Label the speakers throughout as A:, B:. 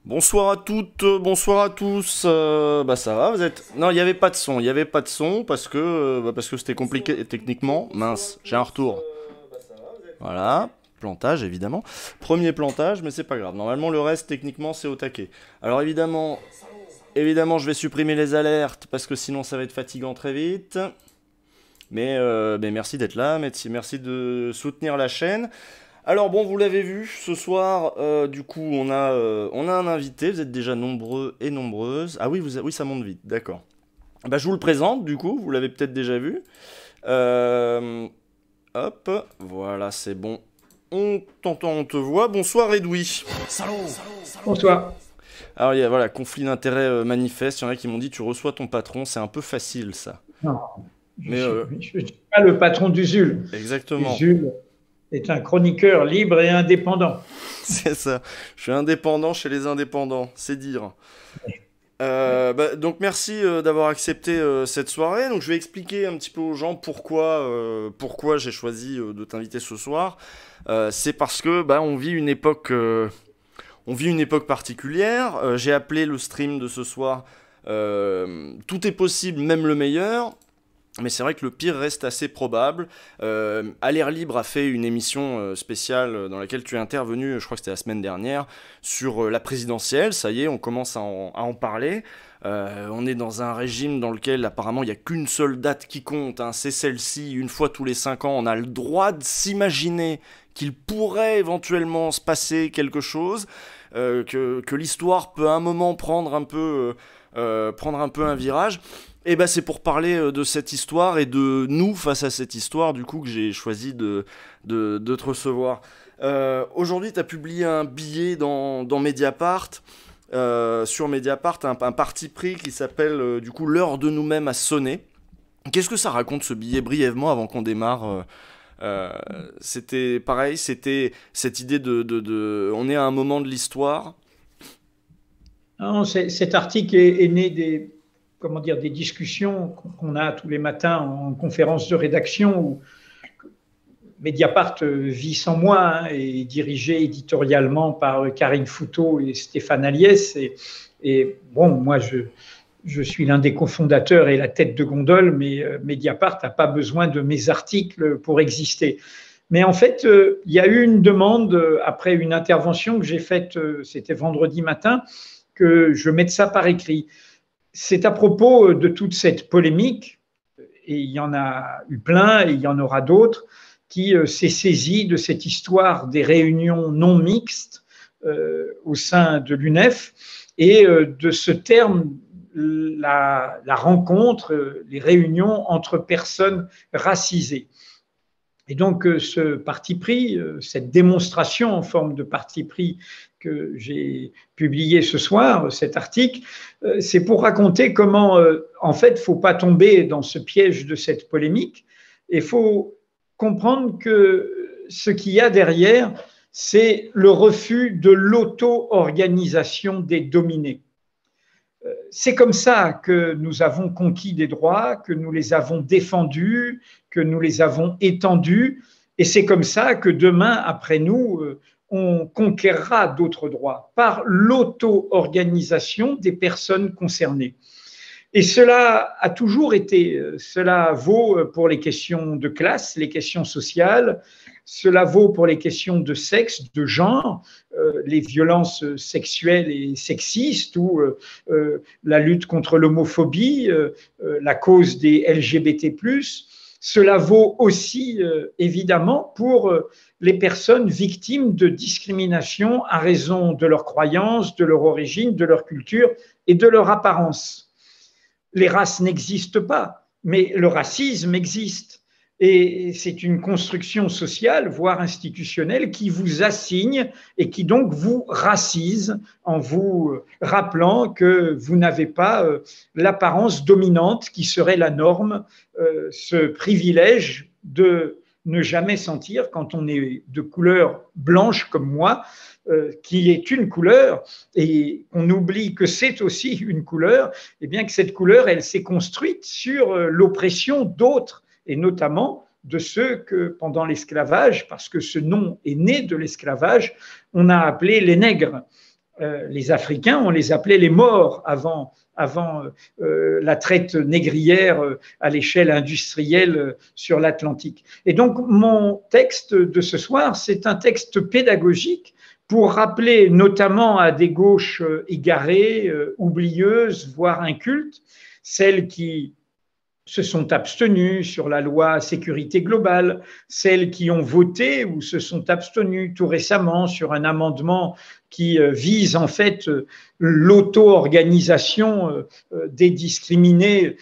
A: Bonsoir à toutes, bonsoir à tous. Bah ça va, vous êtes. Non, il n'y avait pas de son, il n'y avait pas de son parce que c'était compliqué techniquement. Mince, j'ai un retour. Voilà, plantage évidemment. Premier plantage, mais c'est pas grave. Normalement le reste techniquement c'est au taquet. Alors évidemment je vais supprimer les alertes parce que sinon ça va être fatigant très vite. Mais merci d'être là, merci de soutenir la chaîne. Alors bon, vous l'avez vu, ce soir, du coup, on a un invité, vous êtes déjà nombreux et nombreuses. Ah oui, oui, ça monte vite, d'accord. Bah, je vous le présente, du coup, vous l'avez peut-être déjà vu. Euh, Hop, voilà, c'est bon. On t'entend, on te voit. Bonsoir, Edoui.
B: Bonsoir.
A: Alors, il y a, voilà, conflit d'intérêts manifeste. Il y en a qui m'ont dit, tu reçois ton patron, c'est un peu facile, ça.
B: Non,
A: Mais,
B: je suis pas le patron d'Usul.
A: exactement.
B: Usul est un chroniqueur libre et indépendant.
A: C'est ça. Je suis indépendant chez les indépendants, c'est dire. Donc merci d'avoir accepté cette soirée. Donc je vais expliquer un petit peu aux gens pourquoi j'ai choisi de t'inviter ce soir. C'est parce que on vit une époque particulière. J'ai appelé le stream de ce soir Tout est possible, même le meilleur. Mais c'est vrai que le pire reste assez probable. À l'air libre a fait une émission spéciale dans laquelle tu es intervenu, je crois que c'était la semaine dernière, sur la présidentielle. Ça y est, on commence à en parler. On est dans un régime dans lequel apparemment il n'y a qu'une seule date qui compte, hein, c'est celle-ci. Une fois tous les 5 ans, on a le droit de s'imaginer qu'il pourrait éventuellement se passer quelque chose, que l'histoire peut à un moment prendre un peu un virage. Et bah c'est pour parler de cette histoire et de nous face à cette histoire du coup que j'ai choisi de te recevoir. Aujourd'hui tu as publié un billet dans Mediapart, sur Mediapart, un parti pris qui s'appelle du coup L'heure de nous-mêmes a sonné. Qu'est-ce que ça raconte ce billet brièvement avant qu'on démarre C'était pareil, c'était cette idée on est à un moment de l'histoire.
B: Non, cet article est né des discussions qu'on a tous les matins en conférence de rédaction où Mediapart vit sans moi, hein, et est dirigé éditorialement par Karine Fouteau et Stéphane Aliès. Et bon, moi, je suis l'un des cofondateurs et la tête de gondole, mais Mediapart n'a pas besoin de mes articles pour exister. Mais en fait, il y a eu une demande après une intervention que j'ai faite, c'était vendredi matin, que je mette ça par écrit. C'est à propos de toute cette polémique, et il y en a eu plein, et il y en aura d'autres, qui s'est saisi de cette histoire des réunions non mixtes au sein de l'UNEF et de ce terme, la rencontre, les réunions entre personnes racisées. Et donc, ce parti pris, cette démonstration en forme de parti pris que j'ai publié ce soir, cet article, c'est pour raconter comment, en fait, il ne faut pas tomber dans ce piège de cette polémique. Il faut comprendre que ce qu'il y a derrière, c'est le refus de l'auto-organisation des dominés. C'est comme ça que nous avons conquis des droits, que nous les avons défendus, que nous les avons étendus, et c'est comme ça que demain, après nous, on conquérera d'autres droits par l'auto-organisation des personnes concernées. Et cela a toujours été, cela vaut pour les questions de classe, les questions sociales, cela vaut pour les questions de sexe, de genre, les violences sexuelles et sexistes ou la lutte contre l'homophobie, la cause des LGBT+. Cela vaut aussi, évidemment, pour les personnes victimes de discrimination à raison de leur croyance, de leur origine, de leur culture et de leur apparence. Les races n'existent pas, mais le racisme existe. Et c'est une construction sociale, voire institutionnelle, qui vous assigne et qui donc vous racise en vous rappelant que vous n'avez pas l'apparence dominante qui serait la norme, ce privilège de ne jamais sentir, quand on est de couleur blanche comme moi, qui est une couleur, et on oublie que c'est aussi une couleur, et bien que cette couleur, elle s'est construite sur l'oppression d'autres, et notamment de ceux que, pendant l'esclavage, parce que ce nom est né de l'esclavage, on a appelé les nègres. les Africains, on les appelait les morts avant la traite négrière à l'échelle industrielle sur l'Atlantique. Et donc, mon texte de ce soir, c'est un texte pédagogique pour rappeler notamment à des gauches égarées, oublieuses, voire incultes, celles qui se sont abstenues sur la loi sécurité globale, celles qui ont voté ou se sont abstenues tout récemment sur un amendement qui vise en fait l'auto-organisation des discriminés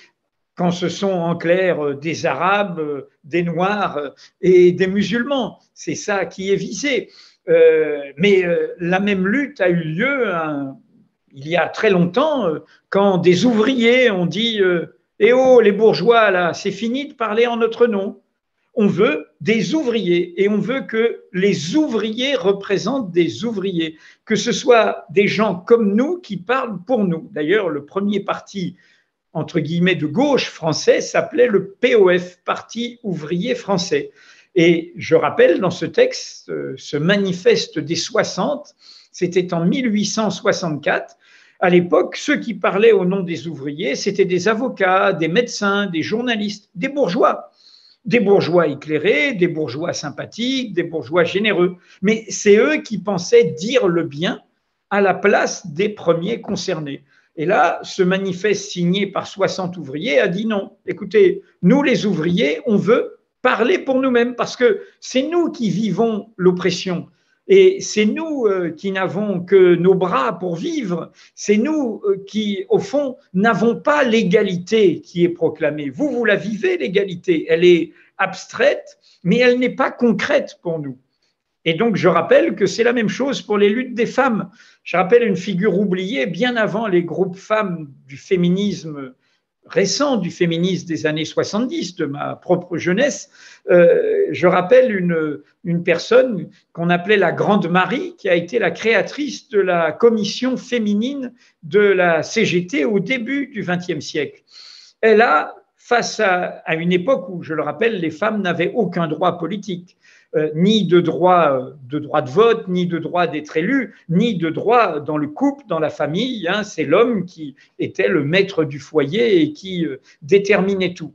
B: quand ce sont en clair des Arabes, des Noirs et des musulmans. C'est ça qui est visé. Mais la même lutte a eu lieu il y a très longtemps quand des ouvriers ont dit eh oh, les bourgeois, là, c'est fini de parler en notre nom. On veut des ouvriers et on veut que les ouvriers représentent des ouvriers, que ce soit des gens comme nous qui parlent pour nous. D'ailleurs, le premier parti, entre guillemets, de gauche français s'appelait le POF, Parti ouvrier français. Et je rappelle dans ce texte, ce manifeste des 60, c'était en 1864. À l'époque, ceux qui parlaient au nom des ouvriers, c'était des avocats, des médecins, des journalistes, des bourgeois éclairés, des bourgeois sympathiques, des bourgeois généreux. Mais c'est eux qui pensaient dire le bien à la place des premiers concernés. Et là, ce manifeste signé par 60 ouvriers a dit non, écoutez, nous les ouvriers, on veut parler pour nous-mêmes parce que c'est nous qui vivons l'oppression. Et c'est nous qui n'avons que nos bras pour vivre. C'est nous qui, au fond, n'avons pas l'égalité qui est proclamée. Vous la vivez, l'égalité. Elle est abstraite, mais elle n'est pas concrète pour nous. Et donc, je rappelle que c'est la même chose pour les luttes des femmes. Je rappelle une figure oubliée bien avant les groupes femmes du féminisme récent, du féminisme des années 70, de ma propre jeunesse. Je rappelle une personne qu'on appelait la Grande Marie, qui a été la créatrice de la commission féminine de la CGT au début du XXe siècle. Elle a, face à une époque où, je le rappelle, les femmes n'avaient aucun droit politique, ni de droit de vote, ni de droit d'être élu, ni de droit dans le couple, dans la famille. Hein, c'est l'homme qui était le maître du foyer et qui déterminait tout.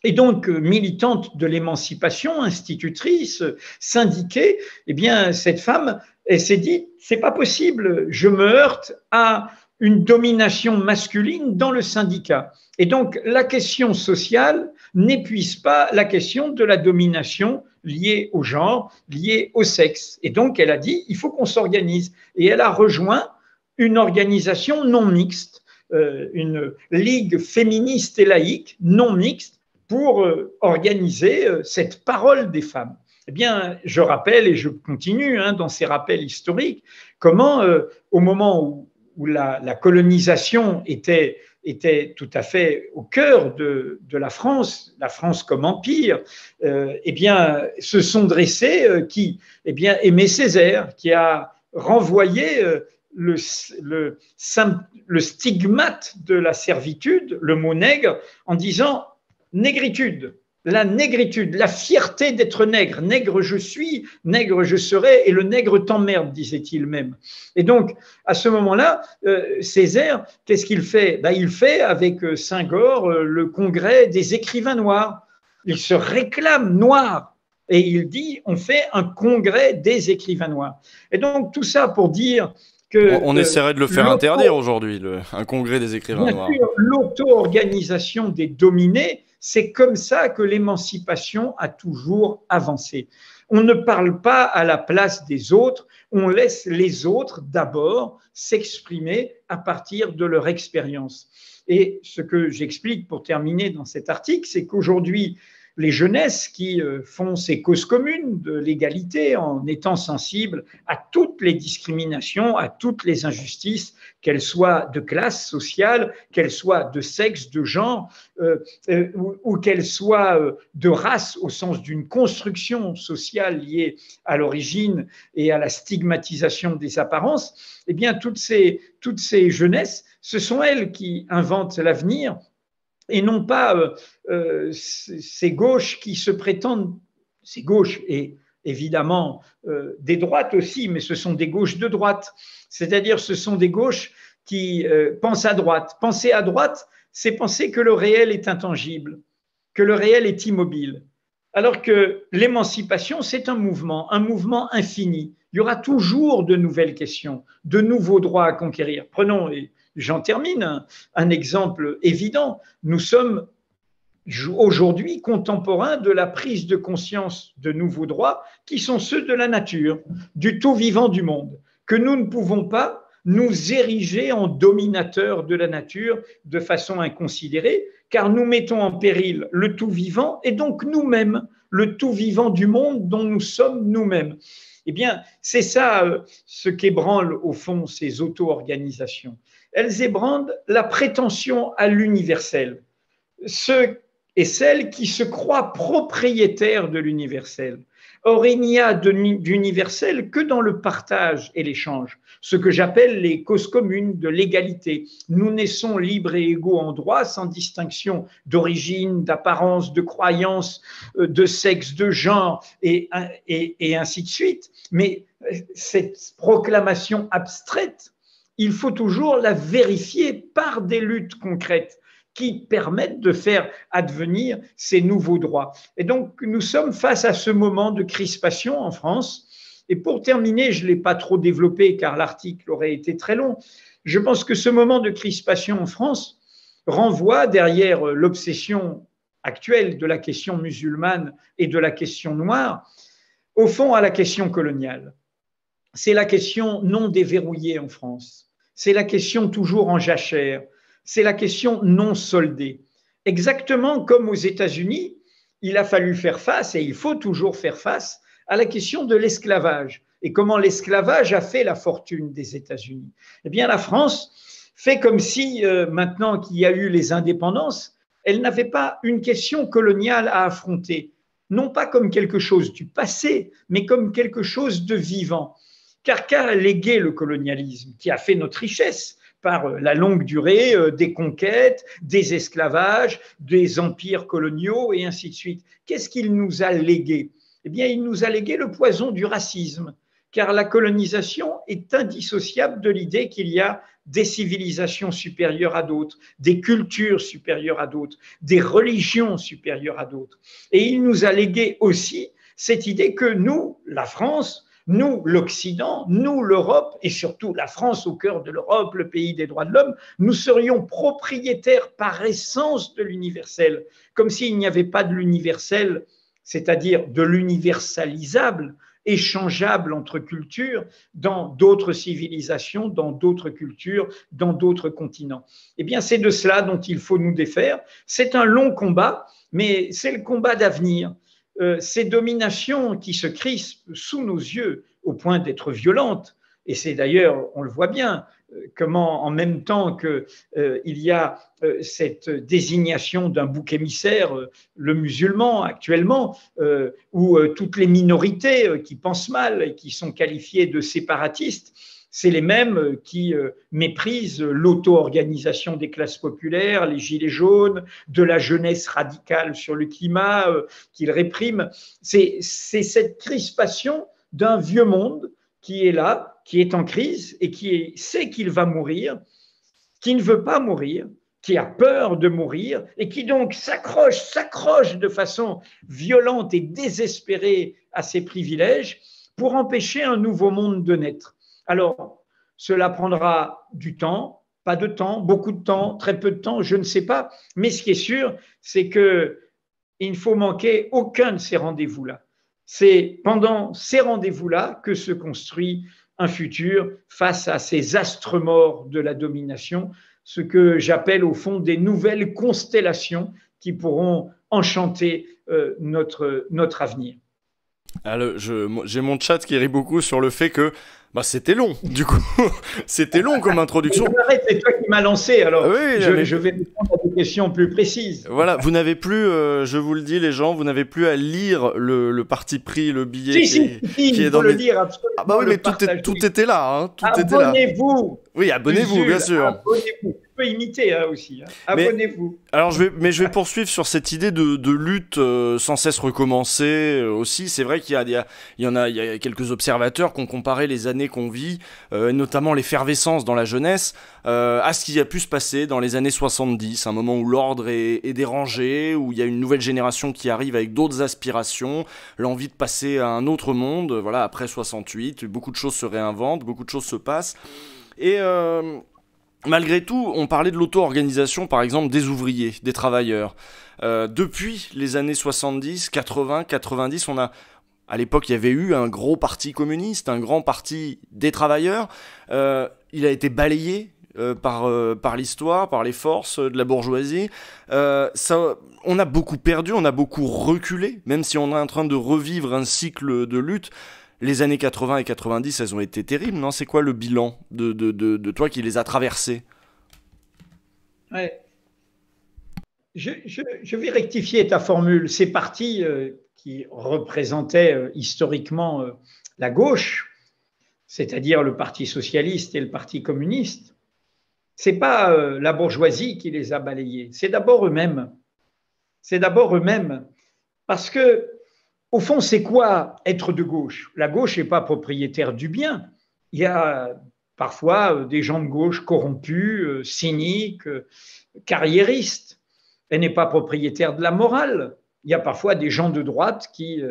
B: Et donc, militante de l'émancipation, institutrice, syndiquée, eh bien, cette femme, elle s'est dit, c'est pas possible, je me heurte à une domination masculine dans le syndicat. Et donc, la question sociale n'épuise pas la question de la domination liée au genre, liée au sexe. Et donc, elle a dit, il faut qu'on s'organise. Et elle a rejoint une organisation non mixte, une ligue féministe et laïque non mixte pour organiser cette parole des femmes. Eh bien, je rappelle, et je continue dans ces rappels historiques, comment au moment où la colonisation était tout à fait au cœur de la France comme empire, eh bien, se sont dressés qui, eh bien, Aimé Césaire, qui a renvoyé le stigmate de la servitude, le mot nègre, en disant négritude. La négritude, la fierté d'être nègre. Nègre je suis, nègre je serai, et le nègre t'emmerde, disait-il même. Et donc, à ce moment-là, Césaire, qu'est-ce qu'il fait? Il fait avec Senghor le congrès des écrivains noirs. Il se réclame noir. Et il dit, on fait un congrès des écrivains noirs. Et donc, tout ça pour dire que...
A: On essaierait de le faire interdire aujourd'hui, un congrès des écrivains noirs.
B: Bien sûr, l'auto-organisation des dominés, c'est comme ça que l'émancipation a toujours avancé. On ne parle pas à la place des autres, on laisse les autres d'abord s'exprimer à partir de leur expérience. Et ce que j'explique pour terminer dans cet article, c'est qu'aujourd'hui, les jeunesses qui font ces causes communes de l'égalité en étant sensibles à toutes les discriminations, à toutes les injustices, qu'elles soient de classe sociale, qu'elles soient de sexe, de genre, ou qu'elles soient de race au sens d'une construction sociale liée à l'origine et à la stigmatisation des apparences, eh bien toutes ces jeunesses, ce sont elles qui inventent l'avenir, et non pas ces gauches qui se prétendent, ces gauches et évidemment des droites aussi, mais ce sont des gauches de droite. C'est-à-dire ce sont des gauches qui pensent à droite. Penser à droite, c'est penser que le réel est intangible, que le réel est immobile. Alors que l'émancipation, c'est un mouvement infini. Il y aura toujours de nouvelles questions, de nouveaux droits à conquérir. Prenons, et j'en termine, un exemple évident. Nous sommes aujourd'hui contemporains de la prise de conscience de nouveaux droits qui sont ceux de la nature, du tout vivant du monde, que nous ne pouvons pas nous ériger en dominateurs de la nature de façon inconsidérée, car nous mettons en péril le tout vivant et donc nous-mêmes, le tout vivant du monde dont nous sommes nous-mêmes. Eh bien, c'est ça ce qu'ébranle au fond ces auto-organisations. Elles ébranlent la prétention à l'universel. Ceux et celles qui se croient propriétaires de l'universel. Or, il n'y a d'universel que dans le partage et l'échange, ce que j'appelle les causes communes de l'égalité. Nous naissons libres et égaux en droit, sans distinction d'origine, d'apparence, de croyance, de sexe, de genre, et ainsi de suite. Mais cette proclamation abstraite, il faut toujours la vérifier par des luttes concrètes qui permettent de faire advenir ces nouveaux droits. Et donc, nous sommes face à ce moment de crispation en France. Et pour terminer, je ne l'ai pas trop développé car l'article aurait été très long. Je pense que ce moment de crispation en France renvoie derrière l'obsession actuelle de la question musulmane et de la question noire, au fond à la question coloniale. C'est la question non déverrouillée en France. C'est la question toujours en jachère. C'est la question non soldée. Exactement comme aux États-Unis, il a fallu faire face, et il faut toujours faire face, à la question de l'esclavage. Et comment l'esclavage a fait la fortune des États-Unis. Eh bien, la France fait comme si, maintenant qu'il y a eu les indépendances, elle n'avait pas une question coloniale à affronter. Non pas comme quelque chose du passé, mais comme quelque chose de vivant. Car qu'a légué le colonialisme, qui a fait notre richesse par la longue durée des conquêtes, des esclavages, des empires coloniaux et ainsi de suite. Qu'est-ce qu'il nous a légué? Eh bien, il nous a légué le poison du racisme, car la colonisation est indissociable de l'idée qu'il y a des civilisations supérieures à d'autres, des cultures supérieures à d'autres, des religions supérieures à d'autres. Et il nous a légué aussi cette idée que nous, la France, nous, l'Occident, nous, l'Europe, et surtout la France au cœur de l'Europe, le pays des droits de l'homme, nous serions propriétaires par essence de l'universel, comme s'il n'y avait pas de l'universel, c'est-à-dire de l'universalisable, échangeable entre cultures, dans d'autres civilisations, dans d'autres cultures, dans d'autres continents. Eh bien, c'est de cela dont il faut nous défaire. C'est un long combat, mais c'est le combat d'avenir. Ces dominations qui se crispent sous nos yeux au point d'être violentes, et c'est d'ailleurs, on le voit bien, comment en même temps qu'il y a cette désignation d'un bouc émissaire, le musulman actuellement, ou toutes les minorités qui pensent mal et qui sont qualifiées de séparatistes, c'est les mêmes qui méprisent l'auto-organisation des classes populaires, les gilets jaunes, de la jeunesse radicale sur le climat qu'ils répriment. C'est cette crispation d'un vieux monde qui est là, qui est en crise et qui sait qu'il va mourir, qui ne veut pas mourir, qui a peur de mourir et qui donc s'accroche de façon violente et désespérée à ses privilèges pour empêcher un nouveau monde de naître. Alors, cela prendra du temps, pas de temps, beaucoup de temps, très peu de temps, je ne sais pas. Mais ce qui est sûr, c'est qu'il ne faut manquer aucun de ces rendez-vous-là. C'est pendant ces rendez-vous-là que se construit un futur face à ces astres morts de la domination, ce que j'appelle au fond des nouvelles constellations qui pourront enchanter notre avenir.
A: Alors, j'ai mon chat qui rit beaucoup sur le fait que c'était long, du coup. C'était long comme introduction.
B: C'est toi qui m'as lancé, alors oui, je vais répondre à des questions plus précises.
A: Voilà, vous n'avez plus, je vous le dis les gens, vous n'avez plus à lire le parti pris, le billet
B: qui est dans le dire absolument.
A: Ah bah oui, mais tout était là. Hein,
B: abonnez-vous.
A: Oui, abonnez-vous, bien sûr.
B: Abonnez-vous. peut imiter hein, aussi. Hein.
A: Mais
B: Abonnez-vous.
A: alors je vais poursuivre sur cette idée de lutte sans cesse recommencer aussi. C'est vrai il y a quelques observateurs qui ont comparé les années qu'on vit, notamment l'effervescence dans la jeunesse, à ce qui a pu se passer dans les années 70, un moment où l'ordre est dérangé, où il y a une nouvelle génération qui arrive avec d'autres aspirations, l'envie de passer à un autre monde. Voilà, après 68, beaucoup de choses se réinventent, beaucoup de choses se passent. Et malgré tout, on parlait de l'auto-organisation, par exemple, des ouvriers, des travailleurs. Depuis les années 70, 80, 90, à l'époque, il y avait eu un gros parti communiste, un grand parti des travailleurs. Il a été balayé par l'histoire, par les forces de la bourgeoisie. On a beaucoup perdu, on a beaucoup reculé, même si on est en train de revivre un cycle de lutte. Les années 80 et 90, elles ont été terribles, non? C'est quoi le bilan de toi qui les a traversées?
B: Ouais. Je vais rectifier ta formule. Ces partis qui représentaient historiquement la gauche, c'est-à-dire le Parti socialiste et le Parti communiste, c'est pas la bourgeoisie qui les a balayés, c'est d'abord eux-mêmes. C'est d'abord eux-mêmes. Parce que, au fond, c'est quoi être de gauche? La gauche n'est pas propriétaire du bien. Il y a parfois des gens de gauche corrompus, cyniques, carriéristes. Elle n'est pas propriétaire de la morale. Il y a parfois des gens de droite qui,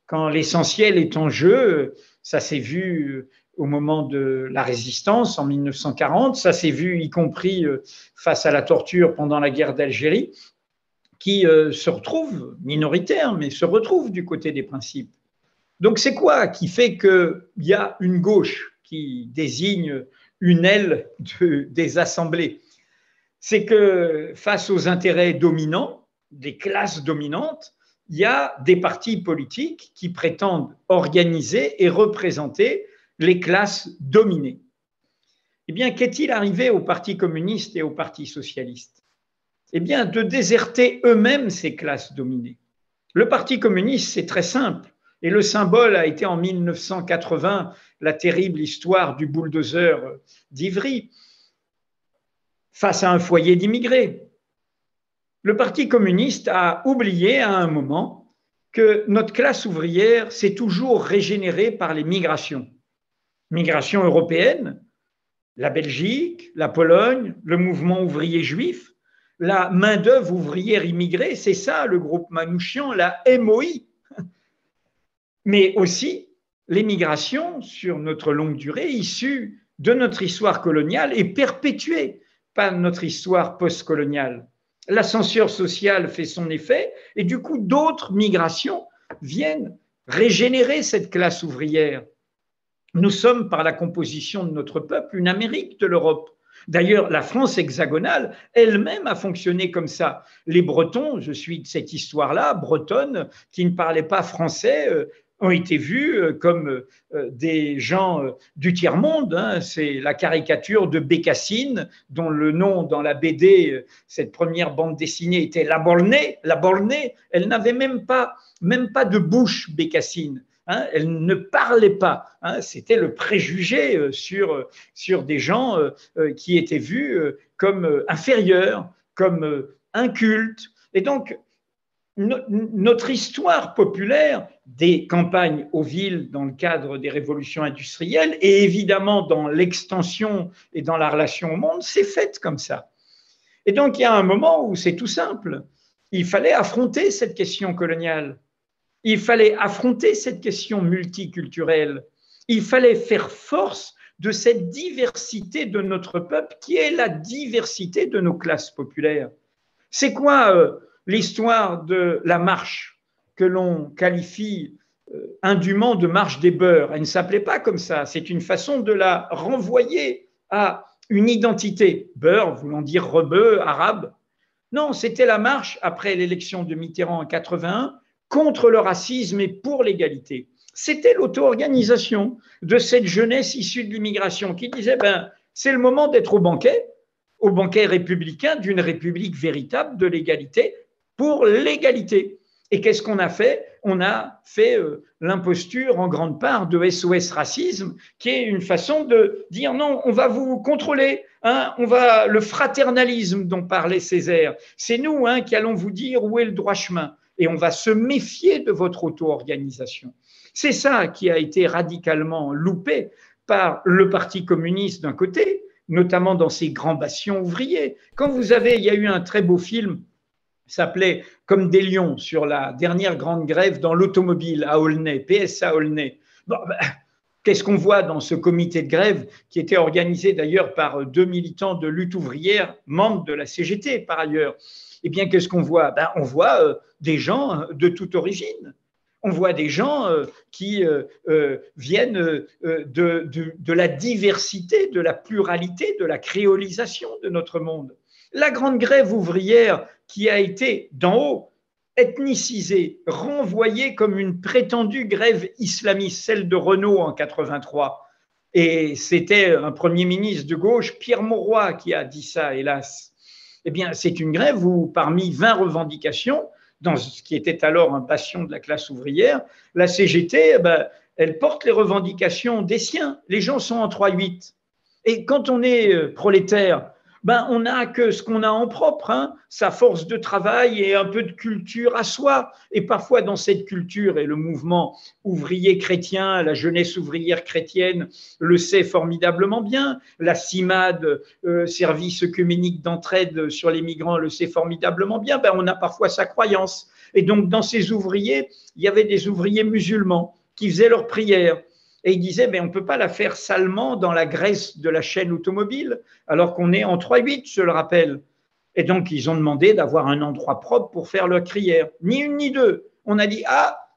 B: quand l'essentiel est en jeu, ça s'est vu au moment de la résistance en 1940, ça s'est vu y compris face à la torture pendant la guerre d'Algérie, qui se retrouvent minoritaires, mais se retrouvent du côté des principes. Donc c'est quoi qui fait qu'il y a une gauche qui désigne une aile des assemblées? C'est que face aux intérêts dominants, des classes dominantes, il y a des partis politiques qui prétendent organiser et représenter les classes dominées. Eh bien, qu'est-il arrivé au Parti communiste et au Parti socialiste? Eh bien, de déserter eux-mêmes ces classes dominées. Le Parti communiste, c'est très simple. Et le symbole a été en 1980 la terrible histoire du bulldozer d'Ivry face à un foyer d'immigrés. Le Parti communiste a oublié à un moment que notre classe ouvrière s'est toujours régénérée par les migrations. Migration européenne, la Belgique, la Pologne, le mouvement ouvrier juif, la main-d'œuvre ouvrière immigrée, c'est ça le groupe Manouchian, la MOI. Mais aussi les migrations sur notre longue durée issues de notre histoire coloniale et perpétuées par notre histoire postcoloniale. L'ascenseur social fait son effet et du coup d'autres migrations viennent régénérer cette classe ouvrière. Nous sommes, par la composition de notre peuple, une Amérique de l'Europe. D'ailleurs, la France hexagonale elle-même a fonctionné comme ça. Les Bretons, je suis de cette histoire-là, bretonne, qui ne parlaient pas français, ont été vus comme des gens du tiers-monde. Hein. C'est la caricature de Bécassine, dont le nom dans la BD, cette première bande dessinée, était La Bolnée. La Bolnée, elle n'avait même pas de bouche, Bécassine. Hein, elle ne parlait pas. Hein, c'était le préjugé sur des gens qui étaient vus comme inférieurs, comme incultes. Et donc, notre histoire populaire des campagnes aux villes dans le cadre des révolutions industrielles et évidemment dans l'extension et dans la relation au monde, s'est faite comme ça. Et donc, il y a un moment où c'est tout simple. Il fallait affronter cette question coloniale. Il fallait affronter cette question multiculturelle. Il fallait faire force de cette diversité de notre peuple qui est la diversité de nos classes populaires. C'est quoi l'histoire de la marche que l'on qualifie indûment de marche des beurs? Elle ne s'appelait pas comme ça. C'est une façon de la renvoyer à une identité. Beurs voulant dire rebeu, arabe. Non, c'était la marche après l'élection de Mitterrand en 81 contre le racisme et pour l'égalité. C'était l'auto-organisation de cette jeunesse issue de l'immigration qui disait c'est le moment d'être au banquet républicain d'une république véritable de l'égalité pour l'égalité. Et qu'est-ce qu'on a fait? on a fait l'imposture en grande part de SOS Racisme, qui est une façon de dire non, on va vous contrôler, hein, le fraternalisme dont parlait Césaire, c'est nous qui allons vous dire où est le droit chemin, et on va se méfier de votre auto-organisation. C'est ça qui a été radicalement loupé par le Parti communiste d'un côté, notamment dans ses grands bastions ouvriers. Il y a eu un très beau film, s'appelait Comme des lions, sur la dernière grande grève dans l'automobile à Aulnay, PSA Aulnay. Bon, qu'est-ce qu'on voit dans ce comité de grève qui était organisé d'ailleurs par 2 militants de lutte ouvrière, membres de la CGT par ailleurs? Eh bien, qu'est-ce qu'on voit? On voit des gens de toute origine. On voit des gens qui viennent de la diversité, de la pluralité, de la créolisation de notre monde. La grande grève ouvrière qui a été d'en haut ethnicisée, renvoyée comme une prétendue grève islamiste, celle de Renault en 83. Et c'était un Premier ministre de gauche, Pierre Mauroy, qui a dit ça, hélas. Eh bien, c'est une grève où, parmi 20 revendications, dans ce qui était alors un bastion de la classe ouvrière, la CGT, elle porte les revendications des siens. Les gens sont en 3-8. Et quand on est prolétaire, on n'a que ce qu'on a en propre, sa force de travail et un peu de culture à soi. Et parfois, dans cette culture, et le mouvement ouvrier chrétien, la jeunesse ouvrière chrétienne le sait formidablement bien, la CIMAD, service œcuménique d'entraide sur les migrants, le sait formidablement bien, on a parfois sa croyance. Et donc, dans ces ouvriers, il y avait des ouvriers musulmans qui faisaient leurs prières. Et il disait, on ne peut pas la faire salement dans la graisse de la chaîne automobile, alors qu'on est en 3-8, je le rappelle. Et donc, ils ont demandé d'avoir un endroit propre pour faire leur prière. Ni une ni deux. On a dit,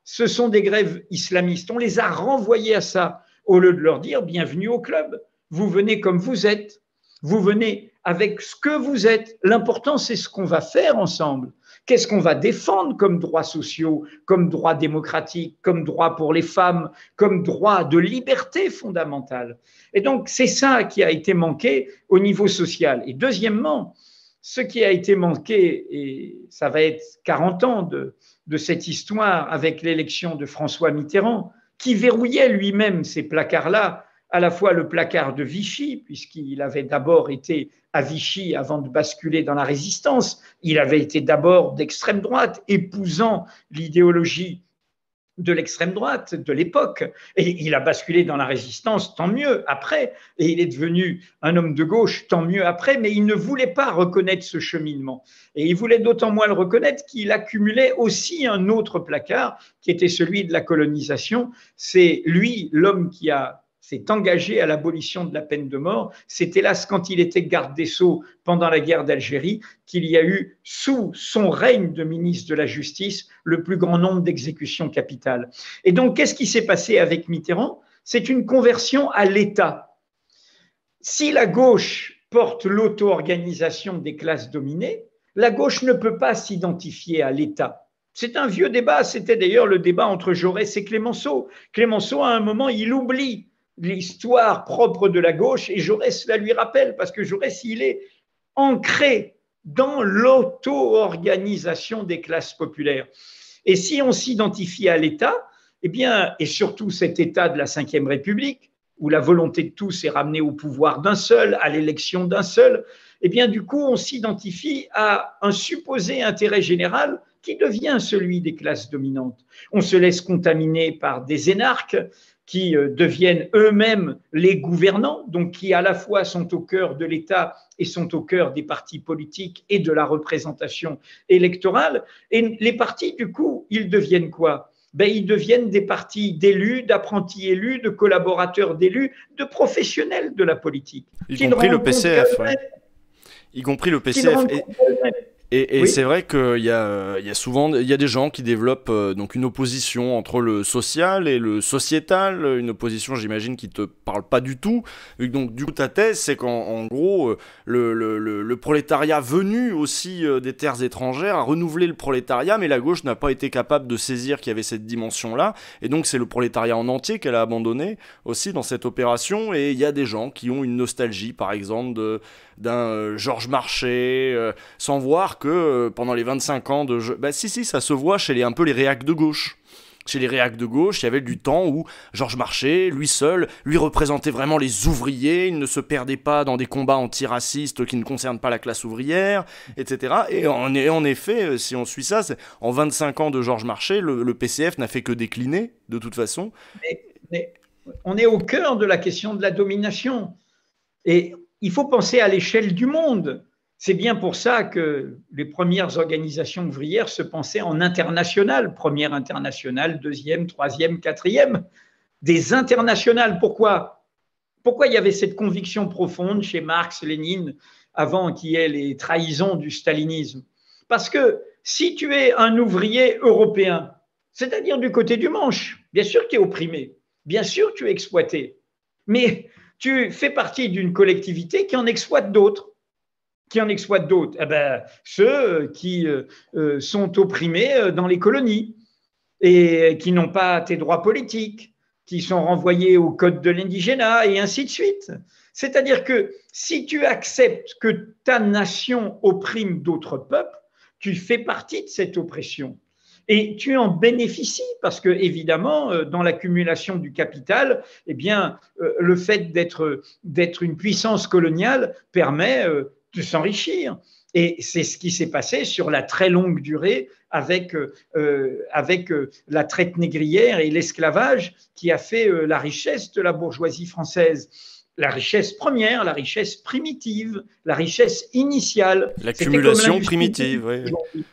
B: ce sont des grèves islamistes. On les a renvoyés à ça, au lieu de leur dire, bienvenue au club. Vous venez comme vous êtes. Vous venez avec ce que vous êtes. L'important, c'est ce qu'on va faire ensemble. Qu'est-ce qu'on va défendre comme droits sociaux, comme droits démocratiques, comme droits pour les femmes, comme droits de liberté fondamentale? Et donc, c'est ça qui a été manqué au niveau social. Et deuxièmement, ce qui a été manqué, et ça va être 40 ans de cette histoire avec l'élection de François Mitterrand, qui verrouillait lui-même ces placards-là, à la fois le placard de Vichy, puisqu'il avait d'abord été à Vichy avant de basculer dans la résistance. Il avait été d'abord d'extrême droite, épousant l'idéologie de l'extrême droite de l'époque. Et il a basculé dans la résistance, tant mieux après. Et il est devenu un homme de gauche, tant mieux après. Mais il ne voulait pas reconnaître ce cheminement. Et il voulait d'autant moins le reconnaître qu'il accumulait aussi un autre placard, qui était celui de la colonisation. C'est lui, l'homme qui s'est engagé à l'abolition de la peine de mort. C'est hélas quand il était garde des Sceaux pendant la guerre d'Algérie qu'il y a eu, sous son règne de ministre de la Justice, le plus grand nombre d'exécutions capitales. Et donc, qu'est-ce qui s'est passé avec Mitterrand? C'est une conversion à l'État. Si la gauche porte l'auto-organisation des classes dominées, la gauche ne peut pas s'identifier à l'État. C'est un vieux débat, c'était d'ailleurs le débat entre Jaurès et Clémenceau. Clémenceau, à un moment, il oublie l'histoire propre de la gauche et Jaurès la lui rappelle parce que Jaurès, il est ancré dans l'auto-organisation des classes populaires. Et si on s'identifie à l'État, eh bien, et surtout cet État de la Ve République, où la volonté de tous est ramenée au pouvoir d'un seul, à l'élection d'un seul, eh bien, du coup, on s'identifie à un supposé intérêt général qui devient celui des classes dominantes. On se laisse contaminer par des énarques qui deviennent eux-mêmes les gouvernants, donc qui à la fois sont au cœur de l'État et sont au cœur des partis politiques et de la représentation électorale. Et les partis, du coup, ils deviennent quoi? Ils deviennent des partis d'élus, d'apprentis élus, de collaborateurs d'élus, de professionnels de la politique.
A: Y compris le PCF. Ouais. Y compris le PCF. Et oui. C'est vrai qu'il y a souvent des gens qui développent donc une opposition entre le social et le sociétal, une opposition j'imagine qui te parle pas du tout. Donc du coup ta thèse c'est qu'en gros le prolétariat venu aussi des terres étrangères a renouvelé le prolétariat, mais la gauche n'a pas été capable de saisir qu'il y avait cette dimension-là, et donc c'est le prolétariat en entier qu'elle a abandonné aussi dans cette opération. Et il y a des gens qui ont une nostalgie par exemple d'un Georges Marchais, sans voir que pendant les 25 ans de jeu... Bah si, ça se voit chez un peu les réacs de gauche. Chez les réacs de gauche, il y avait du temps où Georges Marchais, lui seul, lui représentait vraiment les ouvriers, il ne se perdait pas dans des combats antiracistes qui ne concernent pas la classe ouvrière, etc. Et en effet, si on suit ça, en 25 ans de Georges Marchais, le PCF n'a fait que décliner, de toute façon.
B: Mais on est au cœur de la question de la domination. Et il faut penser à l'échelle du monde. C'est bien pour ça que les premières organisations ouvrières se pensaient en internationales, première internationale, deuxième, troisième, quatrième, des internationales. Pourquoi il y avait cette conviction profonde chez Marx, Lénine, avant qu'il y ait les trahisons du stalinisme? Parce que si tu es un ouvrier européen, c'est-à-dire du côté du manche, bien sûr que tu es opprimé, bien sûr que tu es exploité, mais tu fais partie d'une collectivité qui en exploite d'autres. Eh ben, ceux qui sont opprimés dans les colonies et qui n'ont pas tes droits politiques, qui sont renvoyés au code de l'indigénat et ainsi de suite. C'est-à-dire que si tu acceptes que ta nation opprime d'autres peuples, tu fais partie de cette oppression. Et tu en bénéficies parce que, évidemment, dans l'accumulation du capital, eh bien, le fait d'être une puissance coloniale permet de s'enrichir. Et c'est ce qui s'est passé sur la très longue durée avec la traite négrière et l'esclavage qui a fait la richesse de la bourgeoisie française. La richesse première, la richesse primitive, la richesse initiale.
A: L'accumulation primitive, oui.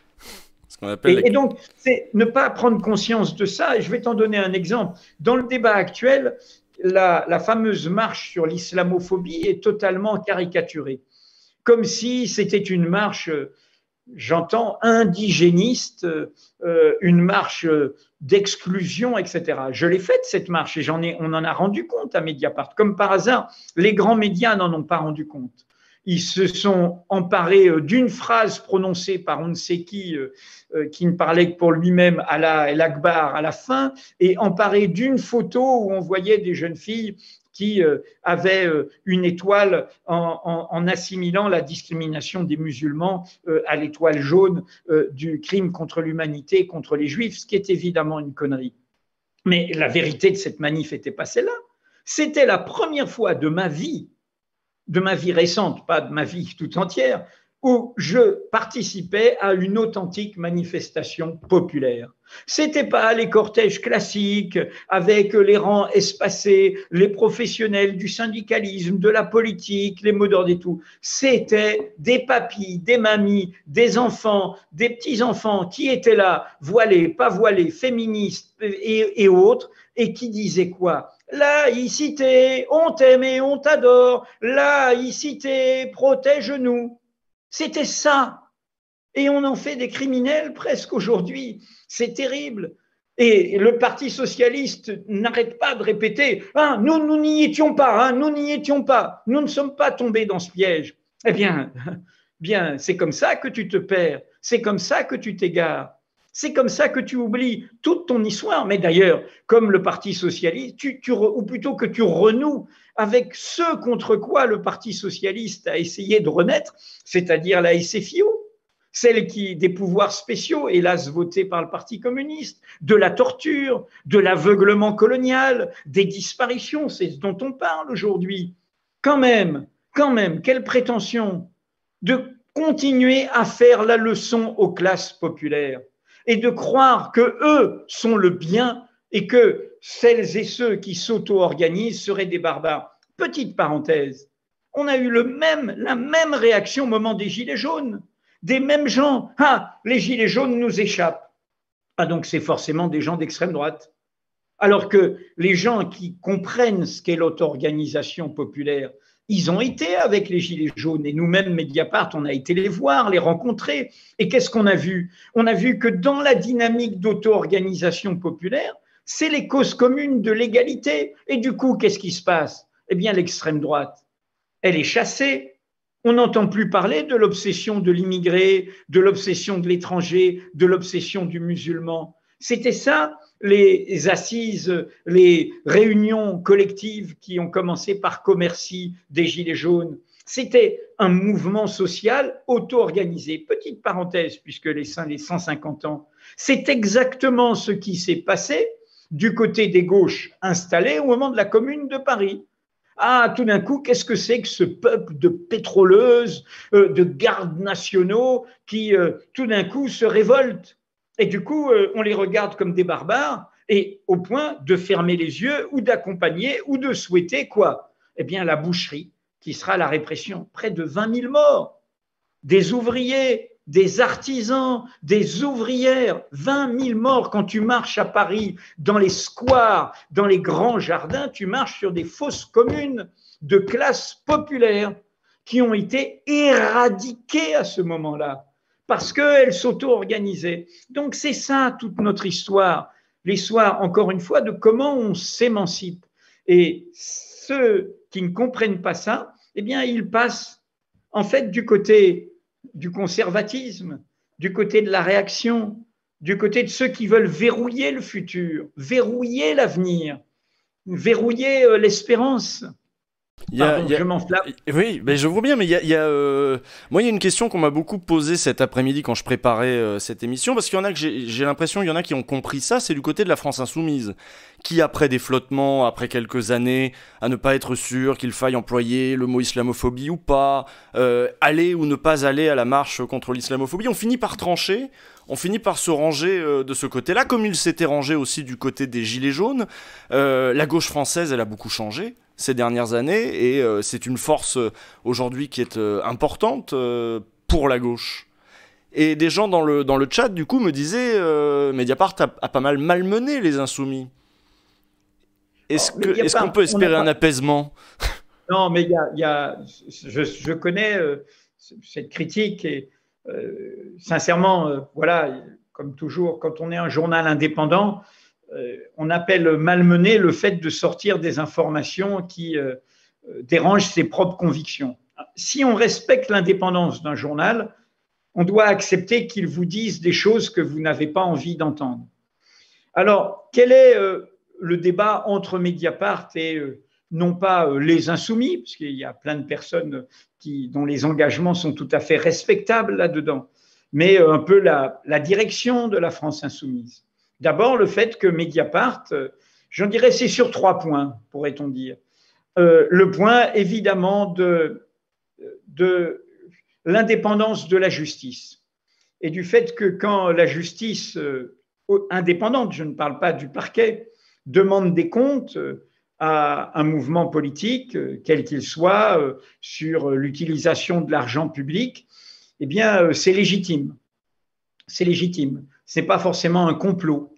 B: Et donc, c'est ne pas prendre conscience de ça. Et je vais t'en donner un exemple. Dans le débat actuel, la fameuse marche sur l'islamophobie est totalement caricaturée. Comme si c'était une marche, j'entends, indigéniste, une marche d'exclusion, etc. Je l'ai faite, cette marche, et on en a rendu compte à Mediapart. Comme par hasard, les grands médias n'en ont pas rendu compte. Ils se sont emparés d'une phrase prononcée par on ne sait qui ne parlait que pour lui-même, Allah el Akbar à la fin, et emparés d'une photo où on voyait des jeunes filles qui avaient une étoile en assimilant la discrimination des musulmans à l'étoile jaune du crime contre l'humanité, contre les juifs, ce qui est évidemment une connerie. Mais la vérité de cette manif n'était pas celle-là. C'était la première fois de ma vie récente, pas de ma vie tout entière, où je participais à une authentique manifestation populaire. C'était pas les cortèges classiques avec les rangs espacés, les professionnels du syndicalisme, de la politique, les mots d'ordre et tout. C'était des papis, des mamies, des enfants, des petits-enfants qui étaient là, voilés, pas voilés, féministes et autres, et qui disaient quoi ? Laïcité, on t'aime et on t'adore. Laïcité, protège-nous. C'était ça. Et on en fait des criminels presque aujourd'hui. C'est terrible. Et le Parti socialiste n'arrête pas de répéter « nous n'y étions pas, nous n'y étions pas, nous ne sommes pas tombés dans ce piège ». Eh bien, c'est comme ça que tu te perds, c'est comme ça que tu t'égares. C'est comme ça que tu oublies toute ton histoire. Mais d'ailleurs, comme le Parti socialiste, ou plutôt que tu renoues avec ce contre quoi le Parti socialiste a essayé de renaître, c'est-à-dire la SFIO, celle des pouvoirs spéciaux, hélas votés par le Parti communiste, de la torture, de l'aveuglement colonial, des disparitions, c'est ce dont on parle aujourd'hui. Quand même, quelle prétention de continuer à faire la leçon aux classes populaires et de croire que eux sont le bien et que celles et ceux qui s'auto-organisent seraient des barbares. Petite parenthèse, on a eu la même réaction au moment des Gilets jaunes. Des mêmes gens, les Gilets jaunes nous échappent. Donc c'est forcément des gens d'extrême droite. Alors que les gens qui comprennent ce qu'est l'auto-organisation populaire, ils ont été avec les Gilets jaunes et nous-mêmes, Mediapart, on a été les voir, les rencontrer. Et qu'est-ce qu'on a vu ? On a vu que dans la dynamique d'auto-organisation populaire, c'est les causes communes de l'égalité. Et du coup, qu'est-ce qui se passe ? Eh bien, l'extrême droite, elle est chassée. On n'entend plus parler de l'obsession de l'immigré, de l'obsession de l'étranger, de l'obsession du musulman. C'était ça, les assises, les réunions collectives qui ont commencé par Commercy des Gilets jaunes. C'était un mouvement social auto-organisé. Petite parenthèse, puisque les 150 ans, c'est exactement ce qui s'est passé du côté des gauches installées au moment de la Commune de Paris. Ah, tout d'un coup, qu'est-ce que c'est que ce peuple de pétroleuses, de gardes nationaux qui, tout d'un coup, se révoltent? Et du coup, on les regarde comme des barbares, et au point de fermer les yeux ou d'accompagner ou de souhaiter quoi? Eh bien, la boucherie, qui sera la répression. Près de 20 000 morts, des ouvriers, des artisans, des ouvrières, 20 000 morts. Quand tu marches à Paris, dans les squares, dans les grands jardins, tu marches sur des fosses communes de classes populaires qui ont été éradiquées à ce moment-là, parce qu'elles s'auto-organisaient. Donc c'est ça toute notre histoire, l'histoire, encore une fois, de comment on s'émancipe. Et ceux qui ne comprennent pas ça, eh bien, ils passent en fait du côté du conservatisme, du côté de la réaction, du côté de ceux qui veulent verrouiller le futur, verrouiller l'avenir, verrouiller l'espérance. Pardon, je m'enflamme.
A: Oui, mais je vois bien, mais moi, il y a une question qu'on m'a beaucoup posée cet après-midi quand je préparais cette émission, parce qu'il y en a que j'ai l'impression, il y en a qui ont compris ça, c'est du côté de la France insoumise, qui après des flottements, après quelques années, à ne pas être sûr qu'il faille employer le mot islamophobie ou pas, aller ou ne pas aller à la marche contre l'islamophobie, on finit par trancher. On finit par se ranger de ce côté-là, comme il s'était rangé aussi du côté des Gilets jaunes. La gauche française, elle a beaucoup changé ces dernières années, et c'est une force aujourd'hui qui est importante pour la gauche. Et des gens dans le chat, du coup, me disaient Mediapart a pas mal malmené les insoumis. Est-ce qu'on peut espérer un apaisement?
B: Non, mais je connais cette critique et sincèrement, voilà, comme toujours, quand on est un journal indépendant, on appelle malmener le fait de sortir des informations qui dérangent ses propres convictions. Si on respecte l'indépendance d'un journal, on doit accepter qu'il vous dise des choses que vous n'avez pas envie d'entendre. Alors, quel est le débat entre Mediapart et non pas les insoumis, parce qu'il y a plein de personnes dont les engagements sont tout à fait respectables là-dedans, mais un peu la direction de la France insoumise. D'abord, le fait que Mediapart, j'en dirais, c'est sur 3 points, pourrait-on dire. Le point, évidemment, de l'indépendance de la justice et du fait que quand la justice indépendante, je ne parle pas du parquet, demande des comptes à un mouvement politique, quel qu'il soit, sur l'utilisation de l'argent public, eh bien, c'est légitime. C'est légitime. Ce n'est pas forcément un complot.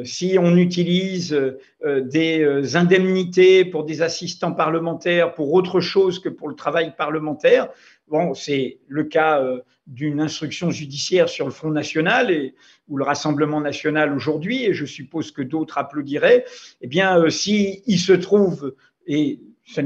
B: Si on utilise des indemnités pour des assistants parlementaires pour autre chose que pour le travail parlementaire, bon, c'est le cas d'une instruction judiciaire sur le Front National ou le Rassemblement National aujourd'hui, et je suppose que d'autres applaudiraient. Eh bien, s'il se trouve, et c'est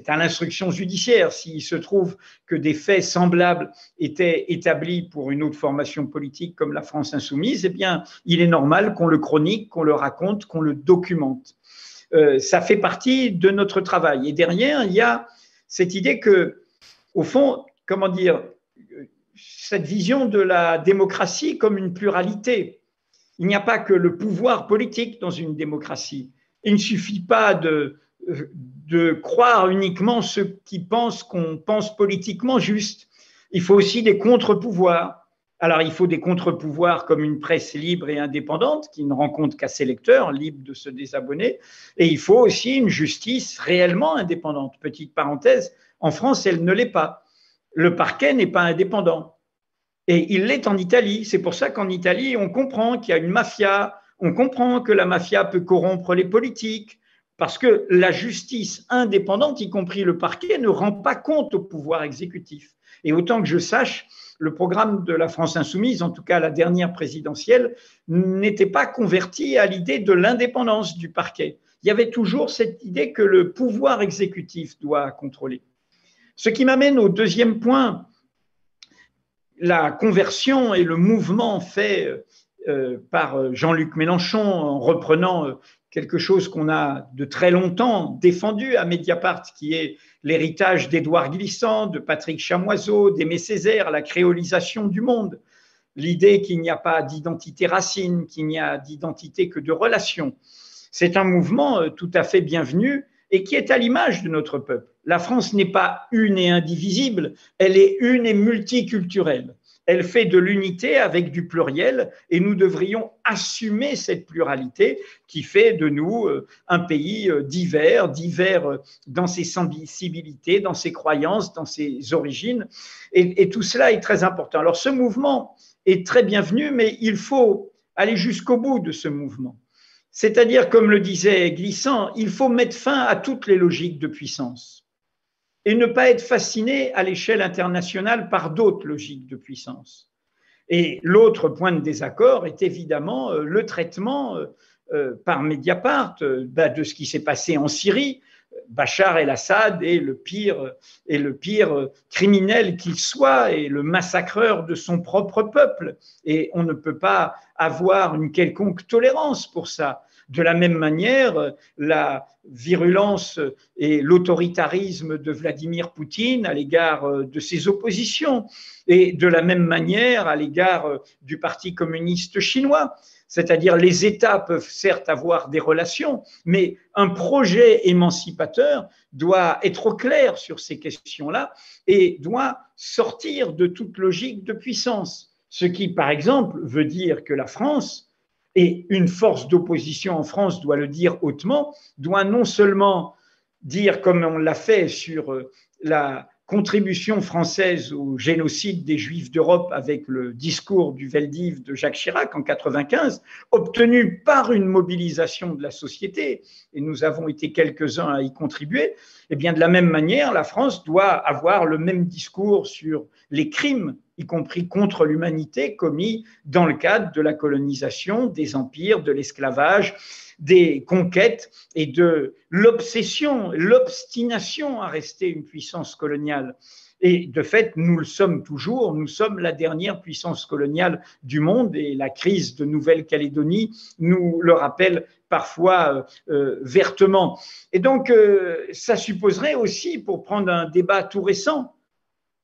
B: à l'instruction judiciaire, s'il se trouve que des faits semblables étaient établis pour une autre formation politique comme la France insoumise, eh bien, il est normal qu'on le chronique, qu'on le raconte, qu'on le documente. Ça fait partie de notre travail. Et derrière, il y a cette idée que, au fond, comment dire, cette vision de la démocratie comme une pluralité. Il n'y a pas que le pouvoir politique dans une démocratie. Il ne suffit pas de croire uniquement ceux qui pensent qu'on pense politiquement juste. Il faut aussi des contre-pouvoirs. Alors, il faut des contre-pouvoirs comme une presse libre et indépendante qui ne rend compte qu'à ses lecteurs, libre de se désabonner. Et il faut aussi une justice réellement indépendante. Petite parenthèse, en France, elle ne l'est pas. Le parquet n'est pas indépendant. Et il l'est en Italie. C'est pour ça qu'en Italie, on comprend qu'il y a une mafia, on comprend que la mafia peut corrompre les politiques, parce que la justice indépendante, y compris le parquet, ne rend pas compte au pouvoir exécutif. Et autant que je sache, le programme de la France insoumise, en tout cas la dernière présidentielle, n'était pas converti à l'idée de l'indépendance du parquet. Il y avait toujours cette idée que le pouvoir exécutif doit contrôler. Ce qui m'amène au deuxième point, la conversion et le mouvement fait par Jean-Luc Mélenchon en reprenant quelque chose qu'on a de très longtemps défendu à Mediapart, qui est l'héritage d'Édouard Glissant, de Patrick Chamoiseau, d'Aimé Césaire, la créolisation du monde, l'idée qu'il n'y a pas d'identité racine, qu'il n'y a d'identité que de relation. C'est un mouvement tout à fait bienvenu et qui est à l'image de notre peuple. La France n'est pas une et indivisible, elle est une et multiculturelle. Elle fait de l'unité avec du pluriel et nous devrions assumer cette pluralité qui fait de nous un pays divers dans ses sensibilités, dans ses croyances, dans ses origines. Et tout cela est très important. Alors ce mouvement est très bienvenu, mais il faut aller jusqu'au bout de ce mouvement. C'est-à-dire, comme le disait Glissant, il faut mettre fin à toutes les logiques de puissance et ne pas être fasciné à l'échelle internationale par d'autres logiques de puissance. Et l'autre point de désaccord est évidemment le traitement par Mediapart de ce qui s'est passé en Syrie. Bachar el-Assad est le pire criminel qu'il soit et le massacreur de son propre peuple. Et on ne peut pas avoir une quelconque tolérance pour ça. De la même manière, la virulence et l'autoritarisme de Vladimir Poutine à l'égard de ses oppositions, et de la même manière à l'égard du Parti communiste chinois. C'est-à-dire les États peuvent certes avoir des relations, mais un projet émancipateur doit être au clair sur ces questions-là et doit sortir de toute logique de puissance. Ce qui, par exemple, veut dire que la France, et une force d'opposition en France doit le dire hautement, doit non seulement dire, comme on l'a fait sur la contribution française au génocide des Juifs d'Europe avec le discours du Veldiv de Jacques Chirac en 1995, obtenu par une mobilisation de la société, et nous avons été quelques-uns à y contribuer, et bien de la même manière, la France doit avoir le même discours sur les crimes, y compris contre l'humanité, commis dans le cadre de la colonisation, des empires, de l'esclavage, des conquêtes et de l'obsession, l'obstination à rester une puissance coloniale. Et de fait, nous le sommes toujours, nous sommes la dernière puissance coloniale du monde et la crise de Nouvelle-Calédonie nous le rappelle parfois vertement. Et donc, ça supposerait aussi, pour prendre un débat tout récent,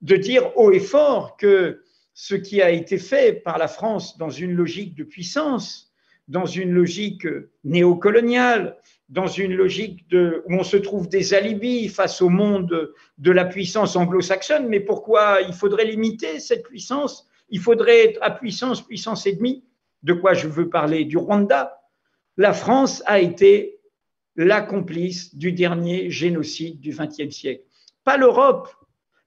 B: de dire haut et fort que ce qui a été fait par la France dans une logique de puissance, dans une logique néocoloniale, dans une logique où on se trouve des alibis face au monde de la puissance anglo-saxonne. Mais pourquoi il faudrait limiter cette puissance? Il faudrait être à puissance, puissance et demie. De quoi je veux parler? Du Rwanda. La France a été la complice du dernier génocide du XXe siècle. Pas l'Europe,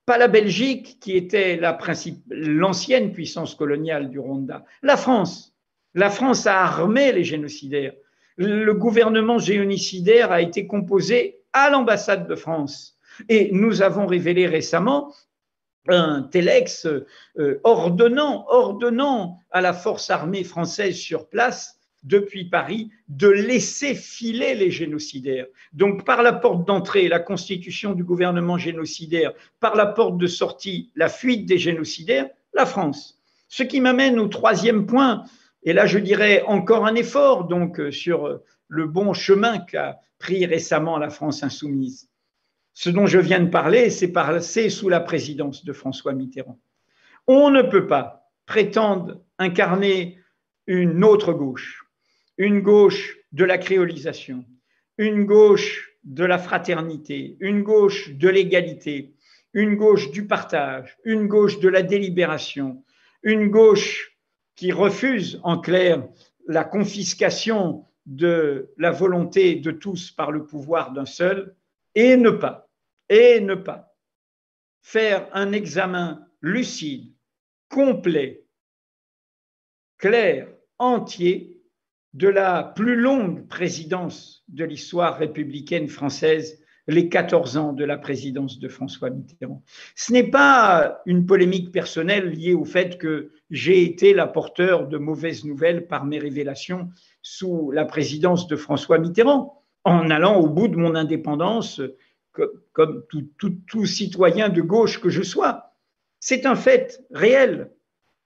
B: pas la Belgique, qui était l'ancienne puissance coloniale du Rwanda. La France. La France a armé les génocidaires. Le gouvernement génocidaire a été composé à l'ambassade de France. Et nous avons révélé récemment un telex ordonnant à la force armée française sur place depuis Paris de laisser filer les génocidaires. Donc par la porte d'entrée, la constitution du gouvernement génocidaire, par la porte de sortie, la fuite des génocidaires, la France. Ce qui m'amène au troisième point. Et là, je dirais encore un effort donc sur le bon chemin qu'a pris récemment la France insoumise. Ce dont je viens de parler, c'est passé sous la présidence de François Mitterrand. On ne peut pas prétendre incarner une autre gauche, une gauche de la créolisation, une gauche de la fraternité, une gauche de l'égalité, une gauche du partage, une gauche de la délibération, une gauche qui refuse en clair la confiscation de la volonté de tous par le pouvoir d'un seul, et ne pas faire un examen lucide, complet, clair, entier de la plus longue présidence de l'histoire républicaine française, les 14 ans de la présidence de François Mitterrand. Ce n'est pas une polémique personnelle liée au fait que j'ai été l'apporteur de mauvaises nouvelles par mes révélations sous la présidence de François Mitterrand, en allant au bout de mon indépendance comme tout citoyen de gauche que je sois. C'est un fait réel.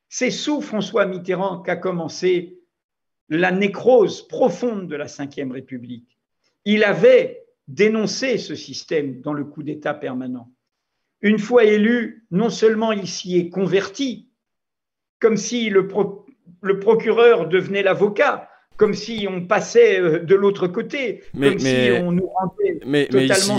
B: C'est sous François Mitterrand qu'a commencé la nécrose profonde de la Ve République. Il avait dénoncé ce système dans le coup d'État permanent. Une fois élu, non seulement il s'y est converti, comme si le procureur devenait l'avocat, comme si on passait de l'autre côté, comme si on nous rendait totalement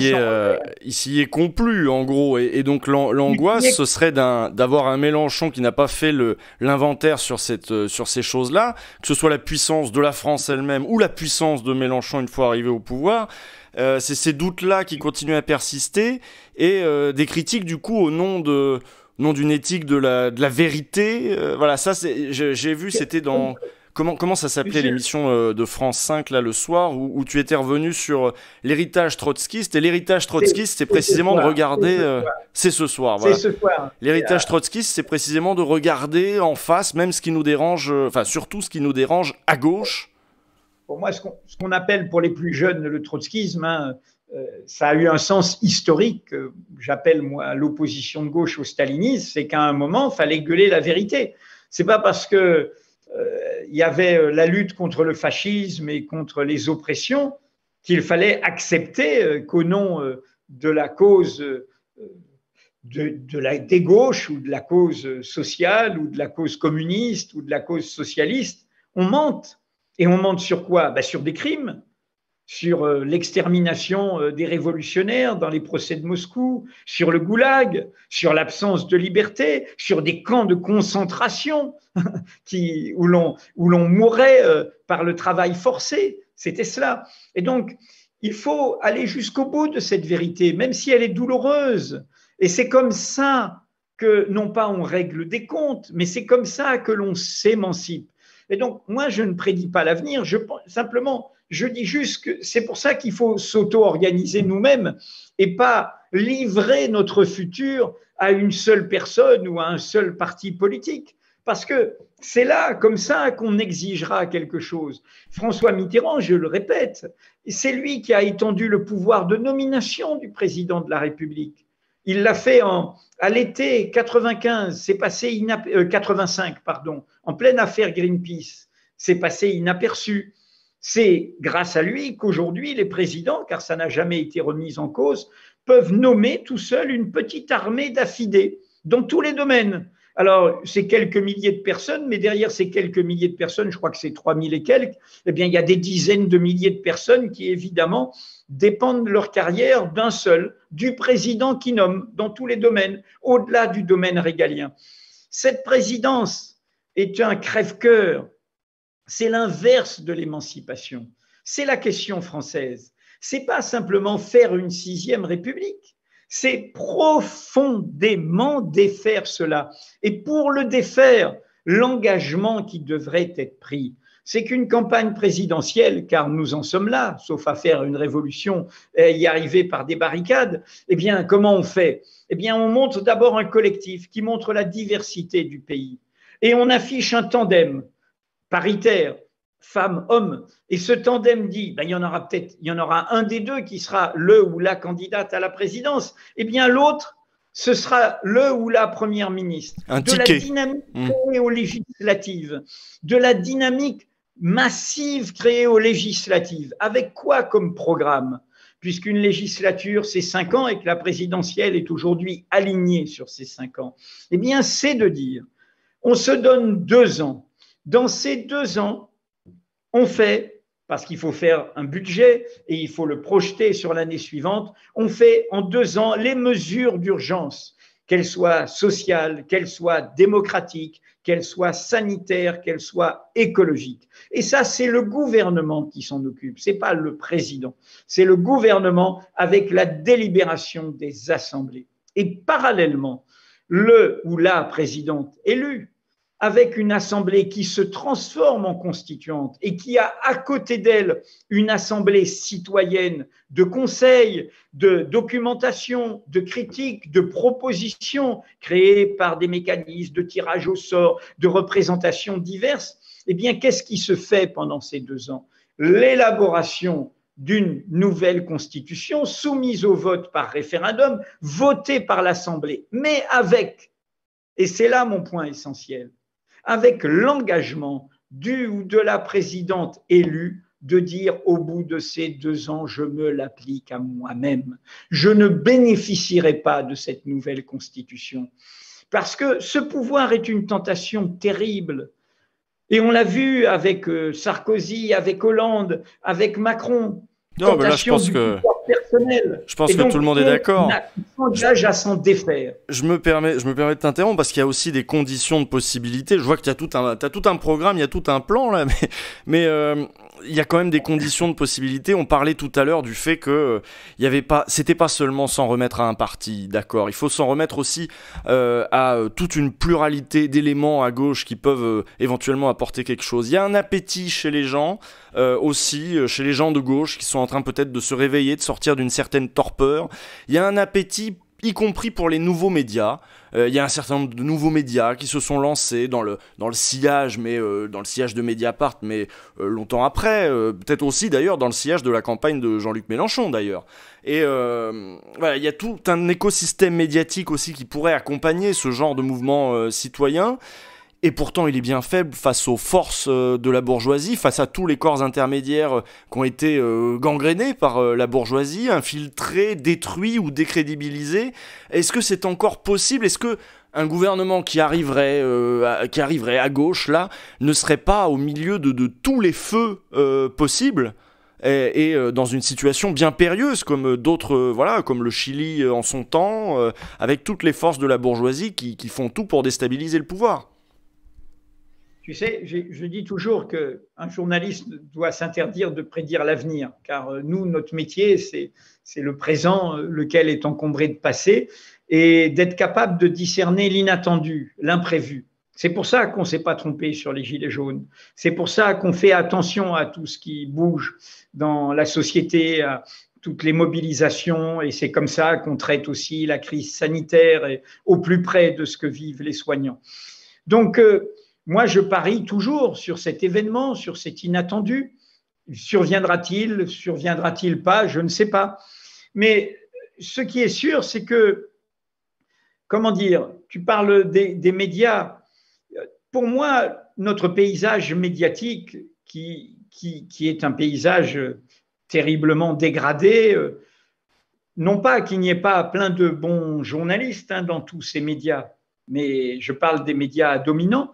A: il s'y est complu, en gros. Et donc l'angoisse, ce serait d'avoir un Mélenchon qui n'a pas fait l'inventaire sur ces choses-là, que ce soit la puissance de la France elle-même ou la puissance de Mélenchon une fois arrivé au pouvoir. C'est ces doutes-là qui continuent à persister et des critiques, du coup, au nom d'une éthique de la vérité. Voilà, ça, j'ai vu, c'était dans... Comment ça s'appelait l'émission de France 5 là le soir où tu étais revenu sur l'héritage trotskiste, et l'héritage trotskiste c'est précisément de regarder c'est ce soir voilà.
B: C'est ce soir.
A: L'héritage trotskiste c'est précisément de regarder en face même ce qui nous dérange, enfin surtout ce qui nous dérange à gauche.
B: Pour moi, ce qu'on appelle pour les plus jeunes le trotskisme, ça a eu un sens historique. J'appelle moi l'opposition de gauche au stalinisme, c'est qu'à un moment, il fallait gueuler la vérité. C'est pas parce que il y avait la lutte contre le fascisme et contre les oppressions qu'il fallait accepter qu'au nom de la cause des gauches ou de la cause sociale ou de la cause communiste ou de la cause socialiste, on mente. Et on mente sur quoi? Sur des crimes, sur l'extermination des révolutionnaires dans les procès de Moscou, sur le goulag, sur l'absence de liberté, sur des camps de concentration où l'on mourait par le travail forcé. C'était cela. Et donc, il faut aller jusqu'au bout de cette vérité, même si elle est douloureuse. Et c'est comme ça que, non pas on règle des comptes, mais c'est comme ça que l'on s'émancipe. Et donc, moi, je ne prédis pas l'avenir, simplement, je dis juste que c'est pour ça qu'il faut s'auto-organiser nous-mêmes et pas livrer notre futur à une seule personne ou à un seul parti politique. Parce que c'est là, comme ça, qu'on exigera quelque chose. François Mitterrand, je le répète, c'est lui qui a étendu le pouvoir de nomination du président de la République. Il l'a fait à l'été 95, 85, pardon, en pleine affaire Greenpeace. C'est passé inaperçu. C'est grâce à lui qu'aujourd'hui, les présidents, car ça n'a jamais été remis en cause, peuvent nommer tout seuls une petite armée d'affidés dans tous les domaines. Alors, c'est quelques milliers de personnes, mais derrière ces quelques milliers de personnes, je crois que c'est 3000 et quelques, eh bien, il y a des dizaines de milliers de personnes qui, évidemment, dépendent de leur carrière d'un seul, du président qui nomme dans tous les domaines, au-delà du domaine régalien. Cette présidence est un crève-cœur. C'est l'inverse de l'émancipation. C'est la question française. C'est pas simplement faire une 6e République. C'est profondément défaire cela. Et pour le défaire, l'engagement qui devrait être pris, c'est qu'une campagne présidentielle, car nous en sommes là, sauf à faire une révolution et y arriver par des barricades, eh bien, comment on fait? Eh bien, on montre d'abord un collectif qui montre la diversité du pays. Et on affiche un tandem paritaire, femmes-hommes. Et ce tandem dit, il y en aura un des deux qui sera le ou la candidate à la présidence. Eh bien, l'autre, ce sera le ou la première ministre. De la dynamique créée aux législatives, de la dynamique massive créée aux législatives. Avec quoi comme programme? Puisqu'une législature, c'est 5 ans et que la présidentielle est aujourd'hui alignée sur ces 5 ans. Eh bien, c'est de dire, on se donne 2 ans. Dans ces 2 ans, on fait, parce qu'il faut faire un budget et il faut le projeter sur l'année suivante, on fait en 2 ans les mesures d'urgence, qu'elles soient sociales, qu'elles soient démocratiques, qu'elles soient sanitaires, qu'elles soient écologiques. Et ça, c'est le gouvernement qui s'en occupe, ce n'est pas le président. C'est le gouvernement avec la délibération des assemblées. Et parallèlement, le ou la présidente élue, avec une assemblée qui se transforme en constituante et qui a à côté d'elle une assemblée citoyenne de conseils, de documentation, de critiques, de propositions créées par des mécanismes de tirage au sort, de représentations diverses, eh bien, qu'est-ce qui se fait pendant ces 2 ans? L'élaboration d'une nouvelle constitution soumise au vote par référendum, votée par l'Assemblée, mais avec, et c'est là mon point essentiel, avec l'engagement du ou de la présidente élue de dire au bout de ces 2 ans, je me l'applique à moi-même. Je ne bénéficierai pas de cette nouvelle constitution. Parce que ce pouvoir est une tentation terrible. Et on l'a vu avec Sarkozy, avec Hollande, avec Macron.
A: Non, mais là, je
B: Tentation
A: pense
B: du
A: que,
B: pouvoir personnel.
A: je pense
B: Et
A: que
B: donc,
A: tout le monde est d'accord.
B: on s'engage à s'en défaire.
A: Je me permets de t'interrompre parce qu'il y a aussi des conditions de possibilité. Je vois que t'as tout un programme, il y a tout un plan là, mais il y a quand même des conditions de possibilité. On parlait tout à l'heure du fait que il y avait pas, c'était pas seulement s'en remettre à un parti, d'accord. Il faut s'en remettre aussi à toute une pluralité d'éléments à gauche qui peuvent éventuellement apporter quelque chose. Il y a un appétit chez les gens. Aussi chez les gens de gauche qui sont en train peut-être de se réveiller, de sortir d'une certaine torpeur. Il y a un appétit y compris pour les nouveaux médias. Il y a un certain nombre de nouveaux médias qui se sont lancés dans le sillage, mais dans le sillage de Mediapart, mais longtemps après, peut-être aussi d'ailleurs dans le sillage de la campagne de Jean-Luc Mélenchon d'ailleurs. Et voilà, il y a tout un écosystème médiatique aussi qui pourrait accompagner ce genre de mouvement citoyen. Et pourtant, il est bien faible face aux forces de la bourgeoisie, face à tous les corps intermédiaires qui ont été gangrénés par la bourgeoisie, infiltrés, détruits ou décrédibilisés. Est-ce que c'est encore possible ? Est-ce que un gouvernement qui arriverait à gauche, là, ne serait pas au milieu de tous les feux possibles et dans une situation bien périlleuse comme d'autres, voilà, comme le Chili en son temps, avec toutes les forces de la bourgeoisie qui font tout pour déstabiliser le pouvoir ?
B: Tu sais, je dis toujours qu'un journaliste doit s'interdire de prédire l'avenir, car nous, notre métier, c'est le présent, lequel est encombré de passé, et d'être capable de discerner l'inattendu, l'imprévu. C'est pour ça qu'on ne s'est pas trompé sur les gilets jaunes. C'est pour ça qu'on fait attention à tout ce qui bouge dans la société, à toutes les mobilisations, et c'est comme ça qu'on traite aussi la crise sanitaire et au plus près de ce que vivent les soignants. Donc, moi, je parie toujours sur cet événement, sur cet inattendu. Surviendra-t-il pas? Je ne sais pas. Mais ce qui est sûr, c'est que, comment dire, tu parles des médias. Pour moi, notre paysage médiatique, qui est un paysage terriblement dégradé, non pas qu'il n'y ait pas plein de bons journalistes dans tous ces médias, mais je parle des médias dominants.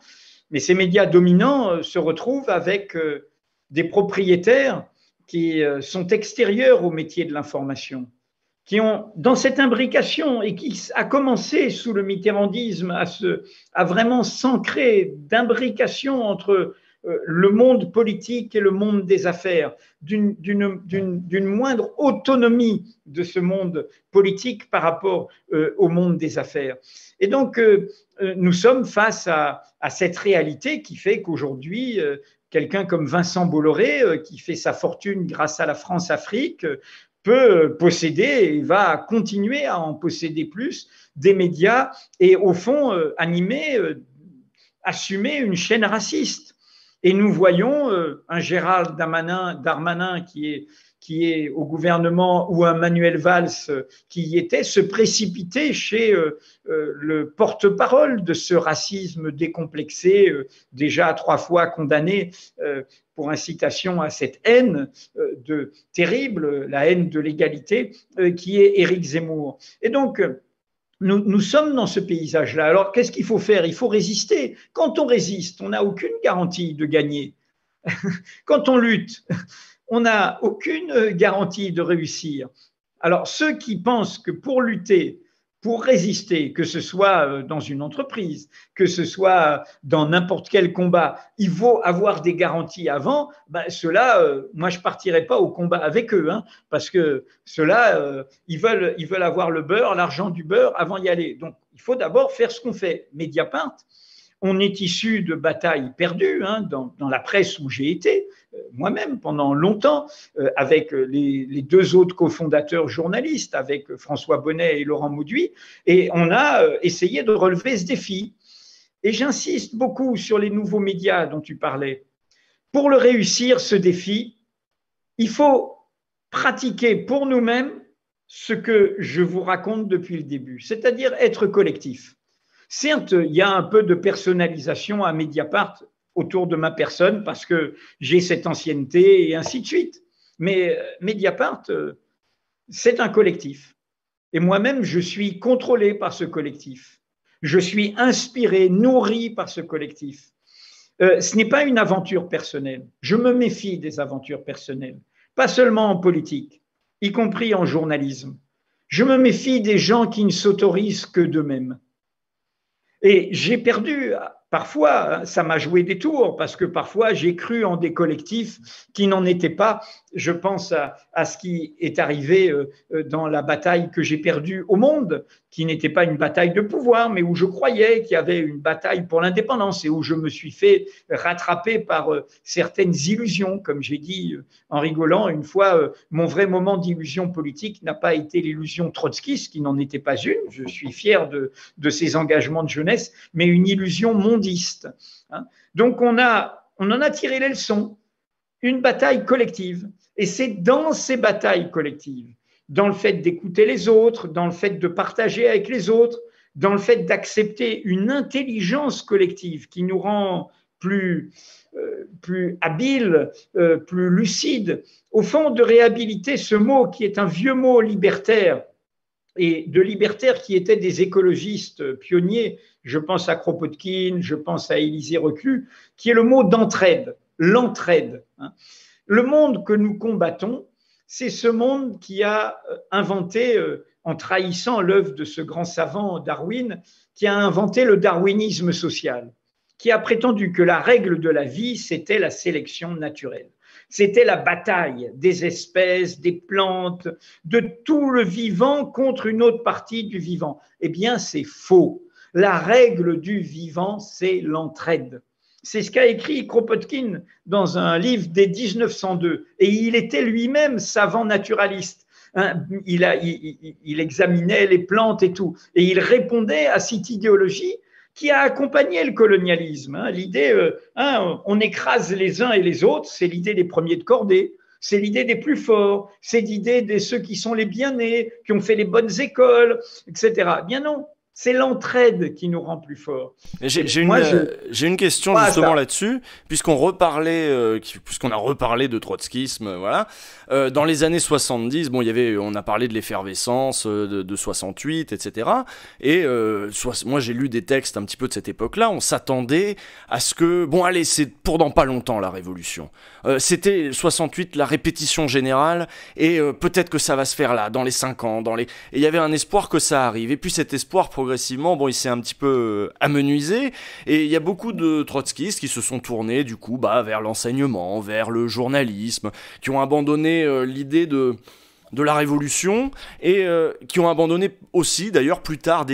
B: Mais ces médias dominants se retrouvent avec des propriétaires qui sont extérieurs au métier de l'information, qui ont, dans cette imbrication, et qui a commencé sous le mitterrandisme à vraiment s'ancrer d'imbrication entre le monde politique et le monde des affaires, d'une moindre autonomie de ce monde politique par rapport au monde des affaires. Et donc, nous sommes face à cette réalité qui fait qu'aujourd'hui, quelqu'un comme Vincent Bolloré, qui fait sa fortune grâce à la France-Afrique, peut posséder et va continuer à en posséder plus des médias et au fond animer, assumer une chaîne raciste. Et nous voyons un Gérald Darmanin qui est au gouvernement ou un Manuel Valls qui y était, se précipiter chez le porte-parole de ce racisme décomplexé, déjà 3 fois condamné pour incitation à cette haine terrible, la haine de l'égalité, qui est Éric Zemmour. Et donc, nous sommes dans ce paysage-là. Alors, qu'est-ce qu'il faut faire? Il faut résister. Quand on résiste, on n'a aucune garantie de gagner. Quand on lutte, on n'a aucune garantie de réussir. Alors, ceux qui pensent que pour lutter, pour résister, que ce soit dans une entreprise, que ce soit dans n'importe quel combat, il faut avoir des garanties avant, ceux-là, moi, je ne partirai pas au combat avec eux, parce que ceux-là, ils veulent avoir le beurre, l'argent du beurre avant d'y aller. Donc, il faut d'abord faire ce qu'on fait. Mediapart, on est issu de batailles perdues dans la presse où j'ai été, moi-même pendant longtemps, avec les 2 autres cofondateurs journalistes, avec François Bonnet et Laurent Mauduit, et on a essayé de relever ce défi. Et j'insiste beaucoup sur les nouveaux médias dont tu parlais. Pour le réussir, ce défi, il faut pratiquer pour nous-mêmes ce que je vous raconte depuis le début, c'est-à-dire être collectif. Certes, il y a un peu de personnalisation à Mediapart, autour de ma personne parce que j'ai cette ancienneté et ainsi de suite. Mais Mediapart, c'est un collectif. Et moi-même, je suis contrôlé par ce collectif. Je suis inspiré, nourri par ce collectif. Ce n'est pas une aventure personnelle. Je me méfie des aventures personnelles, pas seulement en politique, y compris en journalisme. Je me méfie des gens qui ne s'autorisent que d'eux-mêmes. Et j'ai perdu, parfois, ça m'a joué des tours, parce que parfois j'ai cru en des collectifs qui n'en étaient pas. Je pense à ce qui est arrivé dans la bataille que j'ai perdue au Monde, qui n'était pas une bataille de pouvoir, mais où je croyais qu'il y avait une bataille pour l'indépendance et où je me suis fait rattraper par certaines illusions. Comme j'ai dit en rigolant, une fois, mon vrai moment d'illusion politique n'a pas été l'illusion trotskiste, qui n'en était pas une. Je suis fier de ces engagements de jeunesse, mais une illusion mondiste. Donc on en a tiré les leçons. Une bataille collective. Et c'est dans ces batailles collectives, dans le fait d'écouter les autres, dans le fait de partager avec les autres, dans le fait d'accepter une intelligence collective qui nous rend plus habiles, plus lucides, au fond de réhabiliter ce mot qui est un vieux mot libertaire, et de libertaires qui étaient des écologistes pionniers, je pense à Kropotkin, je pense à Élisée Reclus, qui est le mot d'entraide, l'entraide. Le monde que nous combattons, c'est ce monde qui a inventé, en trahissant l'œuvre de ce grand savant Darwin, qui a inventé le darwinisme social, qui a prétendu que la règle de la vie, c'était la sélection naturelle. C'était la bataille des espèces, des plantes, de tout le vivant contre une autre partie du vivant. Eh bien, c'est faux. La règle du vivant, c'est l'entraide. C'est ce qu'a écrit Kropotkin dans un livre dès 1902. Et il était lui-même savant naturaliste. Il examinait les plantes et tout. Et il répondait à cette idéologie qui a accompagné le colonialisme. L'idée, on écrase les uns et les autres, c'est l'idée des premiers de cordée, c'est l'idée des plus forts, c'est l'idée de ceux qui sont les bien-nés, qui ont fait les bonnes écoles, etc. Bien non, c'est l'entraide qui nous rend plus forts.
A: J'ai une question justement là-dessus, puisqu'on a reparlé de trotskisme, voilà. Dans les années 70, bon, on a parlé de l'effervescence de 68, etc. Et moi, j'ai lu des textes un petit peu de cette époque-là. On s'attendait à ce que, bon, allez, c'est pour dans pas longtemps la révolution. C'était 68, la répétition générale, et peut-être que ça va se faire là, dans les 5 ans, et il y avait un espoir que ça arrive. Et puis cet espoir progressivement, bon, il s'est un petit peu amenuisé, et il y a beaucoup de trotskistes qui se sont tournés du coup vers l'enseignement, vers le journalisme, qui ont abandonné l'idée de la révolution, et qui ont abandonné aussi d'ailleurs plus tard,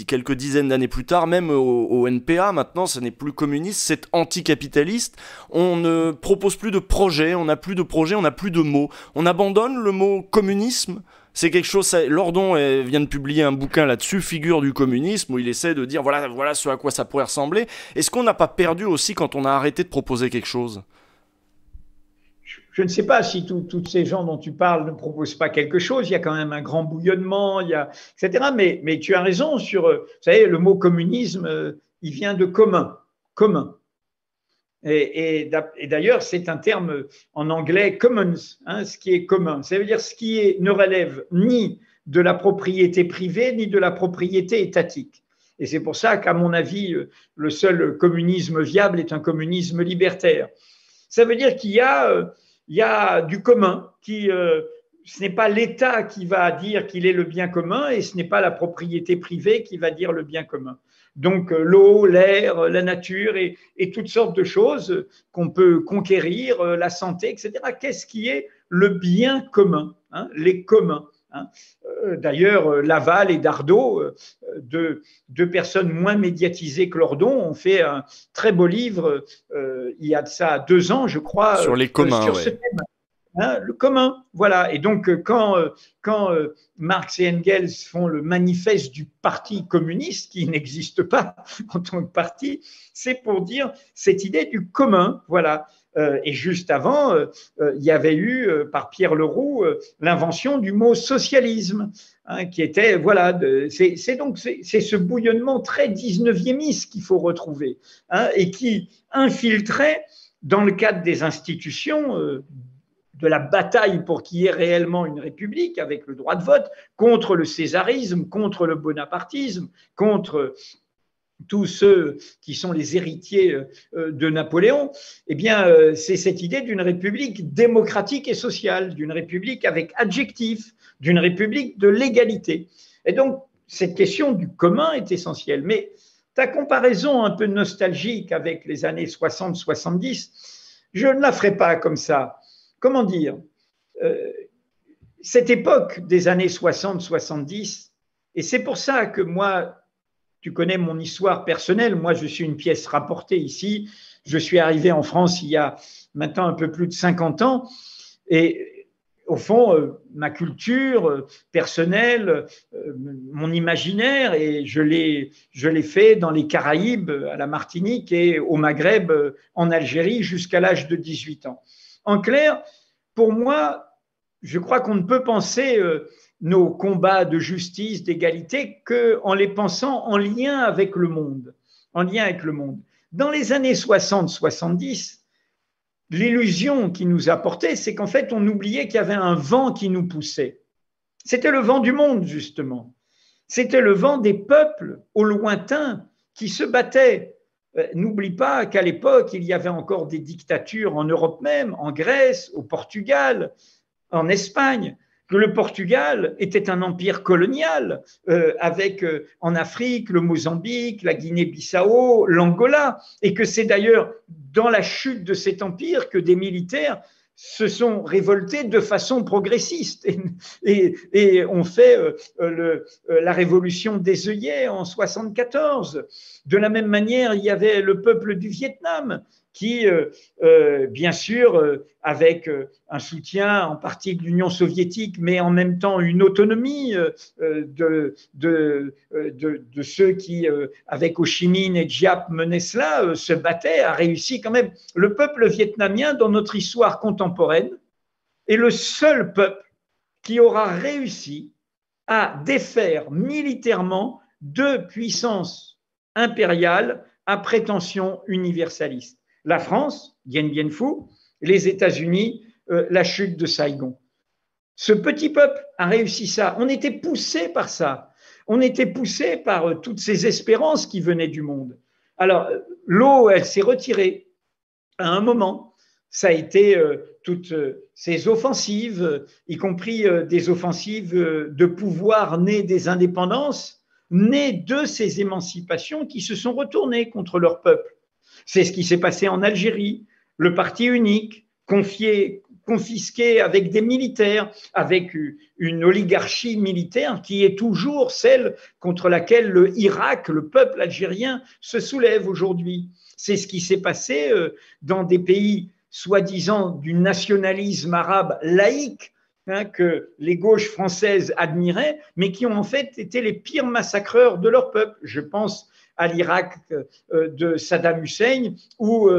A: quelques dizaines d'années plus tard, même au NPA. Maintenant ce n'est plus communiste, c'est anticapitaliste. On ne propose plus de projets, on n'a plus de projets, on n'a plus de mots, on abandonne le mot communisme. C'est quelque chose, Lordon vient de publier un bouquin là-dessus, Figure du communisme, où il essaie de dire voilà ce à quoi ça pourrait ressembler. Est-ce qu'on n'a pas perdu aussi quand on a arrêté de proposer quelque chose ?
B: Je ne sais pas si toutes ces gens dont tu parles ne proposent pas quelque chose. Il y a quand même un grand bouillonnement, etc. Mais tu as raison sur, vous savez, le mot communisme, il vient de commun. Et d'ailleurs, c'est un terme en anglais commons, ce qui est commun. Ça veut dire ce qui ne relève ni de la propriété privée ni de la propriété étatique. Et c'est pour ça qu'à mon avis, le seul communisme viable est un communisme libertaire. Ça veut dire qu'il y a du commun, ce n'est pas l'État qui va dire qu'il est le bien commun et ce n'est pas la propriété privée qui va dire le bien commun. Donc l'eau, l'air, la nature et toutes sortes de choses qu'on peut conquérir, la santé, etc. Qu'est-ce qui est le bien commun, les communs? D'ailleurs, Laval et Dardot, deux personnes moins médiatisées que Lordon, ont fait un très beau livre, il y a de ça 2 ans, je crois,
A: sur les communs,
B: sur ce thème. Le commun, voilà. Et donc, quand Marx et Engels font le manifeste du Parti communiste, qui n'existe pas en tant que parti, c'est pour dire cette idée du commun, voilà. Et juste avant, il y avait eu, par Pierre Leroux, l'invention du mot socialisme, hein, qui était, voilà, c'est ce bouillonnement très 19e qu'il faut retrouver, hein, et qui infiltrait, dans le cadre des institutions, de la bataille pour qu'il y ait réellement une république avec le droit de vote, contre le césarisme, contre le bonapartisme, contre tous ceux qui sont les héritiers de Napoléon, eh bien, c'est cette idée d'une république démocratique et sociale, d'une république avec adjectif, d'une république de l'égalité. Et donc, cette question du commun est essentielle. Mais ta comparaison un peu nostalgique avec les années 60-70, je ne la ferai pas comme ça. Comment dire, cette époque des années 60-70, et c'est pour ça que moi, tu connais mon histoire personnelle. Moi, je suis une pièce rapportée ici. Je suis arrivé en France il y a maintenant un peu plus de 50 ans. Et au fond, ma culture personnelle, mon imaginaire, et je l'ai fait dans les Caraïbes, à la Martinique et au Maghreb, en Algérie, jusqu'à l'âge de 18 ans. En clair, pour moi, je crois qu'on ne peut penser nos combats de justice, d'égalité, qu'en les pensant en lien avec le monde. En lien avec le monde. Dans les années 60-70, l'illusion qui nous apportait, c'est qu'en fait, on oubliait qu'il y avait un vent qui nous poussait. C'était le vent du monde, justement. C'était le vent des peuples au lointain qui se battaient. N'oublie pas qu'à l'époque, il y avait encore des dictatures en Europe même, en Grèce, au Portugal, en Espagne, que le Portugal était un empire colonial avec en Afrique le Mozambique, la Guinée-Bissau, l'Angola, et que c'est d'ailleurs dans la chute de cet empire que des militaires se sont révoltés de façon progressiste et ont fait la révolution des œillets en 74. De la même manière, il y avait le peuple du Vietnam qui, bien sûr, avec un soutien en partie de l'Union soviétique, mais en même temps une autonomie de ceux qui, avec Ho Chi Minh et Giap, menaient cela, se battaient, a réussi quand même. Le peuple vietnamien, dans notre histoire contemporaine, est le seul peuple qui aura réussi à défaire militairement deux puissances impériales à prétention universaliste. La France, Dien Bien Phu, les États-Unis, la chute de Saigon. Ce petit peuple a réussi ça. On était poussé par ça. On était poussé par toutes ces espérances qui venaient du monde. Alors, l'eau, elle s'est retirée à un moment. Ça a été toutes ces offensives, y compris des offensives de pouvoir nées des indépendances, nées de ces émancipations qui se sont retournées contre leur peuple. C'est ce qui s'est passé en Algérie, le parti unique, confisqué avec des militaires, avec une oligarchie militaire qui est toujours celle contre laquelle le Irak, le peuple algérien, se soulève aujourd'hui. C'est ce qui s'est passé dans des pays soi-disant du nationalisme arabe laïque, hein, que les gauches françaises admiraient, mais qui ont en fait été les pires massacreurs de leur peuple. Je pense à l'Irak de Saddam Hussein ou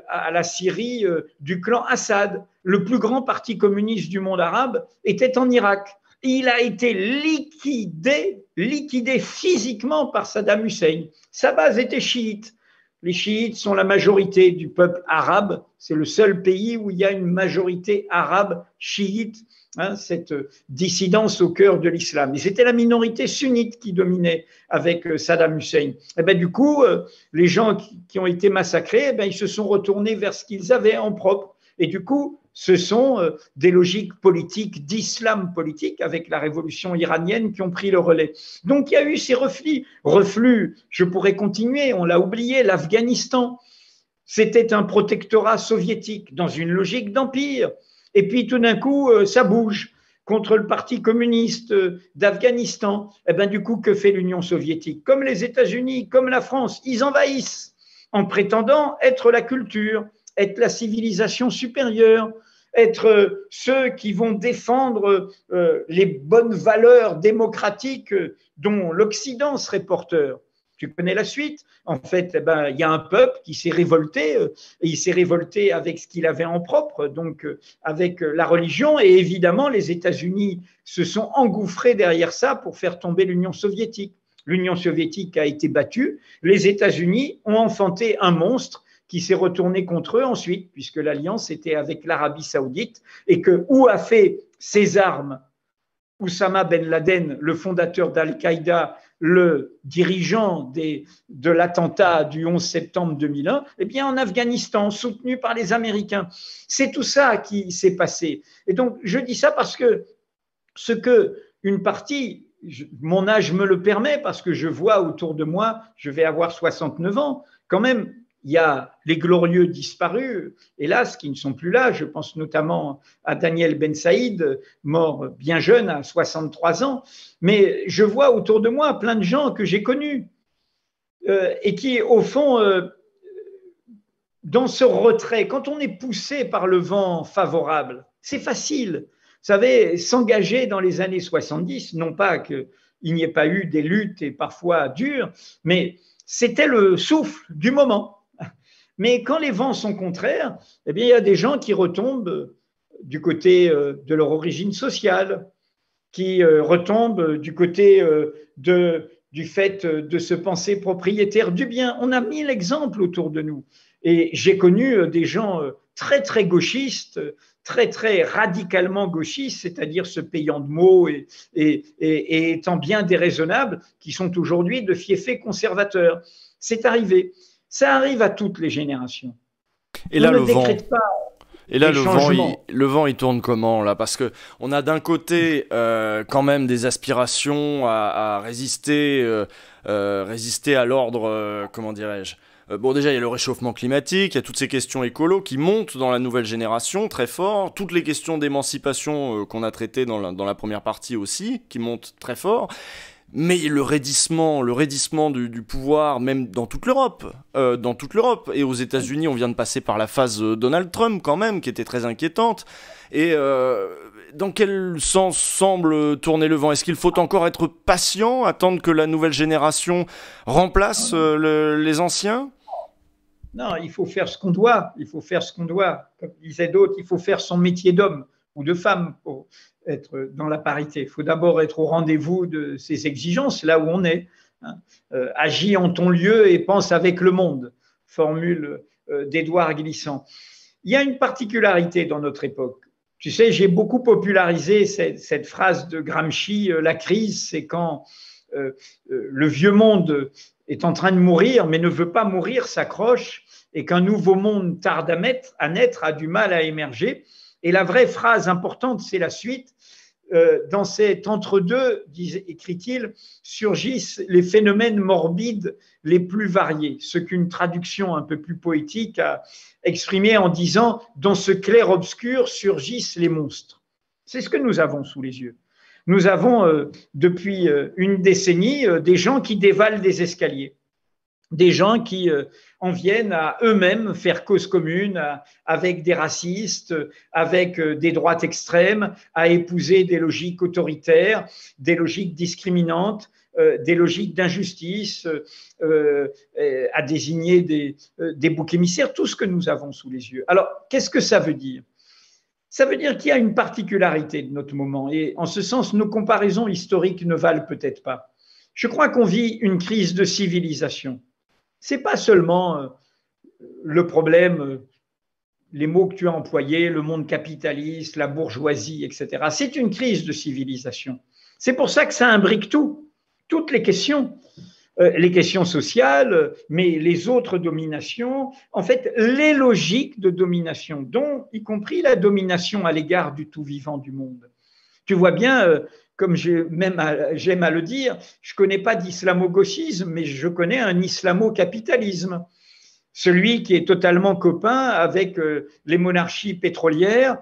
B: à la Syrie du clan Assad. Le plus grand parti communiste du monde arabe était en Irak. Il a été liquidé physiquement par Saddam Hussein. Sa base était chiite. Les chiites sont la majorité du peuple arabe. C'est le seul pays où il y a une majorité arabe chiite, hein, cette dissidence au cœur de l'islam. Et c'était la minorité sunnite qui dominait avec Saddam Hussein. Et ben, du coup, les gens qui ont été massacrés, eh ben, ils se sont retournés vers ce qu'ils avaient en propre. Et du coup, ce sont des logiques politiques, d'islam politique, avec la révolution iranienne, qui ont pris le relais. Donc, il y a eu ces reflux. Je pourrais continuer, on l'a oublié, l'Afghanistan. C'était un protectorat soviétique dans une logique d'empire. Et puis, tout d'un coup, ça bouge contre le parti communiste d'Afghanistan. Et bien, du coup, que fait l'Union soviétique? Comme les États-Unis, comme la France, ils envahissent en prétendant être la culture, être la civilisation supérieure, être ceux qui vont défendre les bonnes valeurs démocratiques dont l'Occident serait porteur. Tu connais la suite. En fait, il y a un peuple qui s'est révolté, et il s'est révolté avec ce qu'il avait en propre, donc avec la religion, et évidemment, les États-Unis se sont engouffrés derrière ça pour faire tomber l'Union soviétique. L'Union soviétique a été battue, les États-Unis ont enfanté un monstre qui s'est retourné contre eux ensuite, puisque l'alliance était avec l'Arabie saoudite, et que où a fait ses armes Oussama Ben Laden, le fondateur d'Al-Qaïda, le dirigeant de l'attentat du 11 septembre 2001, eh bien en Afghanistan, soutenu par les Américains. C'est tout ça qui s'est passé. Et donc, je dis ça parce que ce que une partie, mon âge me le permet, parce que je vois autour de moi, je vais avoir 69 ans, quand même, il y a les glorieux disparus, hélas, qui ne sont plus là. Je pense notamment à Daniel Ben Saïd, mort bien jeune, à 63 ans. Mais je vois autour de moi plein de gens que j'ai connus et qui, au fond, dans ce retrait, quand on est poussé par le vent favorable, c'est facile. Vous savez, s'engager dans les années 70, non pas qu'il n'y ait pas eu des luttes et parfois dures, mais c'était le souffle du moment. Mais quand les vents sont contraires, eh bien, il y a des gens qui retombent du côté de leur origine sociale, qui retombent du côté du fait de se penser propriétaire du bien. On a 1000 exemples autour de nous. Et j'ai connu des gens très, très gauchistes, très, très radicalement gauchistes, c'est-à-dire se payant de mots et étant bien déraisonnables, qui sont aujourd'hui de fiefés conservateurs. C'est arrivé. Ça arrive à toutes les générations.
A: Et là,
B: on ne décrète pas.
A: Et là, le vent, il tourne comment là? Parce que on a d'un côté quand même des aspirations à résister à l'ordre, comment dirais-je. Bon, déjà, il y a le réchauffement climatique, il y a toutes ces questions écolo qui montent dans la nouvelle génération très fort, toutes les questions d'émancipation qu'on a traitées dans la première partie aussi, qui montent très fort. Mais le raidissement du pouvoir, même dans toute l'Europe, et aux États-Unis, on vient de passer par la phase Donald Trump quand même, qui était très inquiétante. Et dans quel sens semble tourner le vent? Est-ce qu'il faut encore être patient, attendre que la nouvelle génération remplace les anciens?
B: Non, il faut faire ce qu'on doit. Il faut faire ce qu'on doit. Comme disaient d'autres, il faut faire son métier d'homme ou de femme pour être dans la parité. Il faut d'abord être au rendez-vous de ces exigences, là où on est. Agis en ton lieu et pense avec le monde, formule d'Édouard Glissant. Il y a une particularité dans notre époque. Tu sais, j'ai beaucoup popularisé cette phrase de Gramsci, la crise, c'est quand le vieux monde est en train de mourir, mais ne veut pas mourir, s'accroche, et qu'un nouveau monde tarde à naître, a du mal à émerger. Et la vraie phrase importante, c'est la suite. Dans cet entre-deux, écrit-il, surgissent les phénomènes morbides les plus variés, ce qu'une traduction un peu plus poétique a exprimé en disant « dans ce clair-obscur surgissent les monstres ». C'est ce que nous avons sous les yeux. Nous avons depuis une décennie des gens qui dévalent des escaliers, des gens qui en viennent à eux-mêmes faire cause commune avec des racistes, avec des droites extrêmes, à épouser des logiques autoritaires, des logiques discriminantes, des logiques d'injustice, à désigner des boucs émissaires, tout ce que nous avons sous les yeux. Alors, qu'est-ce que ça veut dire? Ça veut dire qu'il y a une particularité de notre moment, et en ce sens, nos comparaisons historiques ne valent peut-être pas. Je crois qu'on vit une crise de civilisation. Ce n'est pas seulement le problème, les mots que tu as employés, le monde capitaliste, la bourgeoisie, etc. C'est une crise de civilisation. C'est pour ça que ça imbrique toutes les questions sociales, mais les autres dominations, en fait, les logiques de domination, dont y compris la domination à l'égard du tout vivant du monde. Tu vois bien, comme j'aime à le dire, je ne connais pas d'islamo-gauchisme, mais je connais un islamo-capitalisme. Celui qui est totalement copain avec les monarchies pétrolières.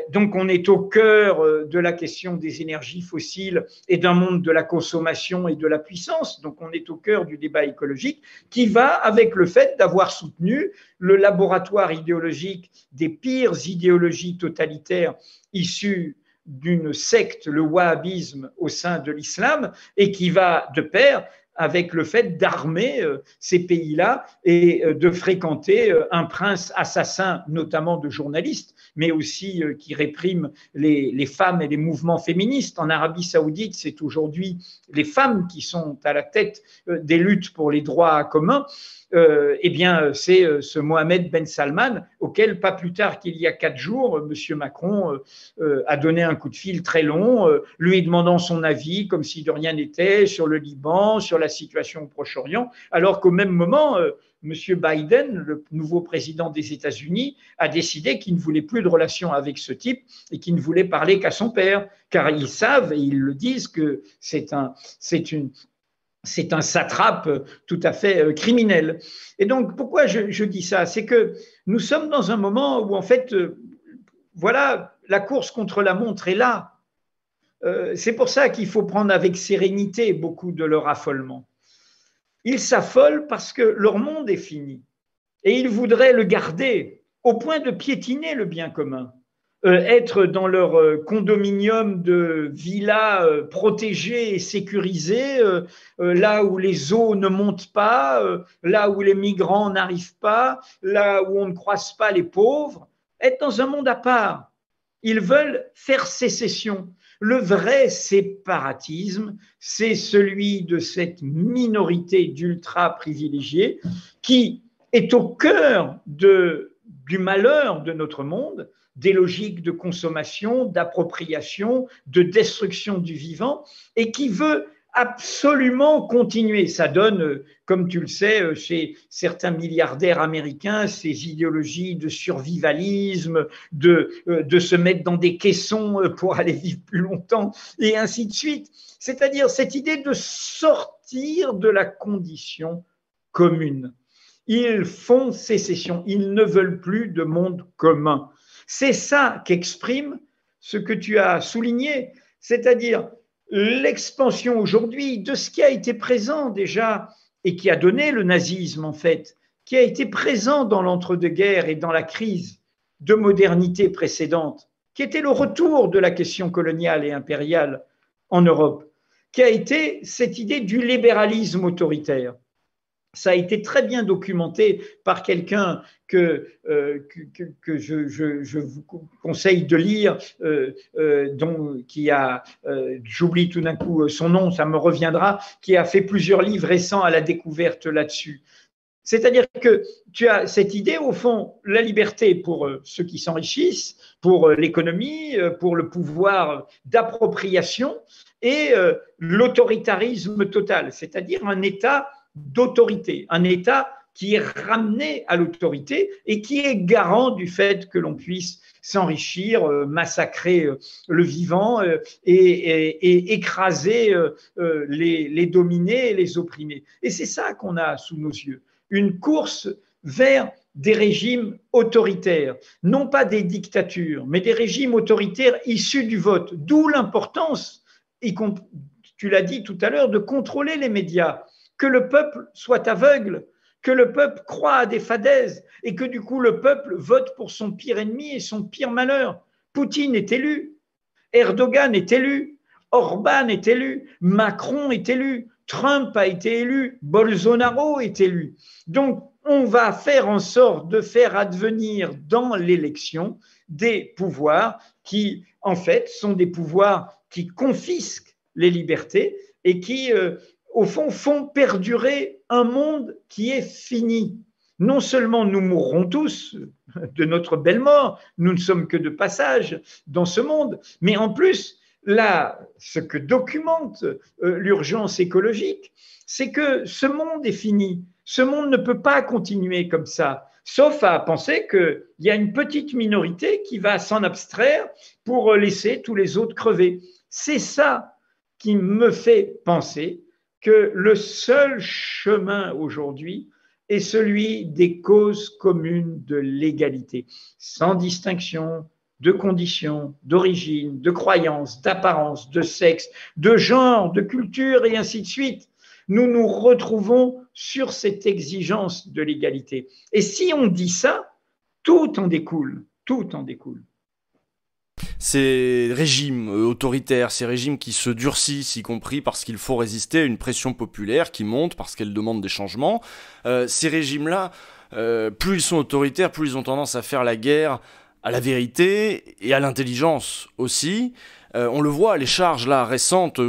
B: Donc, on est au cœur de la question des énergies fossiles et d'un monde de la consommation et de la puissance. Donc, on est au cœur du débat écologique qui va avec le fait d'avoir soutenu le laboratoire idéologique des pires idéologies totalitaires issues d'une secte, le wahhabisme, au sein de l'islam, et qui va de pair avec le fait d'armer ces pays-là et de fréquenter un prince assassin, notamment de journalistes, mais aussi qui réprime les femmes et les mouvements féministes. En Arabie Saoudite, c'est aujourd'hui les femmes qui sont à la tête des luttes pour les droits communs. Eh bien, c'est ce Mohamed Ben Salman, auquel, pas plus tard qu'il y a 4 jours, M. Macron a donné un coup de fil très long, lui demandant son avis, comme si de rien n'était, sur le Liban, sur la situation au Proche-Orient, alors qu'au même moment, M. Biden, le nouveau président des États-Unis, a décidé qu'il ne voulait plus de relations avec ce type et qu'il ne voulait parler qu'à son père, car ils savent et ils le disent que c'est un satrape tout à fait criminel. Et donc, pourquoi je dis ça? C'est que nous sommes dans un moment où, en fait, voilà, la course contre la montre est là. C'est pour ça qu'il faut prendre avec sérénité beaucoup de leur affolement. Ils s'affolent parce que leur monde est fini. Et ils voudraient le garder au point de piétiner le bien commun. Être dans leur condominium de villas protégées et sécurisées, là où les eaux ne montent pas, là où les migrants n'arrivent pas, là où on ne croise pas les pauvres, être dans un monde à part. Ils veulent faire sécession. Le vrai séparatisme, c'est celui de cette minorité d'ultra privilégiés qui est au cœur du malheur de notre monde, des logiques de consommation, d'appropriation, de destruction du vivant, et qui veut absolument continuer. Ça donne, comme tu le sais, chez certains milliardaires américains, ces idéologies de survivalisme, de se mettre dans des caissons pour aller vivre plus longtemps, et ainsi de suite. C'est-à-dire cette idée de sortir de la condition commune. Ils font sécession, ils ne veulent plus de monde commun. C'est ça qu'exprime ce que tu as souligné, c'est-à-dire l'expansion aujourd'hui de ce qui a été présent déjà et qui a donné le nazisme en fait, qui a été présent dans l'entre-deux-guerres et dans la crise de modernité précédente, qui était le retour de la question coloniale et impériale en Europe, qui a été cette idée du libéralisme autoritaire. Ça a été très bien documenté par quelqu'un que je vous conseille de lire, j'oublie tout d'un coup son nom, ça me reviendra, qui a fait plusieurs livres récents à la découverte là-dessus. C'est-à-dire que tu as cette idée, au fond, la liberté pour ceux qui s'enrichissent, pour l'économie, pour le pouvoir d'appropriation et l'autoritarisme total, c'est-à-dire un État d'autorité, un État qui est ramené à l'autorité et qui est garant du fait que l'on puisse s'enrichir, massacrer le vivant et écraser les dominés et les opprimés. Et c'est ça qu'on a sous nos yeux, une course vers des régimes autoritaires, non pas des dictatures, mais des régimes autoritaires issus du vote, d'où l'importance, tu l'as dit tout à l'heure, de contrôler les médias, que le peuple soit aveugle, que le peuple croit à des fadaises et que du coup le peuple vote pour son pire ennemi et son pire malheur. Poutine est élu, Erdogan est élu, Orban est élu, Macron est élu, Trump a été élu, Bolsonaro est élu. Donc on va faire en sorte de faire advenir dans l'élection des pouvoirs qui en fait sont des pouvoirs qui confisquent les libertés et qui au fond, font perdurer un monde qui est fini. Non seulement nous mourrons tous de notre belle mort, nous ne sommes que de passage dans ce monde, mais en plus, là, ce que documente l'urgence écologique, c'est que ce monde est fini. Ce monde ne peut pas continuer comme ça, sauf à penser qu'il y a une petite minorité qui va s'en abstraire pour laisser tous les autres crever. C'est ça qui me fait penser que le seul chemin aujourd'hui est celui des causes communes de l'égalité, sans distinction de conditions, d'origine, de croyances, d'apparence, de sexe, de genre, de culture et ainsi de suite. Nous nous retrouvons sur cette exigence de l'égalité. Et si on dit ça, tout en découle, tout en découle.
A: ces régimes autoritaires, ces régimes qui se durcissent, y compris parce qu'il faut résister à une pression populaire qui monte parce qu'elle demande des changements. Ces régimes-là, plus ils sont autoritaires, plus ils ont tendance à faire la guerre à la vérité et à l'intelligence aussi. On le voit, les charges là récentes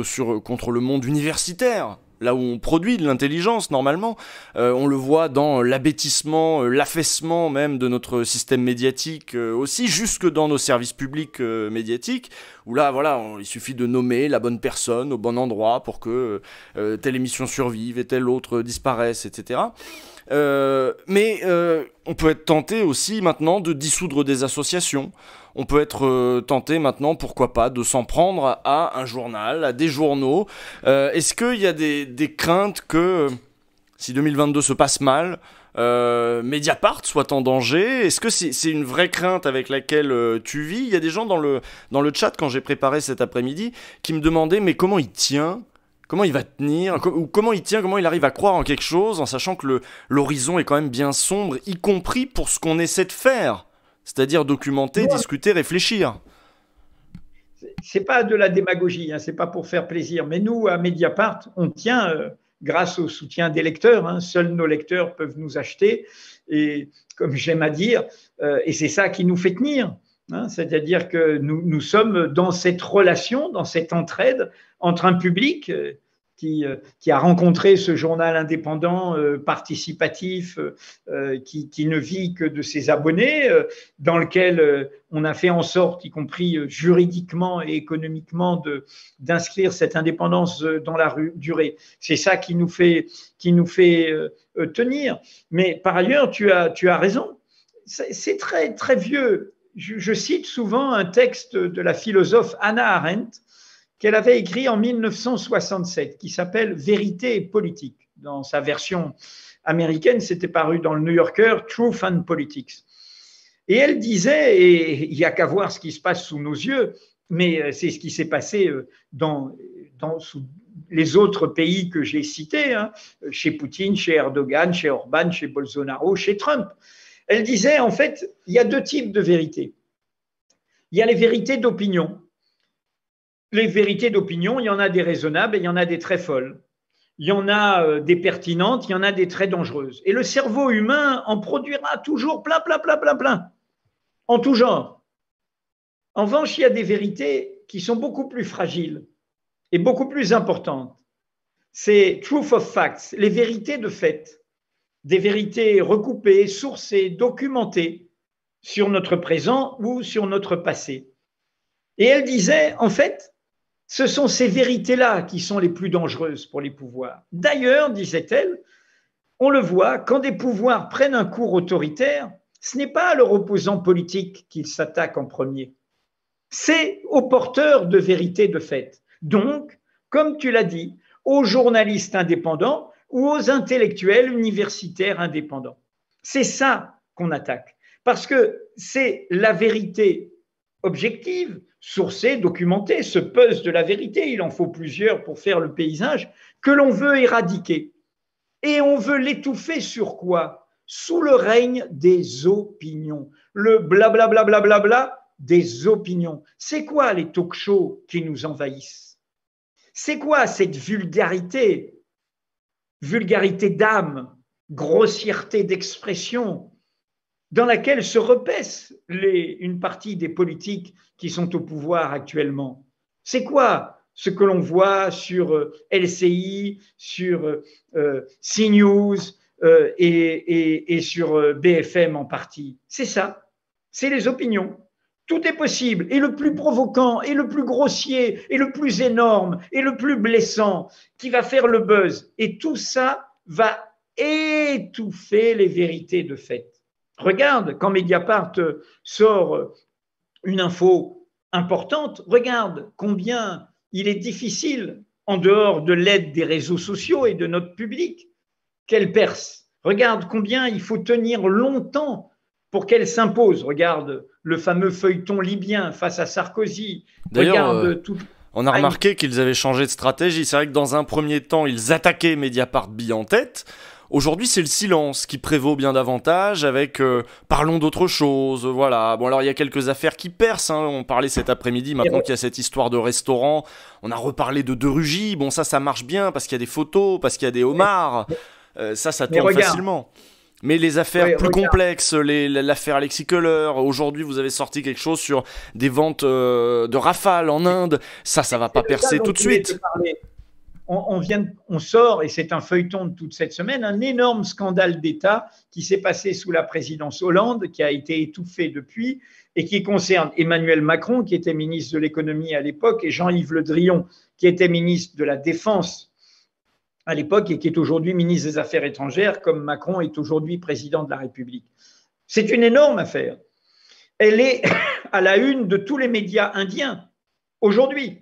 A: contre le monde universitaire, là où on produit de l'intelligence normalement, on le voit dans l'abêtissement, l'affaissement même de notre système médiatique aussi, jusque dans nos services publics médiatiques, où là voilà, il suffit de nommer la bonne personne au bon endroit pour que telle émission survive et telle autre disparaisse, etc. Mais on peut être tenté aussi maintenant de dissoudre des associations. On peut être tenté maintenant, pourquoi pas, de s'en prendre à un journal, à des journaux. Est-ce qu'il y a des craintes que, si 2022 se passe mal, Mediapart soit en danger? Est-ce que c'est une vraie crainte avec laquelle tu vis? Il y a des gens dans le chat, quand j'ai préparé cet après-midi, qui me demandaient mais comment il tient? Comment il va tenir, ou comment il tient, comment il arrive à croire en quelque chose en sachant que l'horizon est quand même bien sombre, y compris pour ce qu'on essaie de faire, c'est-à-dire documenter, discuter, réfléchir.
B: C'est pas de la démagogie, hein, c'est pas pour faire plaisir, mais nous, à Mediapart, on tient grâce au soutien des lecteurs, hein, seuls nos lecteurs peuvent nous acheter, et comme j'aime à dire, et c'est ça qui nous fait tenir. Hein, c'est-à-dire que nous sommes dans cette relation, dans cette entraide entre un public qui a rencontré ce journal indépendant, participatif, qui ne vit que de ses abonnés, dans lequel on a fait en sorte, y compris juridiquement et économiquement, d'inscrire cette indépendance dans la durée. C'est ça qui nous fait tenir. Mais par ailleurs, tu as raison. C'est très, très vieux. Je cite souvent un texte de la philosophe Hannah Arendt qu'elle avait écrit en 1967, qui s'appelle Vérité et politique. Dans sa version américaine, c'était paru dans le New Yorker, Truth and Politics. Et elle disait, et il n'y a qu'à voir ce qui se passe sous nos yeux, mais c'est ce qui s'est passé dans les autres pays que j'ai cités, hein, chez Poutine, chez Erdogan, chez Orban, chez Bolsonaro, chez Trump. Elle disait, en fait, il y a deux types de vérités. Il y a les vérités d'opinion. Les vérités d'opinion, il y en a des raisonnables et il y en a des très folles. Il y en a des pertinentes, il y en a des très dangereuses. Et le cerveau humain en produira toujours plein, en tout genre. En revanche, il y a des vérités qui sont beaucoup plus fragiles et beaucoup plus importantes. C'est truth of facts, les vérités de fait. Des vérités recoupées, sourcées, documentées sur notre présent ou sur notre passé. Et elle disait, en fait, ce sont ces vérités-là qui sont les plus dangereuses pour les pouvoirs. D'ailleurs, disait-elle, on le voit, quand des pouvoirs prennent un cours autoritaire, ce n'est pas à leur opposant politique qu'ils s'attaquent en premier, c'est aux porteurs de vérités de fait. Donc, comme tu l'as dit, aux journalistes indépendants ou aux intellectuels universitaires indépendants. C'est ça qu'on attaque, parce que c'est la vérité objective, sourcée, documentée, ce puzzle de la vérité, il en faut plusieurs pour faire le paysage, que l'on veut éradiquer. Et on veut l'étouffer sur quoi? Sous le règne des opinions. Le blablabla bla, bla, bla, bla, des opinions. C'est quoi les talk-shows qui nous envahissent? C'est quoi cette vulgarité? Vulgarité d'âme, grossièreté d'expression, dans laquelle se repaissent une partie des politiques qui sont au pouvoir actuellement. C'est quoi ce que l'on voit sur LCI, sur CNews et sur BFM en partie? C'est ça, c'est les opinions. Tout est possible, et le plus provoquant, et le plus grossier, et le plus énorme, et le plus blessant, qui va faire le buzz. Et tout ça va étouffer les vérités de fait. Regarde, quand Mediapart sort une info importante, regarde combien il est difficile, en dehors de l'aide des réseaux sociaux et de notre public, qu'elle perce. Regarde combien il faut tenir longtemps pour qu'elle s'impose. Regarde le fameux feuilleton libyen face à Sarkozy.
A: D'ailleurs, on a remarqué qu'ils avaient changé de stratégie. C'est vrai que dans un premier temps, ils attaquaient Mediapart bille en tête. Aujourd'hui, c'est le silence qui prévaut bien davantage avec parlons d'autre chose, voilà. Bon, alors il y a quelques affaires qui percent, hein. On parlait cet après-midi, maintenant qu'il y a cette histoire de restaurant, on a reparlé de Rugy. Bon, ça marche bien parce qu'il y a des photos, parce qu'il y a des homards. Ça tourne facilement. Mais les affaires plus complexes, l'affaire Alexis Kohler, aujourd'hui vous avez sorti quelque chose sur des ventes de Rafale en Inde, ça va pas percer tout de suite.
B: On sort, et c'est un feuilleton de toute cette semaine, un énorme scandale d'État qui s'est passé sous la présidence Hollande, qui a été étouffé depuis, et qui concerne Emmanuel Macron, qui était ministre de l'économie à l'époque, et Jean-Yves Le Drian, qui était ministre de la Défense à l'époque et qui est aujourd'hui ministre des Affaires étrangères, comme Macron est aujourd'hui président de la République. C'est une énorme affaire. Elle est à la une de tous les médias indiens aujourd'hui.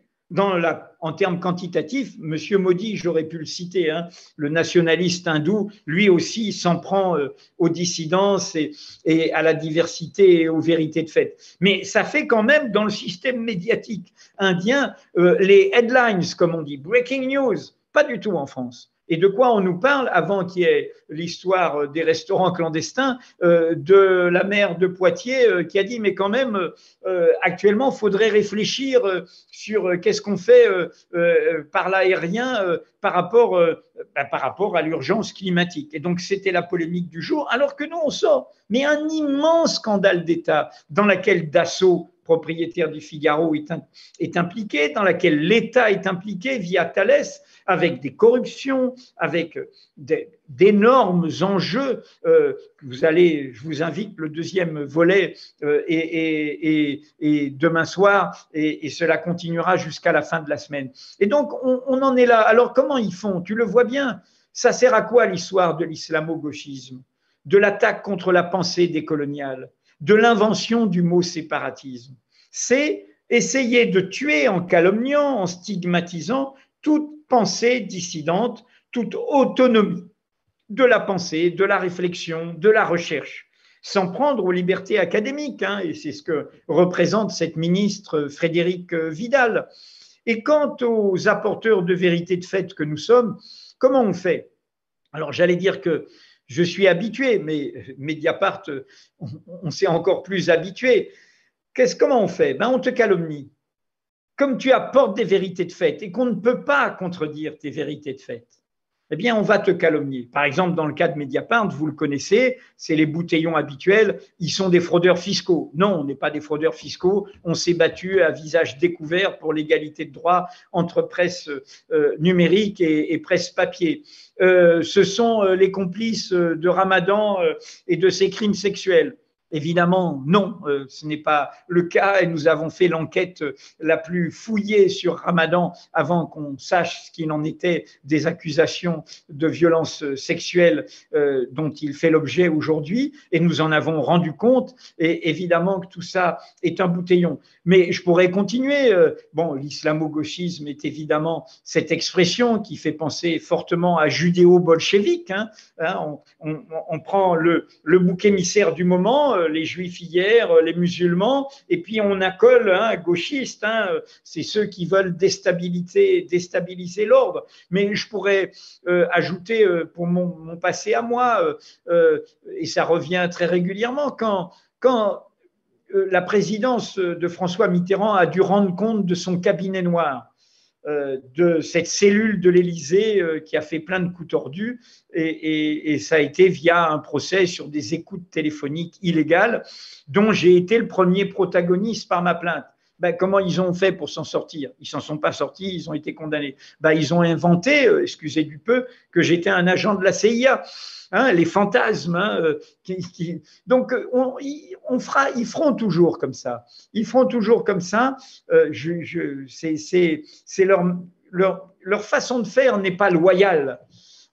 B: En termes quantitatifs, M. Modi, j'aurais pu le citer, hein, le nationaliste hindou, lui aussi s'en prend aux dissidences et à la diversité et aux vérités de fait. Mais ça fait quand même dans le système médiatique indien les headlines, comme on dit, breaking news, pas du tout en France. Et de quoi on nous parle avant qu'il y ait l'histoire des restaurants clandestins de la maire de Poitiers qui a dit mais quand même actuellement il faudrait réfléchir sur qu'est-ce qu'on fait par l'aérien par rapport à l'urgence climatique. Et donc c'était la polémique du jour alors que nous on sort mais un immense scandale d'État dans lequel Dassault, propriétaire du Figaro, est impliqué, dans laquelle l'État est impliqué via Thales, avec des corruptions, avec d'énormes enjeux. Je vous invite le deuxième volet et demain soir, et cela continuera jusqu'à la fin de la semaine. Et donc, on en est là. Alors, comment ils font? Tu le vois bien. Ça sert à quoi l'histoire de l'islamo-gauchisme, de l'attaque contre la pensée décoloniale, de l'invention du mot séparatisme? C'est essayer de tuer en calomniant, en stigmatisant toute pensée dissidente, toute autonomie de la pensée, de la réflexion, de la recherche, sans prendre aux libertés académiques, hein, et c'est ce que représente cette ministre Frédérique Vidal. Et quant aux apporteurs de vérité de fait que nous sommes, comment on fait? Alors j'allais dire que je suis habitué, mais Mediapart, on s'est encore plus habitué. Comment on fait? On te calomnie. Comme tu apportes des vérités de fait et qu'on ne peut pas contredire tes vérités de fait, eh bien, on va te calomnier. Par exemple, dans le cas de Mediapart, vous le connaissez, c'est les bouteillons habituels, ils sont des fraudeurs fiscaux. Non, on n'est pas des fraudeurs fiscaux, on s'est battu à visage découvert pour l'égalité de droit entre presse numérique et presse papier. Ce sont les complices de Ramadan et de ses crimes sexuels. Évidemment, non, ce n'est pas le cas et nous avons fait l'enquête la plus fouillée sur Ramadan avant qu'on sache ce qu'il en était des accusations de violences sexuelles dont il fait l'objet aujourd'hui et nous en avons rendu compte et évidemment que tout ça est un bouteillon. Mais je pourrais continuer. L'islamo-gauchisme est évidemment cette expression qui fait penser fortement à judéo-bolchevique. On prend le bouc émissaire du moment, les juifs hier, les musulmans, et puis on accole gauchistes, c'est ceux qui veulent déstabiliser l'ordre. Mais je pourrais ajouter pour mon passé à moi, et ça revient très régulièrement, quand la présidence de François Mitterrand a dû rendre compte de son cabinet noir, de cette cellule de l'Élysée qui a fait plein de coups tordus et ça a été via un procès sur des écoutes téléphoniques illégales dont j'ai été le premier protagoniste par ma plainte. Comment ils ont fait pour s'en sortir? Ils s'en sont pas sortis, ils ont été condamnés. Ils ont inventé, excusez du peu, que j'étais un agent de la CIA. Les fantasmes. Donc, ils feront toujours comme ça. Ils feront toujours comme ça. C'est leur façon de faire n'est pas loyale,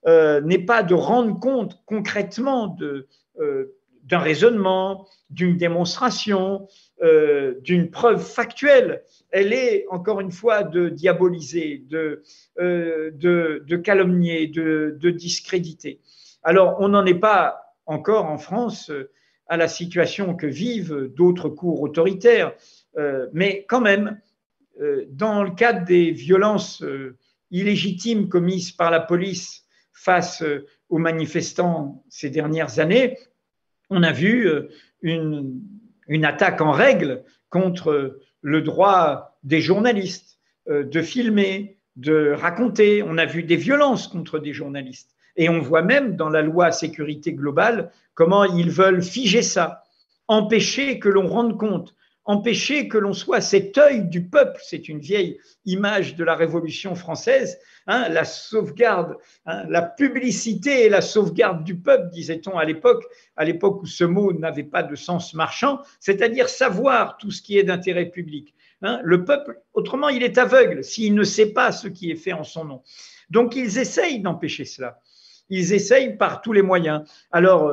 B: n'est pas de rendre compte concrètement d'un raisonnement, d'une démonstration, d'une preuve factuelle. Elle est, encore une fois, de diaboliser, de calomnier, de discréditer. Alors, on n'en est pas encore en France à la situation que vivent d'autres cours autoritaires, mais quand même, dans le cadre des violences illégitimes commises par la police face aux manifestants ces dernières années, on a vu une attaque en règle contre le droit des journalistes de filmer, de raconter. On a vu des violences contre des journalistes. Et on voit même dans la loi sécurité globale comment ils veulent figer ça, empêcher que l'on rende compte, empêcher que l'on soit cet œil du peuple. C'est une vieille image de la Révolution française, hein, la sauvegarde, hein, la publicité et la sauvegarde du peuple, disait-on à l'époque où ce mot n'avait pas de sens marchand, c'est-à-dire savoir tout ce qui est d'intérêt public. Hein, le peuple, autrement, il est aveugle s'il ne sait pas ce qui est fait en son nom. Donc, ils essayent d'empêcher cela. Ils essayent par tous les moyens. Alors,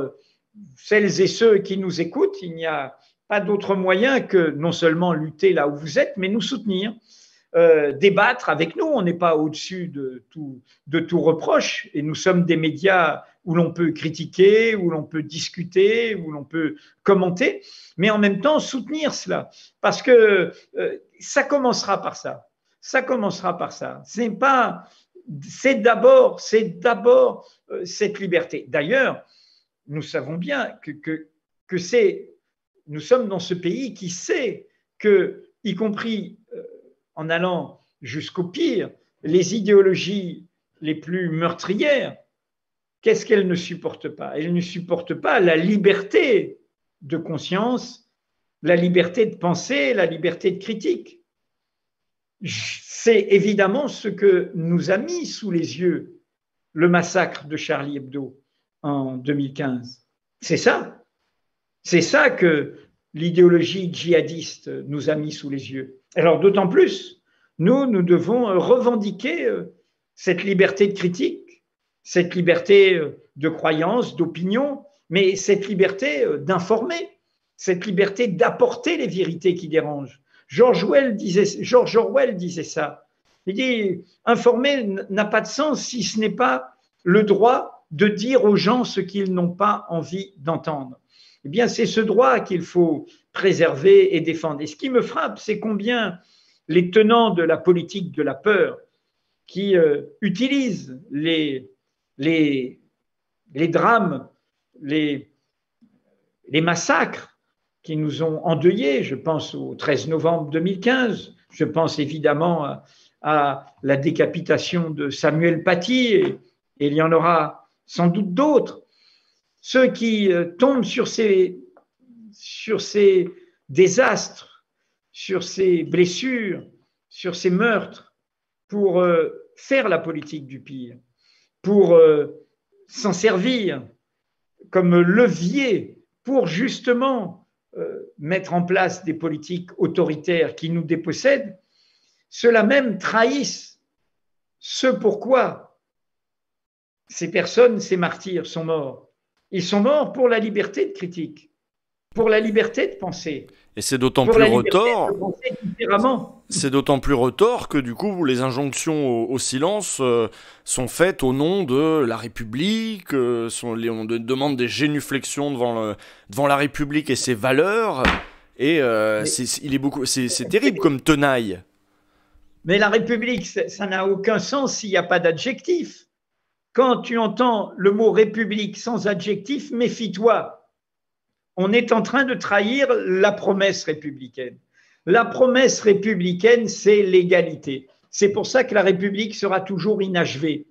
B: celles et ceux qui nous écoutent, il n'y a pas d'autre moyen que non seulement lutter là où vous êtes, mais nous soutenir, débattre avec nous. On n'est pas au-dessus de tout reproche et nous sommes des médias où l'on peut critiquer, où l'on peut discuter, où l'on peut commenter, mais en même temps soutenir cela. Parce que ça commencera par ça. Ça commencera par ça. C'est d'abord cette liberté. D'ailleurs, nous savons bien que nous sommes dans ce pays qui sait que, y compris en allant jusqu'au pire, les idéologies les plus meurtrières, qu'est-ce qu'elles ne supportent pas? Elles ne supportent pas la liberté de conscience, la liberté de penser, la liberté de critique. C'est évidemment ce que nous a mis sous les yeux le massacre de Charlie Hebdo en 2015. C'est ça. C'est ça que l'idéologie djihadiste nous a mis sous les yeux. Alors d'autant plus, nous devons revendiquer cette liberté de critique, cette liberté de croyance, d'opinion, mais cette liberté d'informer, cette liberté d'apporter les vérités qui dérangent. George Orwell disait ça. Il dit, informer n'a pas de sens si ce n'est pas le droit de dire aux gens ce qu'ils n'ont pas envie d'entendre. Eh bien, c'est ce droit qu'il faut préserver et défendre. Et ce qui me frappe, c'est combien les tenants de la politique de la peur, qui utilisent les drames, les massacres qui nous ont endeuillés, je pense au 13 novembre 2015, je pense évidemment à la décapitation de Samuel Paty, et il y en aura sans doute d'autres. Ceux qui tombent sur ces désastres, sur ces blessures, sur ces meurtres, pour faire la politique du pire, pour s'en servir comme levier pour justement mettre en place des politiques autoritaires qui nous dépossèdent, ceux-là même trahissent ce pourquoi ces personnes, ces martyrs sont morts. Ils sont morts pour la liberté de critique, pour la liberté de penser.
A: Et c'est d'autant plus retors. C'est d'autant plus retors que du coup les injonctions au silence sont faites au nom de la République. On demande des génuflexions devant la République et ses valeurs. Et c'est terrible comme tenaille.
B: Mais la République, ça n'a aucun sens s'il n'y a pas d'adjectif. Quand tu entends le mot République sans adjectif, méfie-toi. On est en train de trahir la promesse républicaine. La promesse républicaine, c'est l'égalité. C'est pour ça que la République sera toujours inachevée.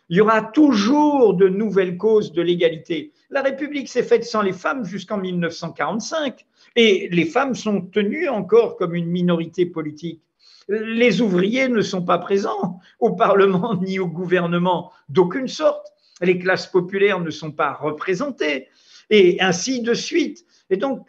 B: Il y aura toujours de nouvelles causes de l'égalité. La République s'est faite sans les femmes jusqu'en 1945 et les femmes sont tenues encore comme une minorité politique. Les ouvriers ne sont pas présents au Parlement ni au gouvernement d'aucune sorte. Les classes populaires ne sont pas représentées. Et ainsi de suite. Et donc,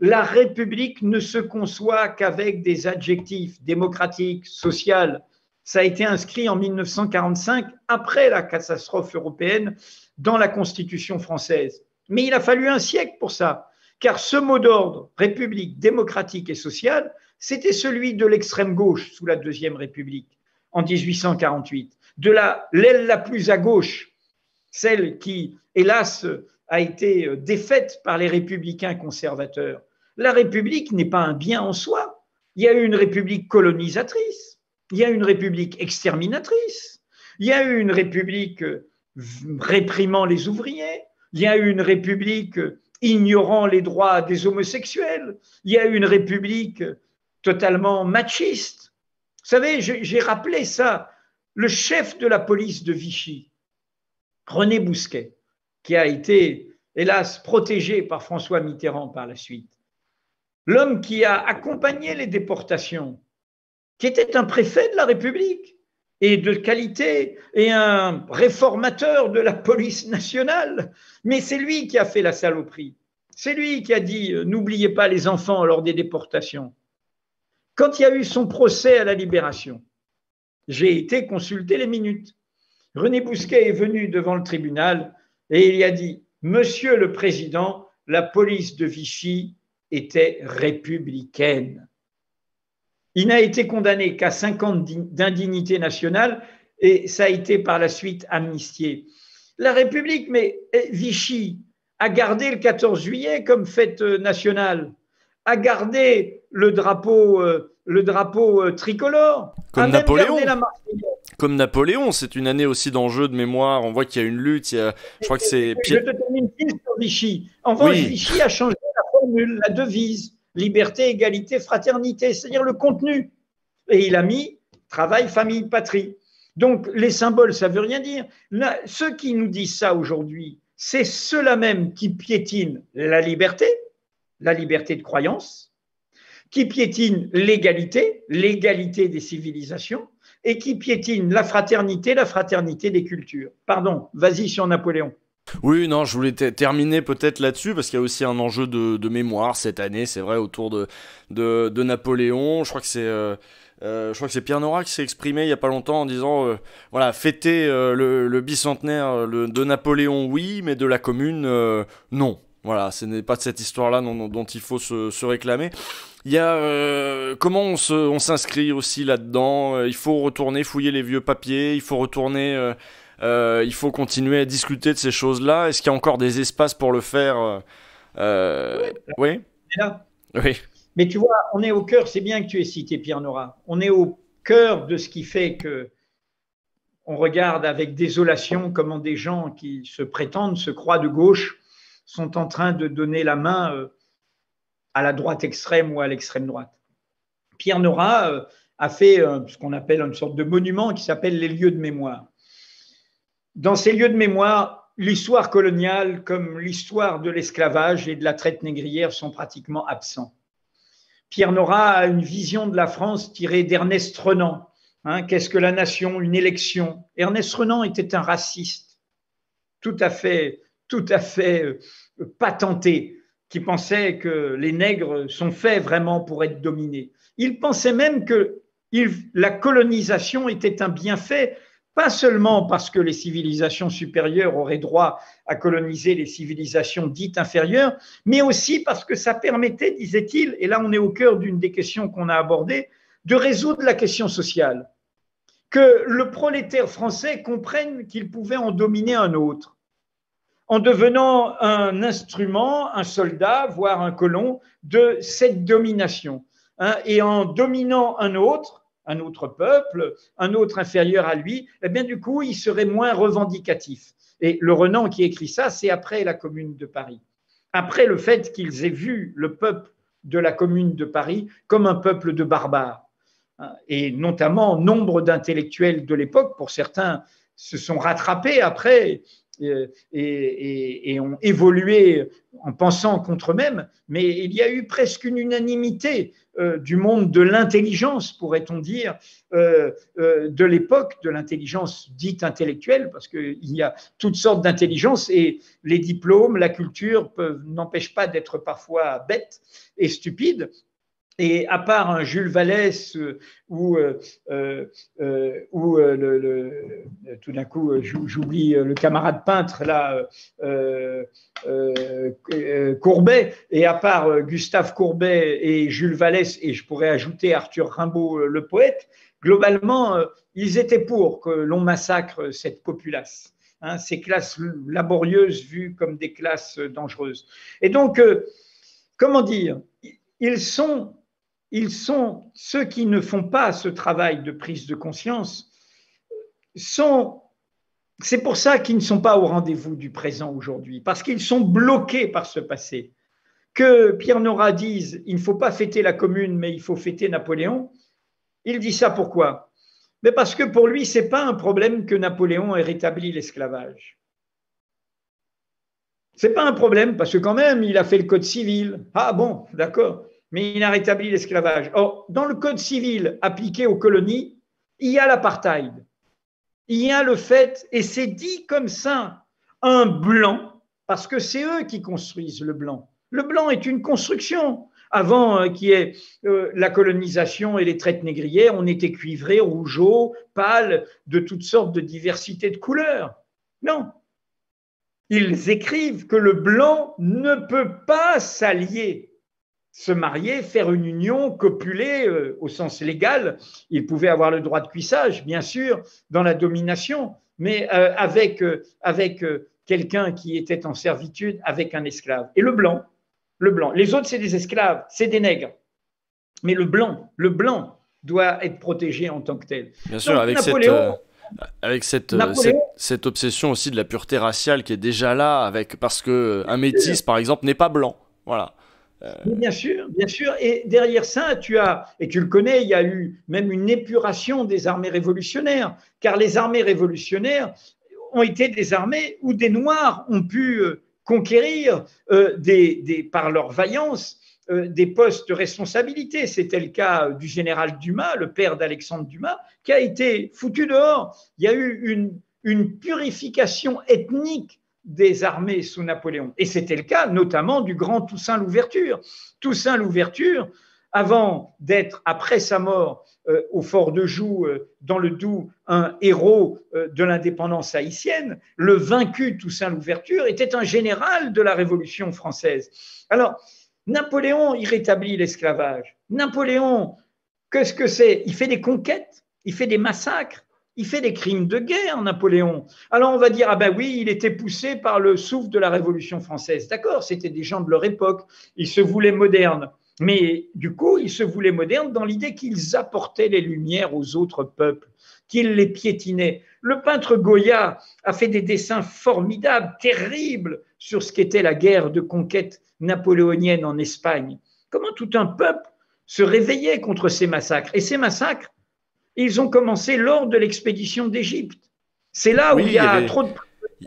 B: la République ne se conçoit qu'avec des adjectifs démocratiques, social. Ça a été inscrit en 1945, après la catastrophe européenne, dans la Constitution française. Mais il a fallu un siècle pour ça, car ce mot d'ordre, République démocratique et sociale, c'était celui de l'extrême gauche sous la Deuxième République, en 1848, de l'aile la plus à gauche, celle qui, hélas, a été défaite par les républicains conservateurs. La République n'est pas un bien en soi. Il y a eu une République colonisatrice, il y a eu une République exterminatrice, il y a eu une République réprimant les ouvriers, il y a eu une République ignorant les droits des homosexuels, il y a eu une République totalement machiste. Vous savez, j'ai rappelé ça, le chef de la police de Vichy, René Bousquet, qui a été, hélas, protégé par François Mitterrand par la suite, l'homme qui a accompagné les déportations, qui était un préfet de la République et de qualité et un réformateur de la police nationale. Mais c'est lui qui a fait la saloperie. C'est lui qui a dit n'oubliez pas les enfants lors des déportations. Quand il y a eu son procès à la Libération, j'ai été consulter les minutes. René Bousquet est venu devant le tribunal et il y a dit Monsieur le Président, la police de Vichy était républicaine. Il n'a été condamné qu'à 5 ans d'indignité nationale et ça a été par la suite amnistié. La République, mais Vichy a gardé le 14 juillet comme fête nationale, a gardé le drapeau tricolore,
A: comme Napoléon. Comme Napoléon, c'est une année aussi d'enjeux de mémoire. On voit qu'il y a une lutte. Je crois que c'est.
B: Je te termine sur Vichy. En revanche, oui. Vichy a changé la formule, la devise. Liberté, égalité, fraternité, c'est-à-dire le contenu. Et il a mis travail, famille, patrie. Donc, les symboles, ça ne veut rien dire. Là, ceux qui nous disent ça aujourd'hui, c'est ceux-là même qui piétinent la liberté de croyance, qui piétinent l'égalité des civilisations, et qui piétinent la fraternité des cultures. Pardon, vas-y sur Napoléon.
A: Oui, non, je voulais terminer peut-être là-dessus parce qu'il y a aussi un enjeu de mémoire cette année, c'est vrai, autour de Napoléon. Je crois que c'est Pierre Nora qui s'est exprimé il y a pas longtemps en disant voilà, fêter le bicentenaire de Napoléon, oui, mais de la Commune, non. Voilà, ce n'est pas de cette histoire-là dont il faut se réclamer. Il y a comment on s'inscrit aussi là-dedans. Il faut retourner fouiller les vieux papiers, il faut retourner. Il faut continuer à discuter de ces choses-là. Est-ce qu'il y a encore des espaces pour le faire Oui.
B: Oui. Mais tu vois, on est au cœur, c'est bien que tu aies cité Pierre Nora, on est au cœur de ce qui fait que on regarde avec désolation comment des gens qui se prétendent, se croient de gauche, sont en train de donner la main à la droite extrême ou à l'extrême droite. Pierre Nora a fait ce qu'on appelle une sorte de monument qui s'appelle les lieux de mémoire. Dans ces lieux de mémoire, l'histoire coloniale comme l'histoire de l'esclavage et de la traite négrière sont pratiquement absents. Pierre Nora a une vision de la France tirée d'Ernest Renan. Qu'est-ce que la nation? Une élection. Ernest Renan était un raciste tout à fait patenté, qui pensait que les nègres sont faits vraiment pour être dominés. Il pensait même que la colonisation était un bienfait, pas seulement parce que les civilisations supérieures auraient droit à coloniser les civilisations dites inférieures, mais aussi parce que ça permettait, disait-il, et là on est au cœur d'une des questions qu'on a abordées, de résoudre la question sociale. Que le prolétaire français comprenne qu'il pouvait en dominer un autre, en devenant un instrument, un soldat, voire un colon de cette domination. Et en dominant un autre peuple, un autre inférieur à lui, eh bien du coup, il serait moins revendicatif. Et le Renan qui écrit ça, c'est après la Commune de Paris. Après le fait qu'ils aient vu le peuple de la Commune de Paris comme un peuple de barbares. Et notamment, nombre d'intellectuels de l'époque, pour certains, se sont rattrapés après et ont évolué en pensant contre eux-mêmes, mais il y a eu presque une unanimité du monde de l'intelligence, pourrait-on dire, de l'époque, de l'intelligence dite intellectuelle, parce qu'il y a toutes sortes d'intelligence et les diplômes, la culture n'empêchent pas d'être parfois bêtes et stupides. Et à part un Jules Vallès tout d'un coup, j'oublie le camarade peintre là, Courbet, et à part Gustave Courbet et Jules Vallès, et je pourrais ajouter Arthur Rimbaud, le poète, globalement, ils étaient pour que l'on massacre cette populace. Ces classes laborieuses vues comme des classes dangereuses. Et donc, comment dire, ils sont ceux qui ne font pas ce travail de prise de conscience, sont C'est pour ça qu'ils ne sont pas au rendez-vous du présent aujourd'hui, parce qu'ils sont bloqués par ce passé. Que Pierre Nora dise il ne faut pas fêter la Commune, mais il faut fêter Napoléon, il dit ça pourquoi? Mais parce que pour lui, ce n'est pas un problème que Napoléon ait rétabli l'esclavage. Ce n'est pas un problème, parce que quand même, il a fait le code civil. Ah bon, d'accord, mais il a rétabli l'esclavage. Or, dans le code civil appliqué aux colonies, il y a l'apartheid. Il y a le fait, et c'est dit comme ça, un blanc, parce que c'est eux qui construisent le blanc. Le blanc est une construction. Avant qu'il y ait la colonisation et les traites négrières, on était cuivré, rougeau, pâle, de toutes sortes de diversités de couleurs. Non. Ils écrivent que le blanc ne peut pas s'allier, se marier, faire une union, copuler au sens légal. Il pouvait avoir le droit de cuissage, bien sûr, dans la domination, mais avec quelqu'un qui était en servitude, avec un esclave. Et le blanc, les autres, c'est des esclaves, c'est des nègres. Mais le blanc doit être protégé en tant que tel.
A: Bien sûr, avec cette obsession aussi de la pureté raciale qui est déjà là, parce que un métis, par exemple, n'est pas blanc. Voilà.
B: Bien sûr, bien sûr. Et derrière ça, et tu le connais, il y a eu même une épuration des armées révolutionnaires, car les armées révolutionnaires ont été des armées où des Noirs ont pu conquérir par leur vaillance des postes de responsabilité. C'était le cas du général Dumas, le père d'Alexandre Dumas, qui a été foutu dehors. Il y a eu une purification ethnique des armées sous Napoléon. Et c'était le cas notamment du grand Toussaint Louverture. Toussaint Louverture, avant d'être, après sa mort, au fort de Joux, dans le Doubs, un héros de l'indépendance haïtienne, le vaincu Toussaint Louverture était un général de la Révolution française. Alors, Napoléon, il rétablit l'esclavage. Napoléon, qu'est-ce que c'est? Il fait des conquêtes, il fait des massacres, il fait des crimes de guerre, Napoléon. Alors on va dire, ah ben oui, il était poussé par le souffle de la Révolution française. D'accord, c'était des gens de leur époque, ils se voulaient modernes. Mais du coup, ils se voulaient modernes dans l'idée qu'ils apportaient les lumières aux autres peuples, qu'ils les piétinaient. Le peintre Goya a fait des dessins formidables, terribles, sur ce qu'était la guerre de conquête napoléonienne en Espagne. Comment tout un peuple se réveillait contre ces massacres. Et ces massacres, ils ont commencé lors de l'expédition d'Égypte. C'est là où il y a trop de...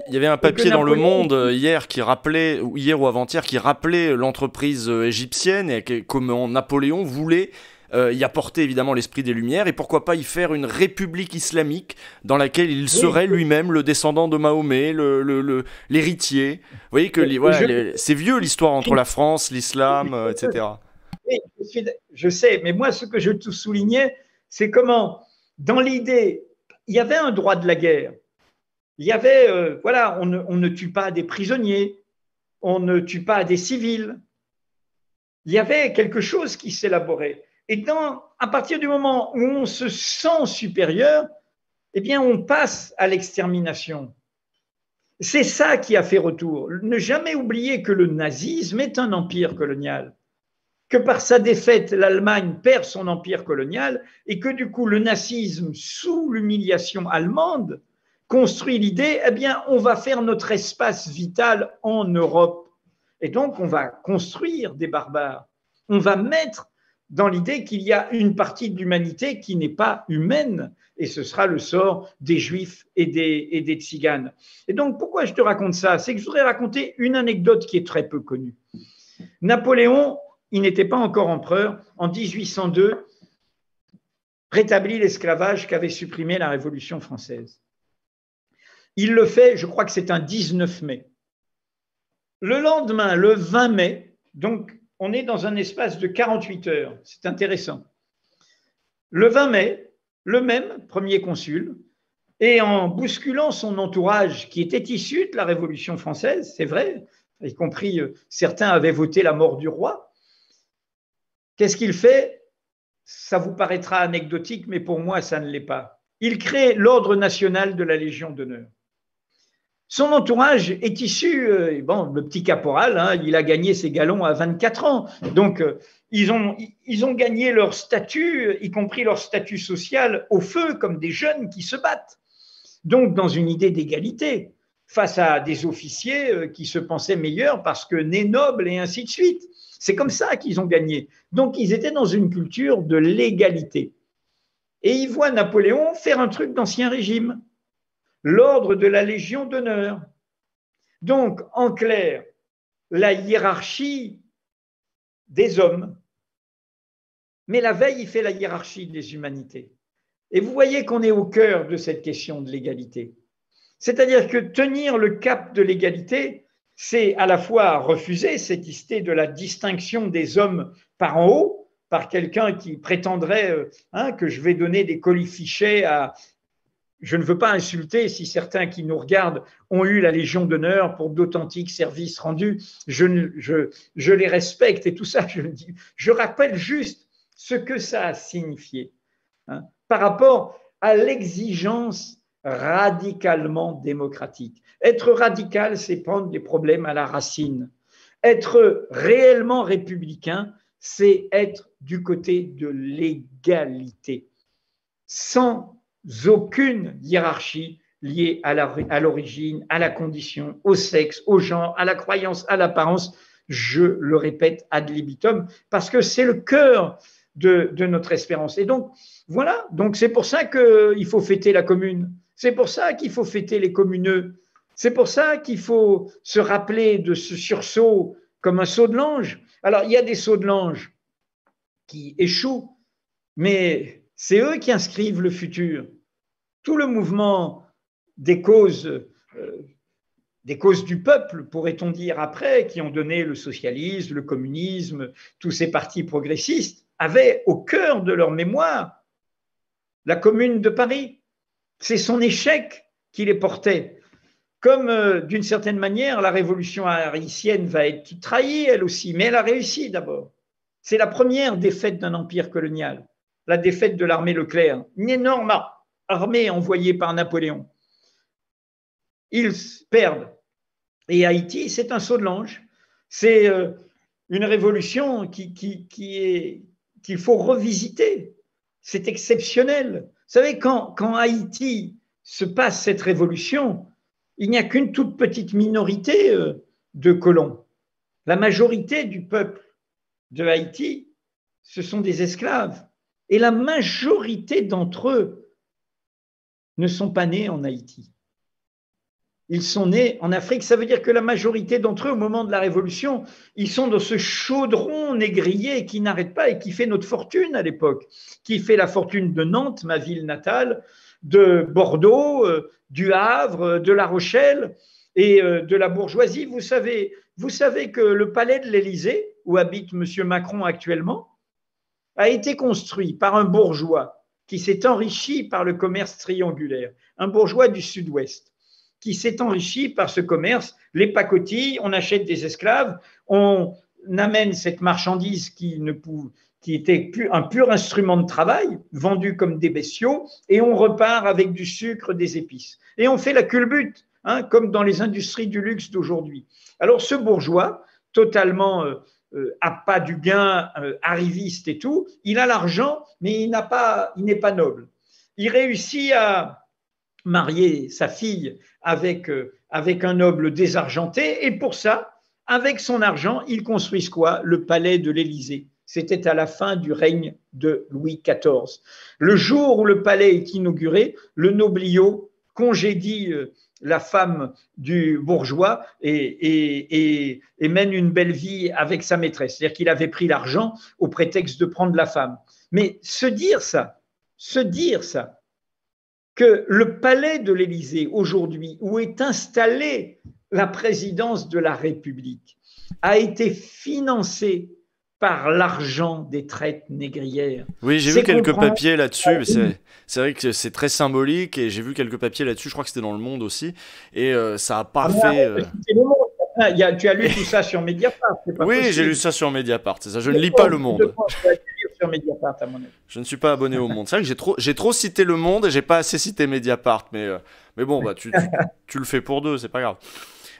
A: Il y avait un papier dans Le Monde hier ou avant-hier, qui rappelait l'entreprise égyptienne et comment Napoléon voulait y apporter évidemment l'esprit des Lumières et pourquoi pas y faire une république islamique dans laquelle il serait lui-même le descendant de Mahomet, l'héritier. Vous voyez que c'est vieux l'histoire entre la France, l'islam, etc.
B: Oui, je sais, mais moi ce que je te soulignais, c'est comment, dans l'idée, il y avait un droit de la guerre. Il y avait, on ne tue pas des prisonniers, on ne tue pas des civils. Il y avait quelque chose qui s'élaborait. Et à partir du moment où on se sent supérieur, eh bien, on passe à l'extermination. C'est ça qui a fait retour. Ne jamais oublier que le nazisme est un empire colonial, que par sa défaite, l'Allemagne perd son empire colonial et que du coup, le nazisme, sous l'humiliation allemande, construit l'idée, eh bien, on va faire notre espace vital en Europe. Et donc, on va construire des barbares. On va mettre dans l'idée qu'il y a une partie de l'humanité qui n'est pas humaine, et ce sera le sort des Juifs et des Tziganes. Et donc, pourquoi je te raconte ça? C'est que je voudrais raconter une anecdote qui est très peu connue. Napoléon, il n'était pas encore empereur, en 1802, rétablit l'esclavage qu'avait supprimé la Révolution française. Il le fait, je crois que c'est un 19 mai. Le lendemain, le 20 mai, donc on est dans un espace de 48 heures, c'est intéressant. Le 20 mai, le même premier consul, et en bousculant son entourage qui était issu de la Révolution française, c'est vrai, y compris certains avaient voté la mort du roi, qu'est-ce qu'il fait? Ça vous paraîtra anecdotique, mais pour moi, ça ne l'est pas. Il crée l'Ordre national de la Légion d'honneur. Son entourage est issu, le petit caporal, il a gagné ses galons à 24 ans. Donc, ils ont gagné leur statut, y compris leur statut social, au feu, comme des jeunes qui se battent. Donc, dans une idée d'égalité, face à des officiers qui se pensaient meilleurs parce que nés nobles et ainsi de suite. C'est comme ça qu'ils ont gagné. Donc, ils étaient dans une culture de l'égalité. Et ils voient Napoléon faire un truc d'Ancien Régime, l'ordre de la Légion d'honneur. Donc, en clair, la hiérarchie des hommes. Mais la veille, il fait la hiérarchie des humanités. Et vous voyez qu'on est au cœur de cette question de l'égalité. C'est-à-dire que tenir le cap de l'égalité, c'est à la fois refuser cette idée de la distinction des hommes par en haut, par quelqu'un qui prétendrait que je vais donner des colifichets à... Je ne veux pas insulter si certains qui nous regardent ont eu la Légion d'honneur pour d'authentiques services rendus. Je les respecte et tout ça, je rappelle juste ce que ça a signifié par rapport à l'exigence radicalement démocratique. Être radical, c'est prendre les problèmes à la racine. Être réellement républicain, c'est être du côté de l'égalité, sans aucune hiérarchie liée à l'origine, à la condition, au sexe, au genre, à la croyance, à l'apparence. Je le répète ad libitum, parce que c'est le cœur de notre espérance. Et donc, voilà, donc c'est pour ça qu'il faut fêter la commune. C'est pour ça qu'il faut fêter les communeux. C'est pour ça qu'il faut se rappeler de ce sursaut comme un saut de l'ange. Alors, il y a des sauts de l'ange qui échouent, mais c'est eux qui inscrivent le futur. Tout le mouvement des causes du peuple, pourrait-on dire après, qui ont donné le socialisme, le communisme, tous ces partis progressistes, avaient au cœur de leur mémoire la Commune de Paris. C'est son échec qui les portait. Comme d'une certaine manière, la révolution haïtienne va être trahie, elle aussi, mais elle a réussi d'abord. C'est la première défaite d'un empire colonial, la défaite de l'armée Leclerc, une énorme armée envoyée par Napoléon. Ils perdent. Et Haïti, c'est un saut de l'ange. C'est une révolution qu'il faut revisiter. C'est exceptionnel. Vous savez, quand Haïti se passe cette révolution, il n'y a qu'une toute petite minorité de colons. La majorité du peuple de Haïti, ce sont des esclaves. Et la majorité d'entre eux ne sont pas nés en Haïti. Ils sont nés en Afrique. Ça veut dire que la majorité d'entre eux, au moment de la Révolution, ils sont dans ce chaudron négrier qui n'arrête pas et qui fait notre fortune à l'époque, qui fait la fortune de Nantes, ma ville natale, de Bordeaux, du Havre, de La Rochelle et de la bourgeoisie. Vous savez que le palais de l'Élysée, où habite M. Macron actuellement, a été construit par un bourgeois qui s'est enrichi par le commerce triangulaire, un bourgeois du Sud-Ouest qui s'est enrichi par ce commerce, les pacotilles, on achète des esclaves, on amène cette marchandise qui était un pur instrument de travail, vendu comme des bestiaux, et on repart avec du sucre, des épices. Et on fait la culbute, comme dans les industries du luxe d'aujourd'hui. Alors ce bourgeois, totalement à pas du gain, arriviste et tout, il a l'argent, mais il n'est pas noble. Il réussit à marier sa fille avec un noble désargenté, et pour ça, avec son argent, ils construisent quoi? Le palais de l'Élysée. C'était à la fin du règne de Louis XIV. Le jour où le palais est inauguré, le nobliau congédie la femme du bourgeois et mène une belle vie avec sa maîtresse. C'est-à-dire qu'il avait pris l'argent au prétexte de prendre la femme. Mais se dire ça, que le palais de l'Élysée, aujourd'hui, où est installée la présidence de la République, a été financé par l'argent des traites négrières.
A: Oui, j'ai vu quelques papiers là-dessus. C'est vrai que c'est très symbolique et j'ai vu quelques papiers là-dessus. Je crois que c'était dans Le Monde aussi. Et ça a pas fait.
B: Tu as lu tout ça sur Mediapart?
A: Oui, j'ai lu ça sur Mediapart. C'est ça. Je ne lis pas Le Monde.
B: Sur Mediapart, à mon avis.
A: Je ne suis pas abonné au Monde. C'est vrai que j'ai trop cité Le Monde et j'ai pas assez cité Mediapart. Mais bon, bah tu le fais pour deux, c'est pas grave.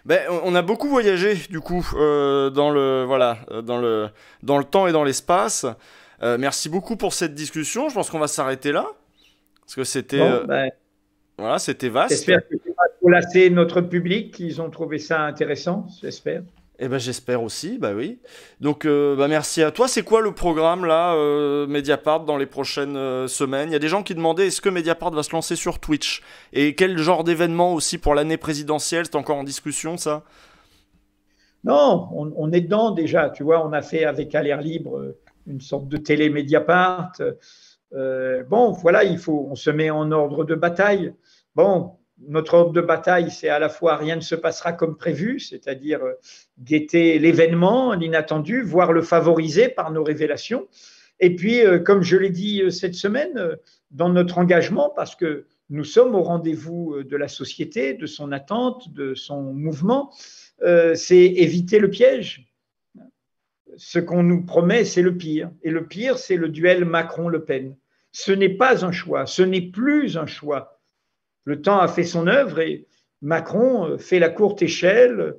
A: Ben, on a beaucoup voyagé du coup dans le temps et dans l'espace. Merci beaucoup pour cette discussion. Je pense qu'on va s'arrêter là parce que c'était. Voilà, c'était vaste.
B: J'espère que tu vas trop lasser notre public, qu'ils ont trouvé ça intéressant, j'espère.
A: Eh ben j'espère aussi, bah oui. Donc merci à toi. C'est quoi le programme là, Mediapart dans les prochaines semaines? Il y a des gens qui demandaient est-ce que Mediapart va se lancer sur Twitch? Et quel genre d'événement aussi pour l'année présidentielle? C'est encore en discussion ça?
B: Non, on est dedans déjà. Tu vois, on a fait avec À l'air libre une sorte de télé Mediapart. Bon, voilà, on se met en ordre de bataille. Bon, notre ordre de bataille, c'est à la fois rien ne se passera comme prévu, c'est-à-dire guetter l'événement, l'inattendu, voire le favoriser par nos révélations. Et puis, comme je l'ai dit cette semaine, dans notre engagement, parce que nous sommes au rendez-vous de la société, de son attente, de son mouvement, c'est éviter le piège. Ce qu'on nous promet, c'est le pire. Et le pire, c'est le duel Macron-Le Pen. Ce n'est pas un choix, ce n'est plus un choix. Le temps a fait son œuvre et Macron fait la courte échelle,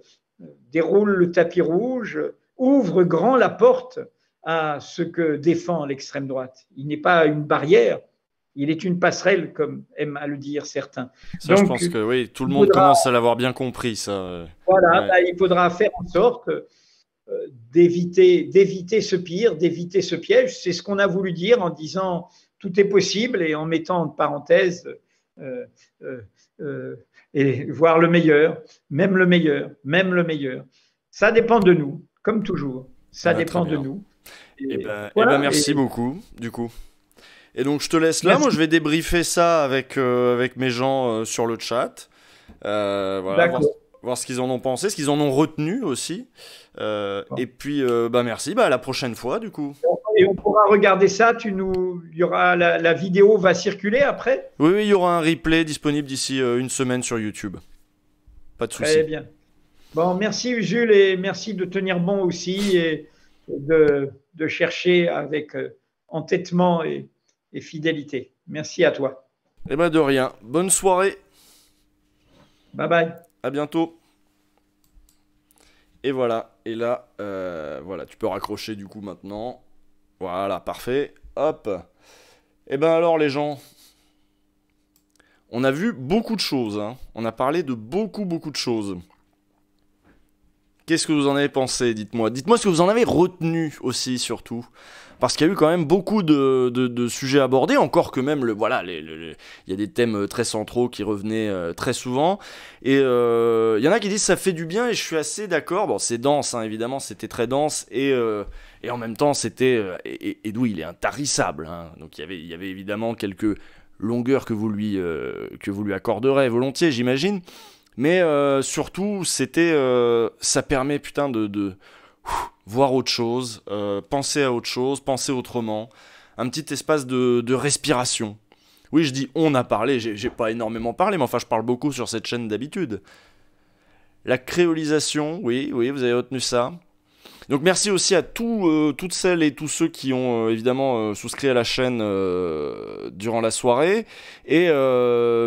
B: déroule le tapis rouge, ouvre grand la porte à ce que défend l'extrême droite. Il n'est pas une barrière, il est une passerelle, comme aiment à le dire certains.
A: Ça, donc, je pense que oui, tout le monde commence à l'avoir bien compris, ça.
B: Voilà, ouais. Il faudra faire en sorte d'éviter ce pire, d'éviter ce piège. C'est ce qu'on a voulu dire en disant tout est possible et en mettant en parenthèse et voir le meilleur, même le meilleur, même le meilleur. Ça dépend de nous, comme toujours. Ça dépend de nous.
A: Voilà, merci beaucoup, du coup. Et donc, je te laisse là. Merci. Moi, je vais débriefer ça avec mes gens sur le chat. Voilà, voir ce qu'ils en ont pensé, ce qu'ils en ont retenu aussi. Et puis, merci. À la prochaine fois, du coup.
B: Et on pourra regarder ça. Il y aura la vidéo va circuler après.
A: Oui, il y aura un replay disponible d'ici une semaine sur YouTube. Pas de souci.
B: Très bien. Bon, merci Jules et merci de tenir bon aussi et de chercher avec entêtement et fidélité. Merci à toi.
A: Eh ben de rien. Bonne soirée.
B: Bye bye.
A: À bientôt. Et voilà. Et là, voilà, tu peux raccrocher du coup maintenant. Voilà, parfait. Hop. Et ben alors les gens, on a vu beaucoup de choses. Hein. On a parlé de beaucoup de choses. Qu'est-ce que vous en avez pensé? Dites-moi. Dites-moi ce que vous en avez retenu aussi, surtout. Parce qu'il y a eu quand même beaucoup de sujets abordés, encore que même, il y a des thèmes très centraux qui revenaient très souvent. Et il y en a qui disent ça fait du bien, et je suis assez d'accord. Bon, c'est dense, hein, évidemment, c'était très dense, et en même temps, c'était... Edoui, il est intarissable. Hein, donc il y avait évidemment quelques longueurs que vous lui accorderez volontiers, j'imagine. Mais surtout, c'était... ça permet, putain, de voir autre chose, penser à autre chose, penser autrement, un petit espace de respiration. Oui, je dis on a parlé, j'ai pas énormément parlé, mais enfin je parle beaucoup sur cette chaîne d'habitude. La créolisation, oui, vous avez retenu ça. Donc merci aussi à toutes celles et tous ceux qui ont évidemment souscrit à la chaîne durant la soirée. Et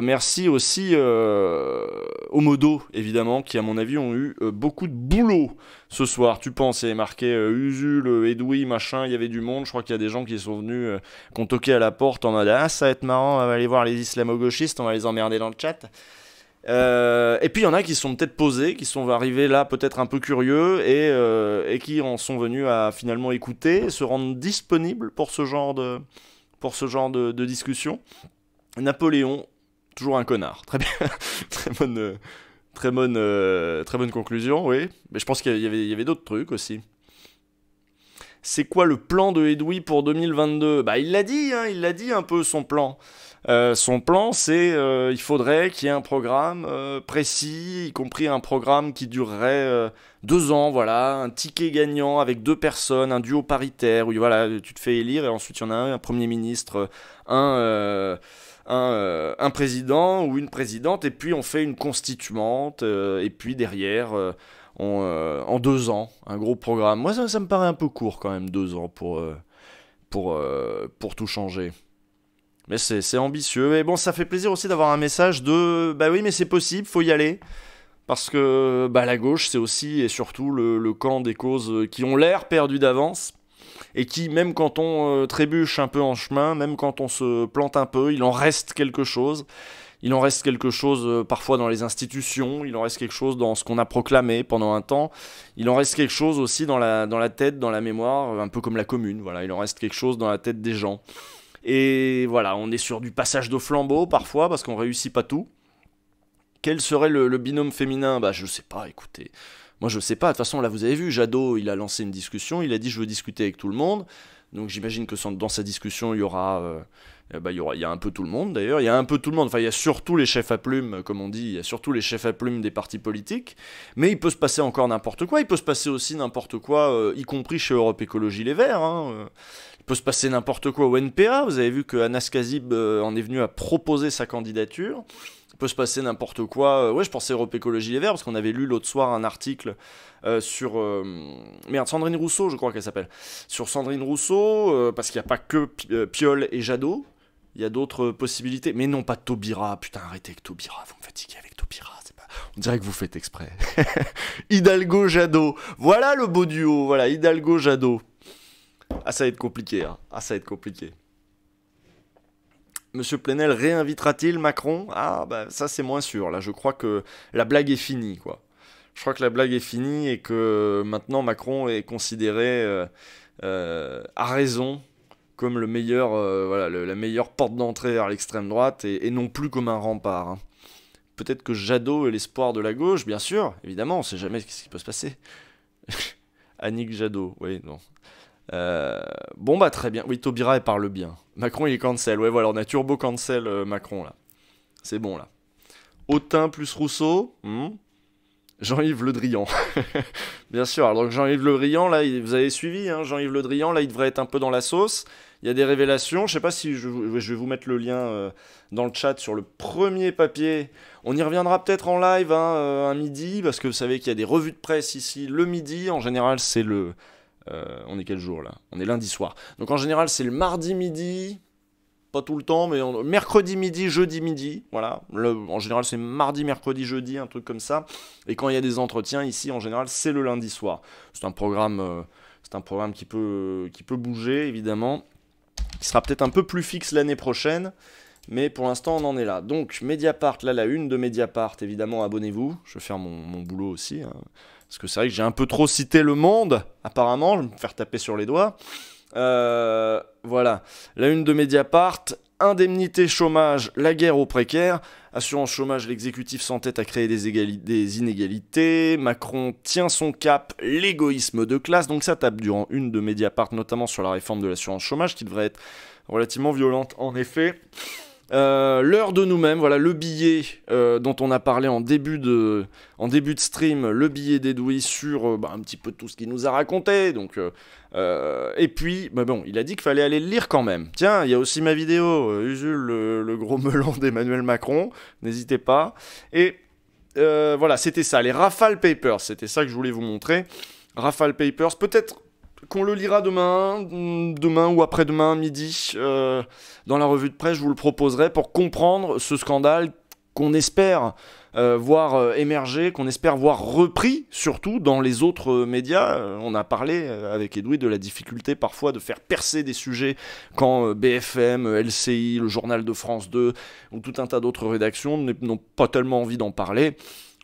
A: merci aussi aux modos, évidemment, qui à mon avis ont eu beaucoup de boulot ce soir. Tu penses, il y avait marqué Usul, Edoui, machin, il y avait du monde. Je crois qu'il y a des gens qui sont venus, qui ont toqué à la porte en mode « Ah, ça va être marrant, on va aller voir les islamo-gauchistes, on va les emmerder dans le chat ». Et puis il y en a qui sont peut-être posés, qui sont arrivés là peut-être un peu curieux et qui en sont venus à finalement écouter, se rendre disponibles pour ce genre de discussion. Napoléon, toujours un connard, très bien, très bonne conclusion, oui. Mais je pense qu'il y avait d'autres trucs aussi. C'est quoi le plan de Edoui pour 2022 ? Il l'a dit un peu son plan. Son plan, c'est il faudrait qu'il y ait un programme précis, y compris un programme qui durerait 2 ans, voilà, un ticket gagnant avec 2 personnes, un duo paritaire, où voilà, tu te fais élire et ensuite il y en a un Premier ministre, un président ou une présidente, et puis on fait une constituante, et puis derrière... en 2 ans, un gros programme. Moi, ça me paraît un peu court quand même, 2 ans pour tout changer. Mais c'est ambitieux. Et bon, ça fait plaisir aussi d'avoir un message de oui, mais c'est possible, faut y aller. Parce que la gauche, c'est aussi et surtout le camp des causes qui ont l'air perdues d'avance. Et qui, même quand on trébuche un peu en chemin, même quand on se plante un peu, il en reste quelque chose. Il en reste quelque chose parfois dans les institutions, il en reste quelque chose dans ce qu'on a proclamé pendant un temps, il en reste quelque chose aussi dans la tête, dans la mémoire, un peu comme la commune, voilà, il en reste quelque chose dans la tête des gens. Et voilà, on est sur du passage de flambeau parfois, parce qu'on réussit pas tout. Quel serait le binôme féminin? Bah je sais pas, écoutez. Moi je sais pas, de toute façon là vous avez vu, Jadot il a lancé une discussion, il a dit je veux discuter avec tout le monde. Donc j'imagine que dans sa discussion il y aura... il y a un peu tout le monde d'ailleurs, il y a un peu tout le monde, enfin il y a surtout les chefs à plumes, comme on dit, il y a surtout les chefs à plumes des partis politiques, mais il peut se passer encore n'importe quoi, il peut se passer aussi n'importe quoi, y compris chez Europe Écologie Les Verts, hein, il peut se passer n'importe quoi au NPA, vous avez vu que Anas Kazib en est venu à proposer sa candidature, il peut se passer n'importe quoi, ouais je pensais Europe Écologie Les Verts, parce qu'on avait lu l'autre soir un article sur... merde, Sandrine Rousseau je crois qu'elle s'appelle, sur Sandrine Rousseau, parce qu'il n'y a pas que Piolle et Jadot, il y a d'autres possibilités, mais non pas Taubira, putain arrêtez avec Taubira, vous me fatiguez avec Taubira, c'est pas... on dirait que vous faites exprès. Hidalgo-Jadot, voilà le beau duo, voilà, Hidalgo-Jadot. Ah ça va être compliqué, hein. Ah ça va être compliqué. Monsieur Plenel réinvitera-t-il Macron? Ah bah ça c'est moins sûr, là je crois que la blague est finie quoi. Je crois que la blague est finie et que maintenant Macron est considéré à raison comme le meilleur, voilà, la meilleure porte d'entrée vers l'extrême droite et non plus comme un rempart. Hein. Peut-être que Jadot est l'espoir de la gauche, bien sûr, évidemment, on sait jamais ce qui peut se passer. Annick Jadot, oui, non. Bon bah très bien, oui Taubira elle parle bien. Macron il est cancel, ouais voilà, on a turbo cancel Macron là. C'est bon là. Autain plus Rousseau, Jean-Yves Le Drian. Bien sûr, alors Jean-Yves Le Drian, là, vous avez suivi, hein, Jean-Yves Le Drian, là, il devrait être un peu dans la sauce. Il y a des révélations, je sais pas si je vais vous mettre le lien dans le chat sur le premier papier. On y reviendra peut-être en live, hein, un midi, parce que vous savez qu'il y a des revues de presse ici le midi. En général, c'est le... on est quel jour, là? On est lundi soir. Donc en général, c'est le mardi midi... Pas tout le temps, mais mercredi midi, jeudi midi, voilà. En général, c'est mardi, mercredi, jeudi, un truc comme ça. Et quand il y a des entretiens, ici, en général, c'est le lundi soir. C'est un programme qui peut bouger, évidemment, qui sera peut-être un peu plus fixe l'année prochaine, mais pour l'instant, on en est là. Donc, Mediapart, là, la une de Mediapart, évidemment, abonnez-vous. Je vais faire mon boulot aussi, hein, parce que c'est vrai que j'ai un peu trop cité Le Monde, apparemment, je vais me faire taper sur les doigts. Voilà, la une de Mediapart, indemnité chômage, la guerre aux précaires, assurance chômage, l'exécutif s'entête à créer des inégalités, Macron tient son cap, l'égoïsme de classe, donc ça tape durant une de Mediapart, notamment sur la réforme de l'assurance chômage, qui devrait être relativement violente en effet. L'heure de nous-mêmes, voilà le billet dont on a parlé en début de stream, le billet d'Edoui sur un petit peu tout ce qu'il nous a raconté, donc et puis bon, il a dit qu'il fallait aller le lire quand même. Tiens, il y a aussi ma vidéo, Usul, le gros melon d'Emmanuel Macron, n'hésitez pas. Et voilà, c'était ça, les Rafale Papers, c'était ça que je voulais vous montrer. Rafale Papers, peut-être qu'on le lira demain ou après-demain, midi, dans la revue de presse, je vous le proposerai pour comprendre ce scandale qu'on espère voir émerger, qu'on espère voir repris, surtout dans les autres médias. On a parlé avec Edoui de la difficulté parfois de faire percer des sujets quand BFM, LCI, le journal de France 2 ou tout un tas d'autres rédactions n'ont pas tellement envie d'en parler.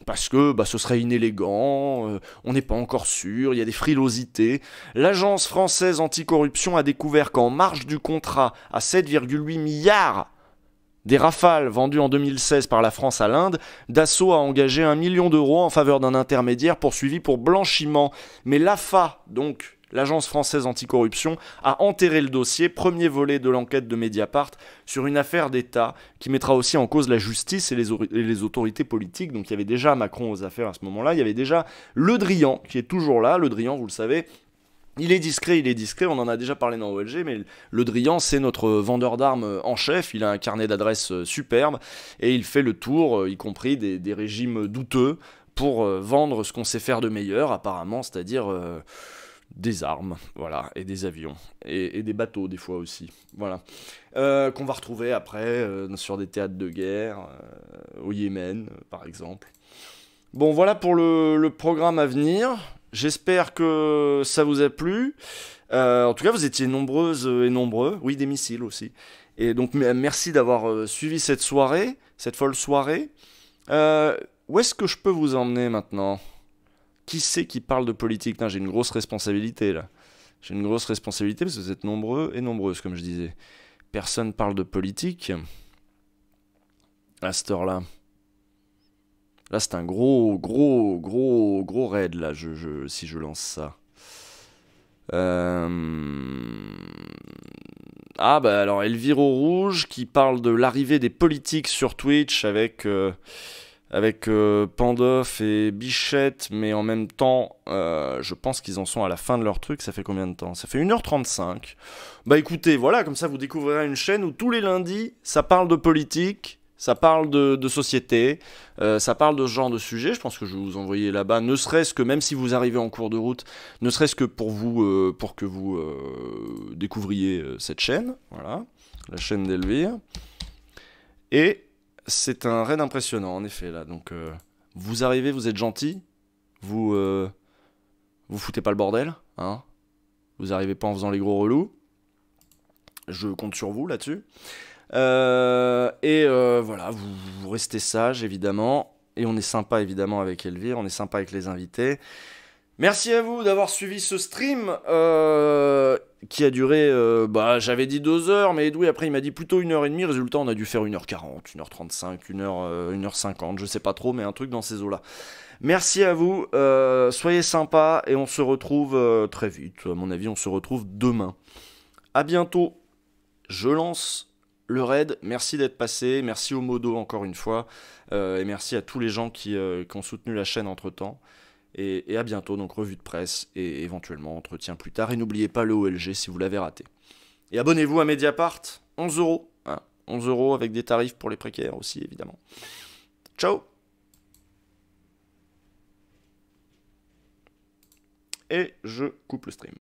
A: Parce que ce serait inélégant, on n'est pas encore sûr, il y a des frilosités. L'agence française anticorruption a découvert qu'en marge du contrat à 7,8 milliards des Rafales vendus en 2016 par la France à l'Inde, Dassault a engagé 1 million d'euros en faveur d'un intermédiaire poursuivi pour blanchiment. Mais l'AFA, donc l'agence française anticorruption, a enterré le dossier, premier volet de l'enquête de Mediapart, sur une affaire d'État qui mettra aussi en cause la justice et les autorités politiques. Donc il y avait déjà Macron aux affaires à ce moment-là, il y avait déjà Le Drian qui est toujours là. Le Drian, vous le savez, il est discret, on en a déjà parlé dans OLG, mais Le Drian, c'est notre vendeur d'armes en chef, il a un carnet d'adresses superbe, et il fait le tour, y compris des régimes douteux, pour vendre ce qu'on sait faire de meilleur, apparemment, c'est-à-dire... des armes, voilà, et des avions, et des bateaux des fois aussi, voilà, qu'on va retrouver après sur des théâtres de guerre, au Yémen par exemple. Bon, voilà pour le programme à venir, j'espère que ça vous a plu, en tout cas vous étiez nombreuses et nombreux, oui des missiles aussi, Et donc merci d'avoir suivi cette soirée, cette folle soirée. Où est-ce que je peux vous emmener maintenant? Qui c'est qui parle de politique? J'ai une grosse responsabilité là. J'ai une grosse responsabilité parce que vous êtes nombreux et nombreuses, comme je disais. Personne parle de politique à cette heure-là. Là, c'est un gros raid, là, si je lance ça. Ah, bah alors, Elvire au Rouge qui parle de l'arrivée des politiques sur Twitch avec Pandoff et Bichette, mais en même temps, je pense qu'ils en sont à la fin de leur truc. Ça fait combien de temps? Ça fait 1h35. Bah écoutez, voilà, comme ça vous découvrirez une chaîne où tous les lundis, ça parle de politique, ça parle de société, ça parle de ce genre de sujet. Je pense que je vais vous envoyer là-bas, ne serait-ce que, même si vous arrivez en cours de route, ne serait-ce que pour vous, pour que vous découvriez cette chaîne, voilà, la chaîne d'Elvire. Et c'est un raid impressionnant, en effet, là. Donc, vous arrivez, vous êtes gentil, vous foutez pas le bordel, hein. Vous arrivez pas en faisant les gros relous. Je compte sur vous là-dessus. Voilà, vous restez sage, évidemment. Et on est sympa, évidemment, avec Elvire. On est sympa avec les invités. Merci à vous d'avoir suivi ce stream qui a duré, j'avais dit 2 heures, mais Edoui après il m'a dit plutôt 1h30. Résultat, on a dû faire 1h40, 1h35, 1h50, je sais pas trop, mais un truc dans ces eaux-là. Merci à vous, soyez sympas et on se retrouve très vite. À mon avis, on se retrouve demain. À bientôt. Je lance le raid. Merci d'être passé. Merci au Modo encore une fois. Et merci à tous les gens qui ont soutenu la chaîne entre-temps. Et à bientôt, donc revue de presse et éventuellement entretien plus tard. Et n'oubliez pas le OLG si vous l'avez raté. Et abonnez-vous à Mediapart, 11€. Hein, 11€ avec des tarifs pour les précaires aussi, évidemment. Ciao. Et je coupe le stream.